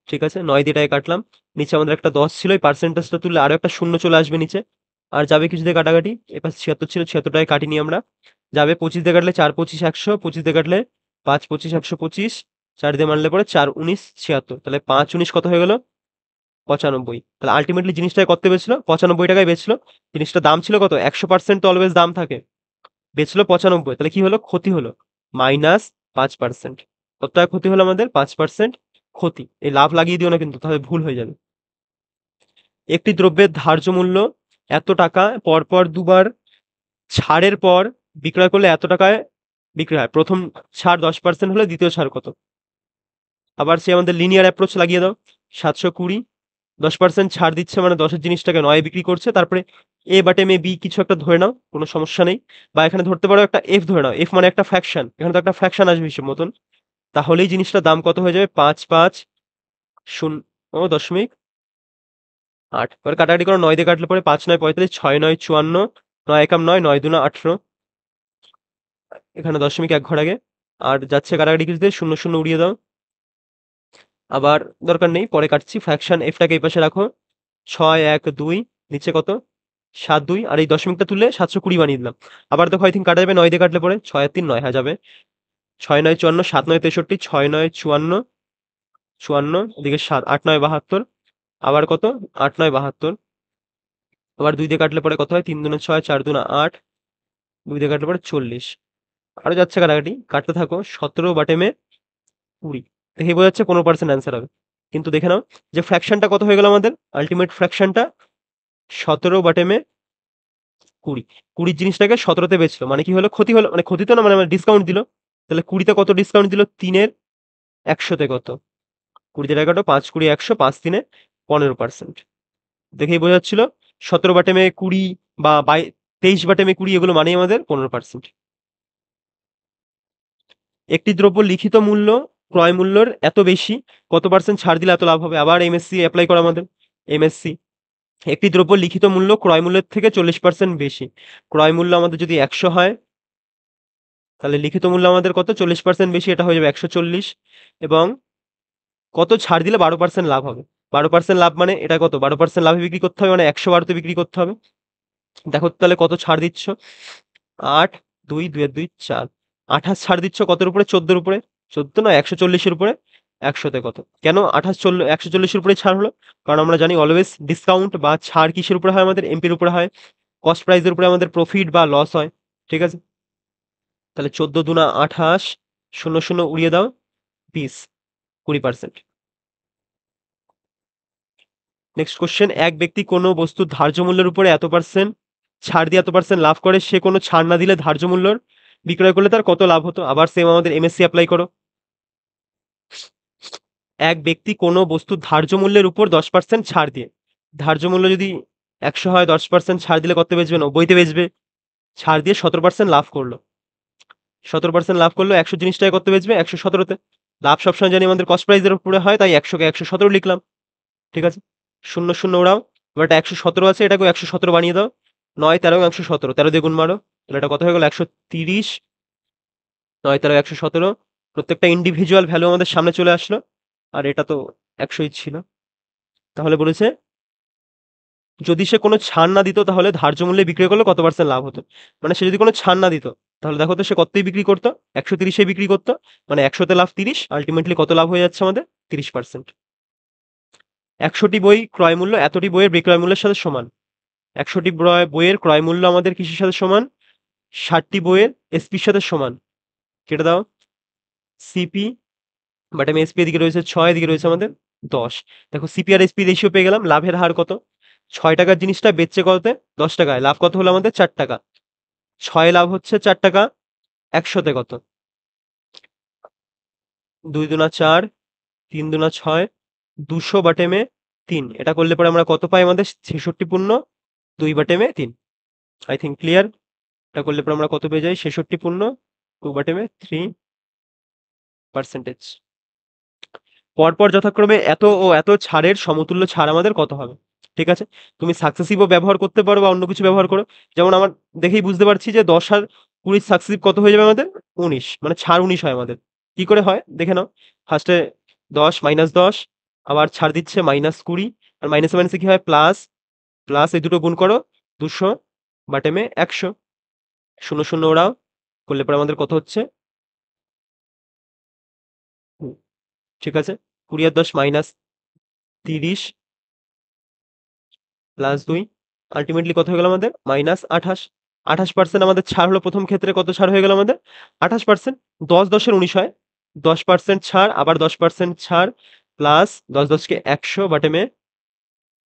ঠিক আছে, 9 দিয়ে টাকা কাটলাম। নিচে আমাদের একটা 10 ছিল, এই পার্সেন্টেজটা তুললে আরো একটা শূন্য চলে আসবে নিচে। আর যাবে কিছু দিয়ে কাটাকাটি, এবার 76 ছিল, 76 টাকা কাটিনি আমরা। যাবে 25 দিয়ে কাটলে 4 25 100, 25 দিয়ে কাটলে 5 25 125, 4 দিয়ে মারলে পরে 4 19 76, তাহলে 5 19 কত হয়ে গেল? 95। তাহলে আলটিমেটলি জিনিসটায় কত বেচলো? 95 টাকায় বেচলো। জিনিসটার দাম ছিল কত? 100% তো অলওয়েজ দাম থাকে, বেচলো 95, তাহলে কি হলো? ক্ষতি হলো -5%। কত টাকা ক্ষতি হলো আমাদের? 5% ক্ষতি। এই লাভ লাগিয়ে দিও না কিন্তু, তাহলে ভুল হয়ে যাবে। একটি দ্রব্যের ধার্য মূল্য এত টাকা, পরপর দুবার ছাড়ের পর বিক্রয় করলে এত টাকায় বিক্রি হয়। প্রথম ছাড় 10% হলে দ্বিতীয় ছাড় কত? আবার সে আমাদের লিনিয়ার অ্যাপ্রোচ লাগিয়ে দাও। 720, 10% ছাড় দিচ্ছে মানে 10 এর জিনিসটাকে 9 বিক্রি করছে। তারপরে এ বাটে মে বি কিছু একটা ধরে নাও, কোনো সমস্যা নেই। বা এখানে ধরতে পারো একটা এফ ধরে নাও, এফ মানে একটা ফ্র্যাকশন, এখানে তো একটা ফ্র্যাকশন আসবে হিসেব মতন। তাহলেই জিনিসটার দাম কত হয়ে যাবে? 5 5 0 দশমিক 8। এবার কাটাকাটি করো, 9 দিয়ে কাটলে পরে 5 9 45, 6 9 54, 9 একাম 9, 9 2 18, এখানে দশমিক 1 ঘর আগে। আর যাচ্ছে কাটাকাটি কিছু দিয়ে, শূন্য শূন্য উড়িয়ে দাও। আবার দরকার নেই, পরে কাটছি। ফ্র্যাকশন এফটাকে এই পাশে রাখো। 6 1 2, নিচে কত? 7 2, আর এই দশমিকটা তুলে 720 বানিয়ে দিলাম। আবার দেখো আই থিঙ্ক কাটা যাবে, 9 দিয়ে কাটলে পরে 6 আর 3 9, হ্যাঁ যাবে। 6 9 54, 7 9 63, 6 9 54 54, এদিকে 7 8 9 72, আবার কত? 8 9 72। আবার 2 দিয়ে কাটলে পরে কত হয়? 3 দুনে 6, 4 দুনে 8, 2 দিয়ে কাটলে পরে 40। আরো যাচ্ছে কাটাকাটি, কাটতে থাকো। 17 বাটে মে 20, দেখে বোঝা যাচ্ছে 15% অ্যান্সার হবে। কিন্তু দেখে নাও যে ফ্র্যাকশনটা কত হয়ে গেল আমাদের, আলটিমেট ফ্র্যাকশনটা 17 বাটে মে 20। 20 জিনিসটাকে 17 তে বেচলো, মানে কি হলো? ক্ষতি হলো, মানে ক্ষতি তো না, মানে ডিসকাউন্ট দিল। তাহলে 20 তে কত ডিসকাউন্ট দিল? 3 এর 100 তে কত? 20 দিয়ে টাকাটা 5 20 100, 5 3 15%। দেখেই বোঝা যাচ্ছিল 17 বাটে মে 20 বা 23 বাটে মে 20, এগুলো মানেই আমাদের 15%। একটি দ্রব্য লিখিত মূল্য ক্রয় মূল্যের এত বেশি, কত পার্সেন্ট ছাড় দিলে এত লাভ হবে? আবার এমএসসি অ্যাপ্লাই করা আমাদের। এমএসসি, একটি দ্রব্য লিখিত মূল্য ক্রয় মূল্যের থেকে 40% বেশি। ক্রয় মূল্য আমাদের যদি 100 হয়, তাহলে লিখিত মূল্য আমাদের কত? 40% বেশি, এটা হয়ে যাবে 140। এবং কত ছাড় দিলে 12% লাভ হবে? 12% লাভ মানে এটা কত? 12% লাভে বিক্রি করতে হবে, মানে 112 তে বিক্রি করতে হবে। দেখো তো তাহলে কত ছাড় দিচ্ছ? 8 2 2 2 4, 28 ছাড় দিচ্ছ কতর উপরে? 14 উপরে। 14 না, 140 এর উপরে। 100 তে কত? কেন 28 140 এর উপরে ছাড় হলো? কারণ আমরা জানি অলওয়েজ ডিসকাউন্ট বা ছাড় কিসের উপরে হয়? আমাদের এমপির উপরে হয়। কস্ট প্রাইসের উপরে আমাদের প্রফিট বা লস হয়। ঠিক আছে, তাহলে 14 দুনা 28, 0 0 উড়িয়ে দাও, 20, 20%। নেক্সট কোশ্চেন, এক ব্যক্তি কোনো বস্তুর ধার্য মূল্যের উপরে এত পার্সেন্ট ছাড় দিয়ে এত পার্সেন্ট লাভ করে, সে কোনো ছাড় না দিলে ধার্য মূল্যর বিক্রয় করলে তার কত লাভ হতো? আবার সেম আমাদের এমএসসি অ্যাপ্লাই করো। এক ব্যক্তি কোনো বস্তুর ধার্য মূল্যের উপর 10% ছাড় দিয়ে, ধার্য মূল্য যদি 100 হয়, 10% ছাড় দিলে কত বেচবে? 90 তে বেচবে। ছাড় দিয়ে 17% লাভ করলো। 17% লাভ করলো, 100 জিনিসটাকে কত বেচবে? 117 তে। লাভ সবসময় জানি আমাদের কস্ট প্রাইসের উপরে হয়, তাই 100 কে 117 লিখলাম। ঠিক আছে, শূন্য শূন্য ওরাও। এবার এটা 117 আছে, এটাকেও 117 বানিয়ে দাও। 9 13 117, 13 দিয়ে গুণ মারো, তাহলে এটা কত হয়ে গেল? 130। 9 13 117, প্রত্যেকটা ইন্ডিভিজুয়াল ভ্যালু আমাদের সামনে চলে আসলো। আর এটা তো 100ই ছিল। তাহলে বলেছে যদি সে কোনো ছাড় না দিত, তাহলে ধার্য মূল্যে বিক্রি করলে কত পার্সেন্ট লাভ হতো? মানে সে যদি কোনো ছাড় না দিত, তাহলে দেখো তো সে কতই বিক্রি করতো? 130 এ বিক্রি করতো, মানে 100 তে লাভ 30, আলটিমেটলি কত লাভ হয়ে যাচ্ছে আমাদের? 30%। 100টি বই ক্রয় মূল্য এতটি বইয়ের বিক্রয় মূল্যের সাথে সমান। 100টি বইয়ের ক্রয় মূল্য আমাদের কিসের সাথে সমান? 60টি বইয়ের এসপির সাথে সমান। কেটে দাও, সিপি বাট আমি এসপি এদিকে রয়েছে 6, এদিকে রয়েছে আমাদের 10। দেখো সিপি আর এসপি রেশিও পেয়ে গেলাম। লাভের হার কত? 6 টাকার জিনিসটা বেচছে কততে? 10 টাকায়। লাভ কত হলো আমাদের? 4 টাকা। 6 লাভ হচ্ছে 4 টাকা, 100তে কত? 2 দুনা 4, 3 দুনা 6, 200 বাটে মে 3। এটা করলে পরে আমরা কত পাই? আমাদের 66 পূর্ণ 2 বাটে মে 3। I think clear. এটা করলে পরে আমরা কত পেয়ে যাই? 66 পূর্ণ 2 বাটে মে 3%। পরপর যথাক্রমে এত ও এত ছাড়ের সমতুল্য ছাড় আমাদের কত হবে? ঠিক আছে? তুমি সাকসেসিভও ব্যবহার করতে পারো বা অন্য কিছু ব্যবহার করো। যেমন আমার দেখেই বুঝতে পারছি যে 10 আর 20 সাকসেসিভ কত হয়ে যাবে আমাদের? 19 মানে ছাড় 19 হয় আমাদের। কি করে হয় দেখে নাও। ফার্স্টে 10 -10 আবার ছাড় দিচ্ছে -20 আর মাইনাসে মাইনাসে কি হয় প্লাস, প্লাস এই দুটো গুণ করো 200 বাটেমে 100 শূন্য শূন্য ওরাও করলে পরে আমাদের কত হচ্ছে? হুম, ঠিক আছে। 20 আর 10 -30 প্লাস 2 আল্টিমেটলি কত হয়ে গেল আমাদের? -28। 28% আমাদের ছাড় হলো প্রথম ক্ষেত্রে কত ছাড় হয়ে গেল আমাদের? 28%। 10 10 এর 19 হয়। 10% ছাড় আবার 10% ছাড় প্লাস 10 10 কে 100 বাটেমে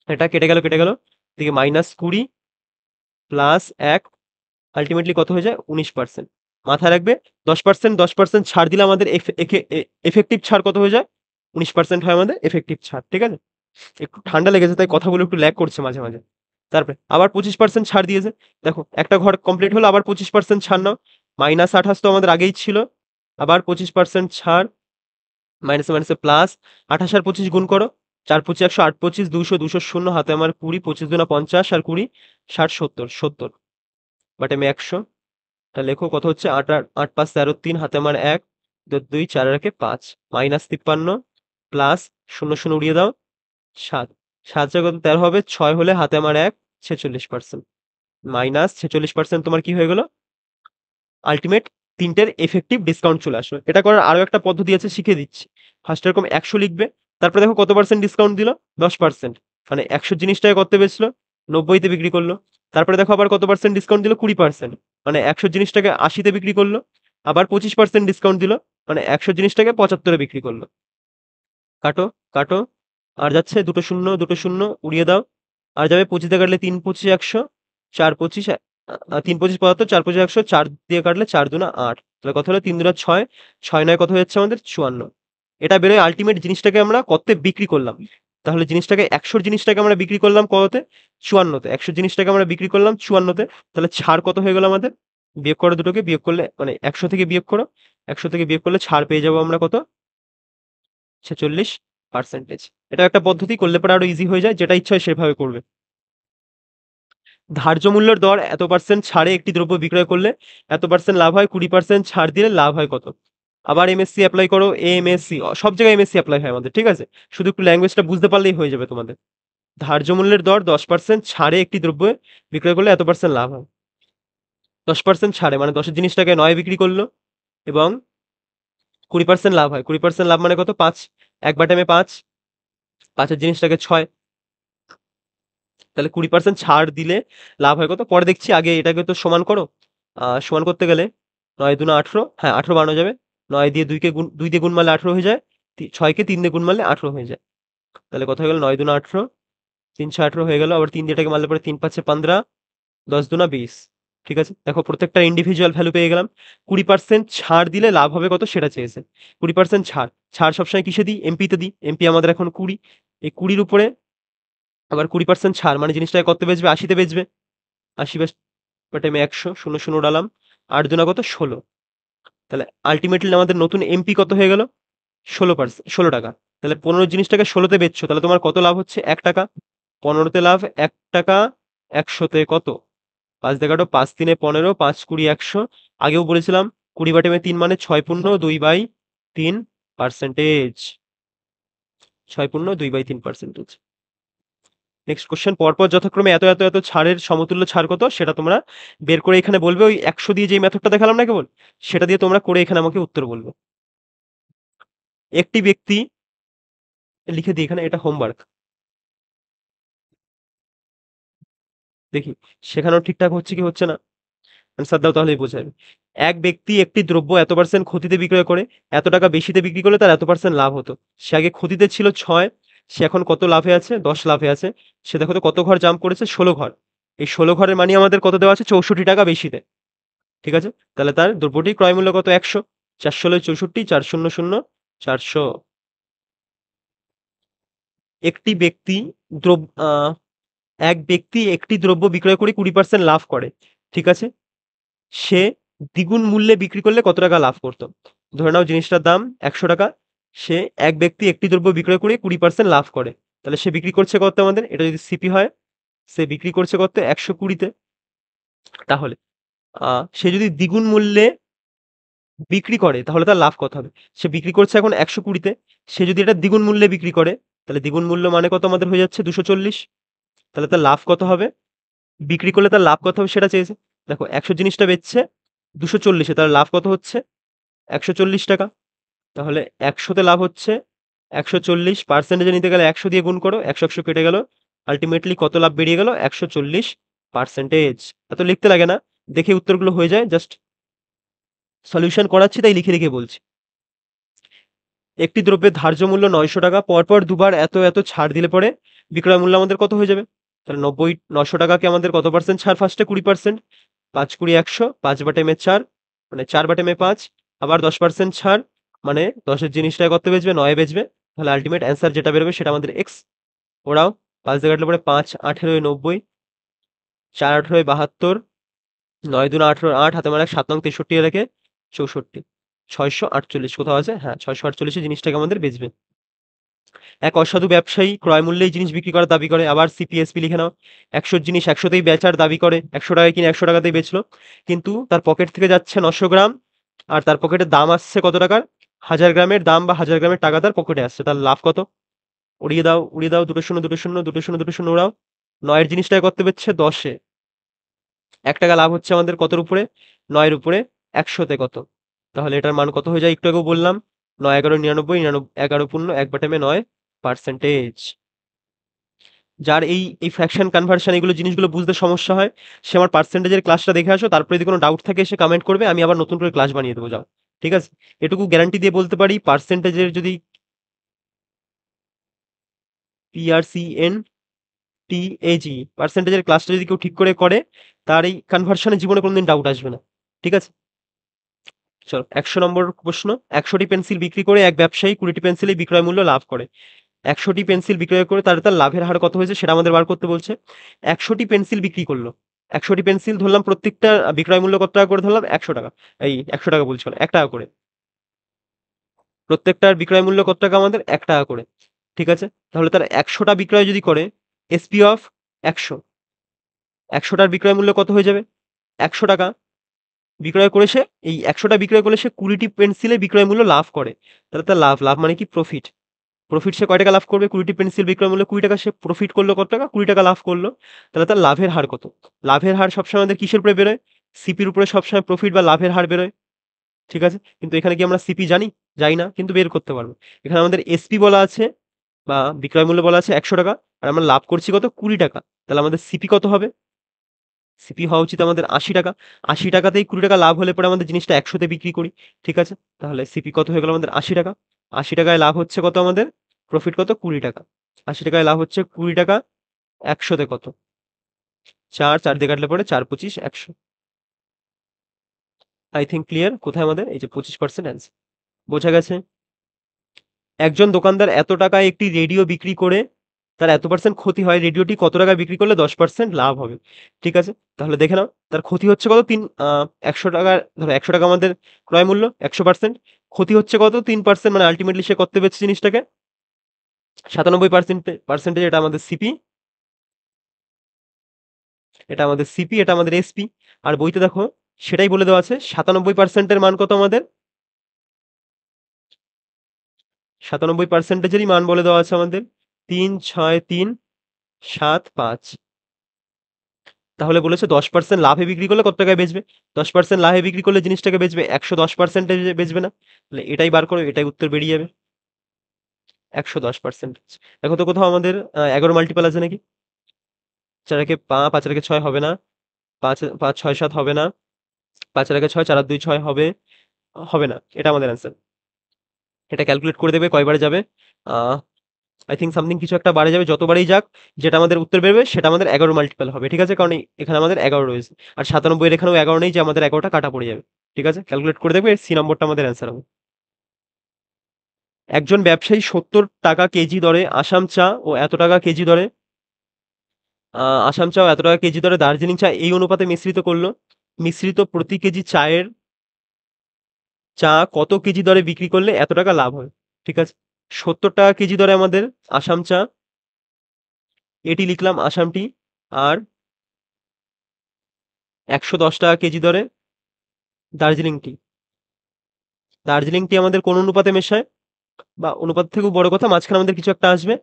এটা কেটে গেল। এদিকে -20 প্লাস 1 আল্টিমেটলি কত হয়ে যায়? 19%। মাথায় রাখবে 10% ছাড় দিলে আমাদের এফেক্টিভ ছাড় কত হয়ে যায়? 19% হয় আমাদের এফেক্টিভ ছাড়। ঠিক আছে? একটু ঠান্ডা লেগেছে তাই কথাগুলো একটু ল্যাগ করছে মাঝে, মাঝে। তারপরে আবার 25% ছাড় দিয়েছে। দেখো একটা ঘর কমপ্লিট হলো আবার 25% ছাড় নাও। -28 তো আমাদের আগেই ছিল। আবার 25% ছাড় মাইনাসে, মাইনাসে প্লাস 28 আর 25 গুণ করো। 4 25 100 8 25 200 200 শূন্য হাতে আমার 20 25 দুনা 50 আর 20 60 70 70 বাট আমি 100 টা লেখো কত হচ্ছে 8 আর 8 5 13 3 হাতে আমার 1 2 4 আর 1 5 -53 প্লাস 0 0 উড়িয়ে দাও 7 7 টা কত 13 হবে 6 হলে হাতে আমার 1 46% -46% তোমার কি হয়ে গেল? আল্টিমেট তিনটের এফেক্টিভ ডিসকাউন্ট চলে আসলো। এটা করার আরো একটা পদ্ধতি আছে শিখিয়ে দিচ্ছি। ফার্স্ট এরকম 100 লিখবে। তারপরে দেখো কত পার্সেন্ট ডিসকাউন্ট দিল? 10%। মানে 100 জিনিসটাকে কত বেচলো? 90 তে বিক্রি করলো। তারপরে দেখো আবার কত পার্সেন্ট ডিসকাউন্ট দিল? 20%। মানে 100 জিনিসটাকে 80 তে বিক্রি করলো। আবার 25% ডিসকাউন্ট দিল। মানে 100 জিনিসটাকে 75 এ বিক্রি করলো। কাটো, কাটো। আর যাচ্ছে দুটো শূন্য উড়িয়ে দাও। আর যাবে 25 দিয়ে কাটলে 3 25 100 4 25 3 25 75 4 25 100 4 দিয়ে কাটলে 4 দুনা 8 তাহলে কত হলো 3 দুনা 6 6 9 কত হয়ে যাচ্ছে আমাদের 54 এটা বেরোয় আলটিমেট জিনিসটাকে আমরা কততে বিক্রি করলাম তাহলে জিনিসটাকে 100 জিনিসটাকে আমরা বিক্রি করলাম কততে 54 তে 100 জিনিসটাকে আমরা বিক্রি করলাম 54 তে তাহলে ছাড় কত হয়ে গেল আমাদের বিয়োগ করো দুটোকে বিয়োগ করলে মানে 100 থেকে বিয়োগ করো 100 থেকে বিয়োগ করলে ছাড় পেয়ে যাবো আমরা কত 46%। এটা একটা পদ্ধতি করলে পরে আরো ইজি হয়ে যায় যেটা ইচ্ছা হয় সেভাবে করবে। ধার্য মূল্যের দর এত পার্সেন্ট ছাড়ে একটি দ্রব্য বিক্রয় করলে এত পার্সেন্ট লাভ হয় 20% ছাড় দিলে লাভ হয় কত? আবার এমএসসি অ্যাপ্লাই করো এমএসসি সব জায়গায় এমএসসি অ্যাপ্লাই হয় আমাদের ঠিক আছে শুধু একটু ল্যাঙ্গুয়েজটা বুঝতে পারলেই হয়ে যাবে তোমাদের। ধার্য মূল্যের দর 10% ছাড়ে একটি দ্রব্য বিক্রয় করলে এত পার্সেন্ট লাভ হয় 10% ছাড়ে মানে 10 জিনিসটাকে 9 বিক্রি করলো এবং 20% লাভ হয় 20% লাভ মানে কত 5 একবার টাইমে 5 5 এর জিনিসটাকে 6 তাহলে 20% ছাড় দিলে লাভ হয় কত? পরে দেখছি আগে এটাকে তো সমান করো। সমান করতে গেলে 9 দুনা 18 হ্যাঁ 18 বানানো যাবে। 9 দিয়ে 2 কে গুণ 2 দিয়ে গুণ মারলে 18 হয়ে যায়। 6 কে 3 দিয়ে গুণ মারলে 18 হয়ে যায়। তাহলে কত হয়ে গেল 9 দুনা 18 3 6 18 হয়ে গেল। আবার 3 দিয়ে এটাকে মারলে পরে 3 5 15 10 দুনা 20 ঠিক আছে? দেখো প্রত্যেকটা ইন্ডিভিজুয়াল ভ্যালু পেয়ে গেলাম। 20% ছাড় দিলে লাভ হবে কত সেটা চেয়েছে। 20% ছাড়। ছাড় সবসময় কিসে দিই? এমপি তে দিই। এমপি আমাদের এখন 20 এই 20 র উপরে আবার 20% ছাড় মানে জিনিসটাকে কত বেচবে 80 তে বেচবে 80 বাট আমি 100 শূন্য শূন্য উড়ালাম 8 দুনা কত 16 তাহলে আলটিমেটলি আমাদের নতুন এমপি কত হয়ে গেল 16 টাকা তাহলে 15 জিনিসটাকে 16 তে বেচছো তাহলে তোমার কত লাভ হচ্ছে 1 টাকা 15 তে লাভ 1 টাকা 100 তে কত 5 দিয়ে কাটো 5 3 15 5 20 100 আগেও বলেছিলাম 20 বাটেমে 3 মানে 6 পূর্ণ 2 বাই 3 পার্সেন্টেজ 6 পূর্ণ 2 বাই 3 পার্সেন্টেজ। নেক্সট কোশ্চেন পরপর যথাক্রমে এত এত এত ছাড়ের সমতুল্য ছাড় কত সেটা তোমরা বের করে এখানে বলবে ওই 100 দিয়ে যে মেথডটা দেখালাম না কেবল সেটা দিয়ে তোমরা করে এখানে আমাকে উত্তর বলবে। একটি ব্যক্তি লিখে দিই এখানে এটা হোমওয়ার্ক দেখি শেখানো ঠিকঠাক হচ্ছে কি হচ্ছে না আনসার দাও তাহলেই বোঝা যাবে। এক ব্যক্তি একটি দ্রব্য এত পার্সেন্ট ক্ষতিতে বিক্রয় করে এত টাকা বেশিতে বিক্রি করলে তার এত পার্সেন্ট লাভ হতো সে আগে ক্ষতিতে ছিল 6 সে এখন কত লাভে আছে 10 লাভে আছে সে দেখো তো কত ঘর জাম্প করেছে 16 ঘর এই 16 ঘরের মানে আমাদের কত দেওয়া আছে 64 টাকা বেশিতে ঠিক আছে তাহলে তার দ্রব্যটির ক্রয় মূল্য কত 100 400 হলে 64 400 400 একটি ব্যক্তি দ্রব্য এক ব্যক্তি একটি দ্রব্য বিক্রয় করে 20% লাভ করে ঠিক আছে সে দ্বিগুণ মূল্যে বিক্রি করলে কত টাকা লাভ করতো ধরে নাও জিনিসটার দাম 100 টাকা সে এক ব্যক্তি একটি দ্রব্য বিক্রয় করে 20% লাভ করে তাহলে সে বিক্রি করছে কত আমাদের, এটা যদি সিপি হয়, সে বিক্রি করছে কত 120-তে। তাহলে সে যদি দ্বিগুণ মূল্যে বিক্রি করে তাহলে তার লাভ কত হবে? সে বিক্রি করছে এখন 120-তে, সে যদি এটা দ্বিগুণ মূল্যে বিক্রি করে, তাহলে দ্বিগুণ মূল্য মানে কত আমাদের হয়ে যাচ্ছে 240। তাহলে তার লাভ কত হবে? বিক্রি করলে তার লাভ কত হবে সেটা চেয়েছে। দেখো 100 জিনিসটা বেচছে 240-এ, তার লাভ কত হচ্ছে 140 টাকা। তাহলে 100-তে লাভ হচ্ছে 140, পার্সেন্টেজে নিতে গেলে 100 দিয়ে গুণ করো, 100 কেটে গেল, আলটিমেটলি কত লাভ বেরিয়ে গেল 140%। এত লিখতে লাগে না, দেখে উত্তরগুলো হয়ে যায়, জাস্ট সলিউশন করাচ্ছি তাই লিখে লিখে বলছি। একটি দ্রব্যের ধার্য মূল্য 900 টাকা, পরপর দুবার এত এত ছাড় দিলে পরে বিক্রয় মূল্য আমাদের কত হয়ে যাবে? তাহলে 900 টাকাকে আমাদের কত পার্সেন্ট ছাড়, ফার্স্টে 20%, 5 20 100, 5/4 মানে 4/5, আবার 10% ছাড়, মানে 10-এর জিনিসটায় কত বেচবে, 9-এ বেচবে। তাহলে আলটিমেট অ্যান্সার যেটা বেরোবে সেটা আমাদের এক্স। ওরাও 5 দিয়ে কাটলে পরে 5 18 90, 4 18 72, 9 2 18 8, হাতে মারা 7 নং 63 রেখে 64, 648 কোথাও আছে, হ্যাঁ 648 জিনিসটাকে আমাদের বেচবে। এক অসাধু ব্যবসায়ী ক্রয় মূল্যেই জিনিস বিক্রি করার দাবি করে, আবার সিপিএসপি লিখে নাও। 100 জিনিস 100-তেই বেচার দাবি করে, 100 টাকায় কিনে 100 টাকাতেই বেচলো, কিন্তু তার পকেট থেকে যাচ্ছে 900 গ্রাম, আর তার পকেটের দাম আসছে কত টাকার, 1000 গ্রামের দাম বা 1000 গ্রামের টাকা তার পকেটে আসছে, তার লাভ কত? উড়িয়ে দাও উড়িয়ে দাও, দুটো শূন্য দুটো শূন্য দুটো শূন্য দুটো শূন্য উড়াও। 9-এর জিনিসটাকে করতে বেচছে 10-এ, 1 টাকা লাভ হচ্ছে আমাদের কতর উপরে, 9-এর উপরে, 100-তে কত? তাহলে এটার মান কত হয়ে যায়, একটু আগেও বললাম, 9 11 99, 11 পূর্ণ 1/9%। যার এই ফ্র্যাকশন কনভার্সন এগুলো জিনিসগুলো বুঝতে সমস্যা হয়, সে আমার পার্সেন্টেজের ক্লাসটা দেখে আসো, তারপরে যদি কোনো ডাউট থাকে সে কমেন্ট করবে, আমি আবার নতুন করে ক্লাস বানিয়ে দেবো, যাও। ঠিক আছে? এটুকু গ্যারান্টি দিয়ে বলতে পারি, পার্সেন্টেজের যদি PRCN TAG পার্সেন্টেজের ক্লাসটা যদি কেউ ঠিক করে করে, তার এই কনভার্সনের জীবনে কোনোদিন ডাউট আসবে না। ঠিক আছে? চলো 100 নম্বর প্রশ্ন। 100টি পেন্সিল বিক্রি করে এক ব্যবসায়ী 20টি পেন্সিলের বিক্রয় মূল্য লাভ করে। 100টি পেন্সিল বিক্রয় করে তার লাভের হার কত হয়েছে সেটা আমাদের বার করতে বলছে। 100টি পেন্সিল বিক্রি করলো। 100টি পেন্সিল ধরলাম, প্রত্যেকটা বিক্রয় মূল্য কত টাকা করে ধরলাম? 100 টাকা। এই 100 টাকা বলছি কেন? 1 টাকা করে। প্রত্যেকটার বিক্রয় মূল্য কত টাকা আমাদের? 1 টাকা করে। ঠিক আছে? তাহলে তার 100 টা বিক্রয় যদি করে, SP অফ 100, 100 টার বিক্রয় মূল্য কত হয়ে যাবে? 100 টাকা। বিক্রয় করে সে, এই 100 টা বিক্রয় করলে সে 20টি পেন্সিলের বিক্রয় মূল্য লাভ করে। তাহলে তার লাভ, লাভ মানে কি? প্রফিট। প্রফিট সে কয় টাকা লাভ করবে? 20টি পেন্সিল বিক্রয় মূল্য 20 টাকা, সে প্রফিট করলো কত টাকা? 20 টাকা লাভ করলো। তাহলে তার লাভের হার কত? লাভের হার সবসময় আমাদের কিসের উপরে বেরোয়? সিপির উপরে সবসময় প্রফিট বা লাভের হার বেরোয়। ঠিক আছে? কিন্তু এখানে কি আমরা সিপি জানি? জানি না, কিন্তু বের করতে পারবো। এখানে আমাদের এসপি বলা আছে বা বিক্রয় মূল্য বলা আছে 100 টাকা, আর আমরা লাভ করছি কত? 20 টাকা। তাহলে আমাদের সিপি কত হবে? সিপি হওয়া উচিত আমাদের 80 টাকা। 80 টাকাতেই 20 টাকা লাভ হলে পরে আমাদের জিনিসটা 100-তে বিক্রি করি। ঠিক আছে? তাহলে সিপি কত হয়ে গেল আমাদের? 80 টাকা। 80 টাকায় লাভ হচ্ছে কত আমাদের? প্রফিট কত? 20 টাকা। 80 টাকায় লাভ হচ্ছে 20 টাকা, 100-তে কত? 4, 4 দিয়ে কাটলে পরে 4 25 100। I think clear. কোথায় আমাদের? এই যে 25% অ্যান্সার। বোঝা গেছে? একজন দোকানদার এত টাকায় একটি রেডিও বিক্রি করে তার এত পার্সেন্ট ক্ষতি হয়, রেডিওটি কত টাকায় বিক্রি করলে 10% লাভ হবে। ঠিক আছে? তাহলে দেখে নাও, তার ক্ষতি হচ্ছে কত? 100 টাকা, ধরো 100 টাকা আমাদের ক্রয় মূল্য, 100%, ক্ষতি হচ্ছে কত? 3%, মানে আল্টিমেটলি সে করতে পেরেছে জিনিসটাকে 97%। এটা আমাদের সিপি, এটা আমাদের সিপি, এটা আমাদের এসপি। আর বইতে দেখো সেটাই বলে দেওয়া আছে, 97%-এর মান কত আমাদের? 97%-এরই মান বলে দেওয়া আছে আমাদের 36375। তাহলে বলেছে 10% লাভে বিক্রি করলে কত টাকায় বেচবে? 10% লাভে বিক্রি করলে জিনিসটাকে বেচবে 110% এ বেচবে না? তাহলে এটাই বার করো, এটাই উত্তর বেরিয়ে যাবে। 110%। দেখো তো কোথাও আমাদের 11 মাল্টিপল আছে নাকি? 4 একে 5 আর একে 6 হবে না। 5 5 6 7 হবে না। 5 আর একে 6, 4 আর 2 6 হবে। হবে না। এটা আমাদের অ্যান্সার। এটা ক্যালকুলেট করে দেবে কয়বারে যাবে। আ আই থিংক সামথিং কিছু একটা বারে যাবে। যতবারই যাক, যেটা আমাদের উত্তর বেরোবে সেটা আমাদের 11 মাল্টিপল হবে। ঠিক আছে? কারণ এখানে আমাদের 11 রয়েছে। আর 97 এর এখানেও 11 নেই যে আমাদের 11 টা কাটা পড়ে যাবে। ঠিক আছে? ক্যালকুলেট করে দেখবে, সি নম্বরটা আমাদের অ্যান্সার হবে। একজন ব্যবসায়ী 70 টাকা কেজি দরে আসাম চা ও এত টাকা কেজি দরে আসাম চা ও এত টাকা কেজি দরে দার্জিলিং চা এই অনুপাতে মিশ্রিত করল। মিশ্রিত প্রতি কেজি চা কত কেজি দরে বিক্রি করলে এত টাকা লাভ হয়? ঠিক আছে? 70 টাকা কেজি দরে আমাদের আসাম চা, এটি লিখলাম আসাম টি। আর 110 টাকা কেজি দরে দার্জিলিং টি। দার্জিলিং টি আমাদের কোন অনুপাতে মেশায়, বা অনুপাত থেকেও বড় কথা, মাঝখানে আমাদের কিছু একটা আসবে,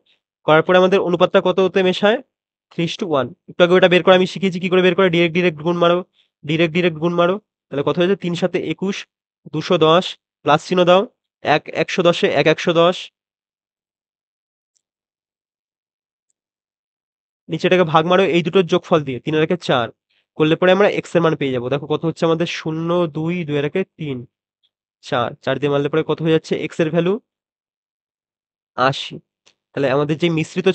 করার পরে আমাদের অনুপাতটা কততে মেশায়, 3:1। একটু আগে ওটা বের করা আমি শিখিয়েছি কি করে বের করে, ডিরেক্ট ডিরেক্ট গুণ মারো, ডিরেক্ট ডিরেক্ট গুণ মারো। তাহলে কত হয়েছে, 3×7=21, 210, প্লাস চিহ্ন দাও, 110-এ 110, নিচে এটাকে ভাগ মারো এই দুটোর যোগফল দিয়ে, 3 আর 4 করলে পরে আমরা এক্স এর মান পেয়ে যাবো। দেখো কত হচ্ছে আমাদের, 0, 2, 2 আর 3, 4, 4 দিয়ে মারলে পরে কত হয়ে যাচ্ছে, এক্স এর ভ্যালু 80। তাহলে আমাদের যে মিশ্রিত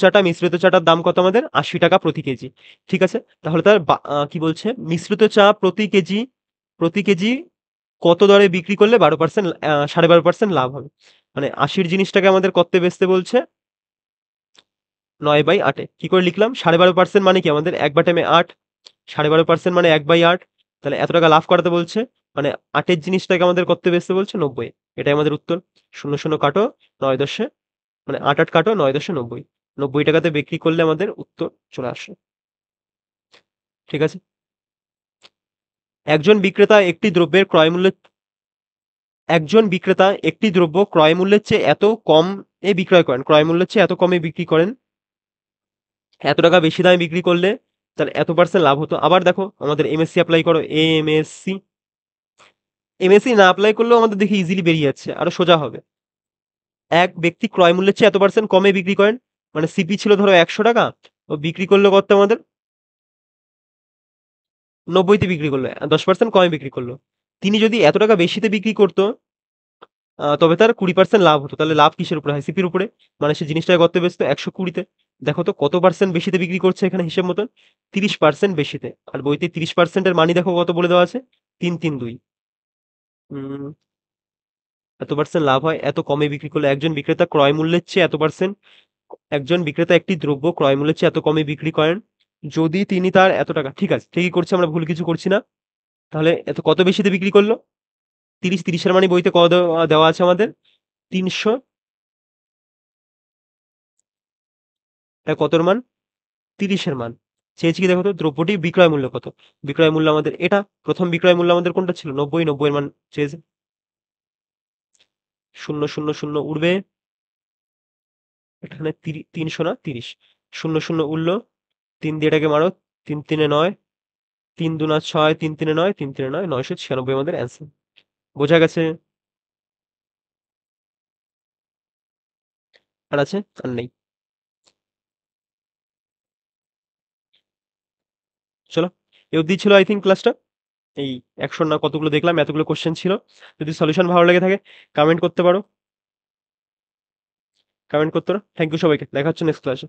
চাটার দাম কত আমাদের, 80 টাকা প্রতি কেজি। ঠিক আছে, তাহলে তার কি বলছে, মিশ্রিত চা প্রতি কেজি কত দরে বিক্রি করলে 12%, 12.5% লাভ হবে। মানে 80-র জিনিসটাকে আমাদের কত বেচতে বলছে, 9/8-এ। কি করে লিখলাম, 12.5% মানে কি, আমাদের 1/8, 12.5% মানে 1/8। তাহলে এত টাকা লাভ করাতে বলছে, মানে 8-এর জিনিসটাকে আমাদের কত বেচতে বলছে, 90। এটাই আমাদের উত্তর। 0 0 কাটো, 9 10, মানে 8 8 কাটো, 9 10 90। 90 টাকাতে বিক্রি করলে আমাদের উত্তর চলে আসে। ঠিক আছে, একজন বিক্রেতা একটি দ্রব্যের ক্রয় মূল্যের একজন বিক্রেতা একটি দ্রব্য ক্রয় মূল্যের চেয়ে এত কম এ বিক্রয় করেন, ক্রয় মূল্যের চেয়ে এত কমে বিক্রি করেন, এত টাকা বেশি দামে বিক্রি করলে তাহলে এত পার্সেন্ট লাভ হতো। আবার দেখো আমাদের এমএসসি অ্যাপ্লাই করো, এমএসসি। এমএসসি না অ্যাপ্লাই করলেও আমাদের দেখি ইজিলি বেরিয়ে যাচ্ছে, আরো সোজা হবে। এক ব্যক্তি ক্রয় মূল্যের চেয়ে এত পার্সেন্ট কমে বিক্রি করেন, মানে সিপি ছিল ধরো 100 টাকা, ও বিক্রি করলো কত আমাদের, 90-তে বিক্রি করলো, 10% কমে বিক্রি করলো। তিনি যদি এত টাকা বেশিতে বিক্রি করতো, তবে তার 20% লাভ হতো। তাহলে লাভ কিসের উপরে হয়, সিপির উপরে। মানে সে জিনিসটাকে কত বেচতো, 120-তে। দেখো তো কত পার্সেন্ট বেশিতে বিক্রি করছে এখানে, হিসেব মতন 30% বেশিতে। আর বইতে 30%-এর মানি দেখো কত বলে দেওয়া আছে, 332। উম এত পার্সেন্ট লাভ হয় এত কমে বিক্রি করলে, একজন বিক্রেতা একটি দ্রব্য ক্রয় মূল্যের চেয়ে এত কমে বিক্রি করেন যদি তিনি তার এত টাকা, ঠিক আছে ঠিকই করছে, আমরা ভুল কিছু করছি না। তাহলে এত কত বেশিতে বিক্রি করলো, 30 এর মানে বইতে কত দেওয়া দেওয়া আছে আমাদের, 300। এটা কতর মান, 30-এর মান। চেয়েছি কি দেখো তো, দ্রব্যটির বিক্রয় মূল্য কত। বিক্রয় মূল্য আমাদের এটা, প্রথম বিক্রয় মূল্য আমাদের কোনটা ছিল, 90, 90-এর মান চেয়েছে। 0 0 0 উঠবে, এখানে 300 না 30, 0 0 উঠলো, 3 দিয়ে এটাকে মারো, 3 3-এ 9, 3 2 6, 3 3-এ 9, 3 3-এ 9, 996 আমাদের অ্যান্সার। বোঝা গেছে? আর আছে, আর নেই। চলো, এ অবধি ছিল আই থিঙ্ক ক্লাসটা। এই 100 না কতগুলো দেখলাম, এতগুলো কোশ্চেন ছিল। যদি সলিউশন ভালো লেগে থাকে কমেন্ট করতে পারো, থ্যাংক ইউ সবাইকে, দেখা হচ্ছে নেক্সট ক্লাসে।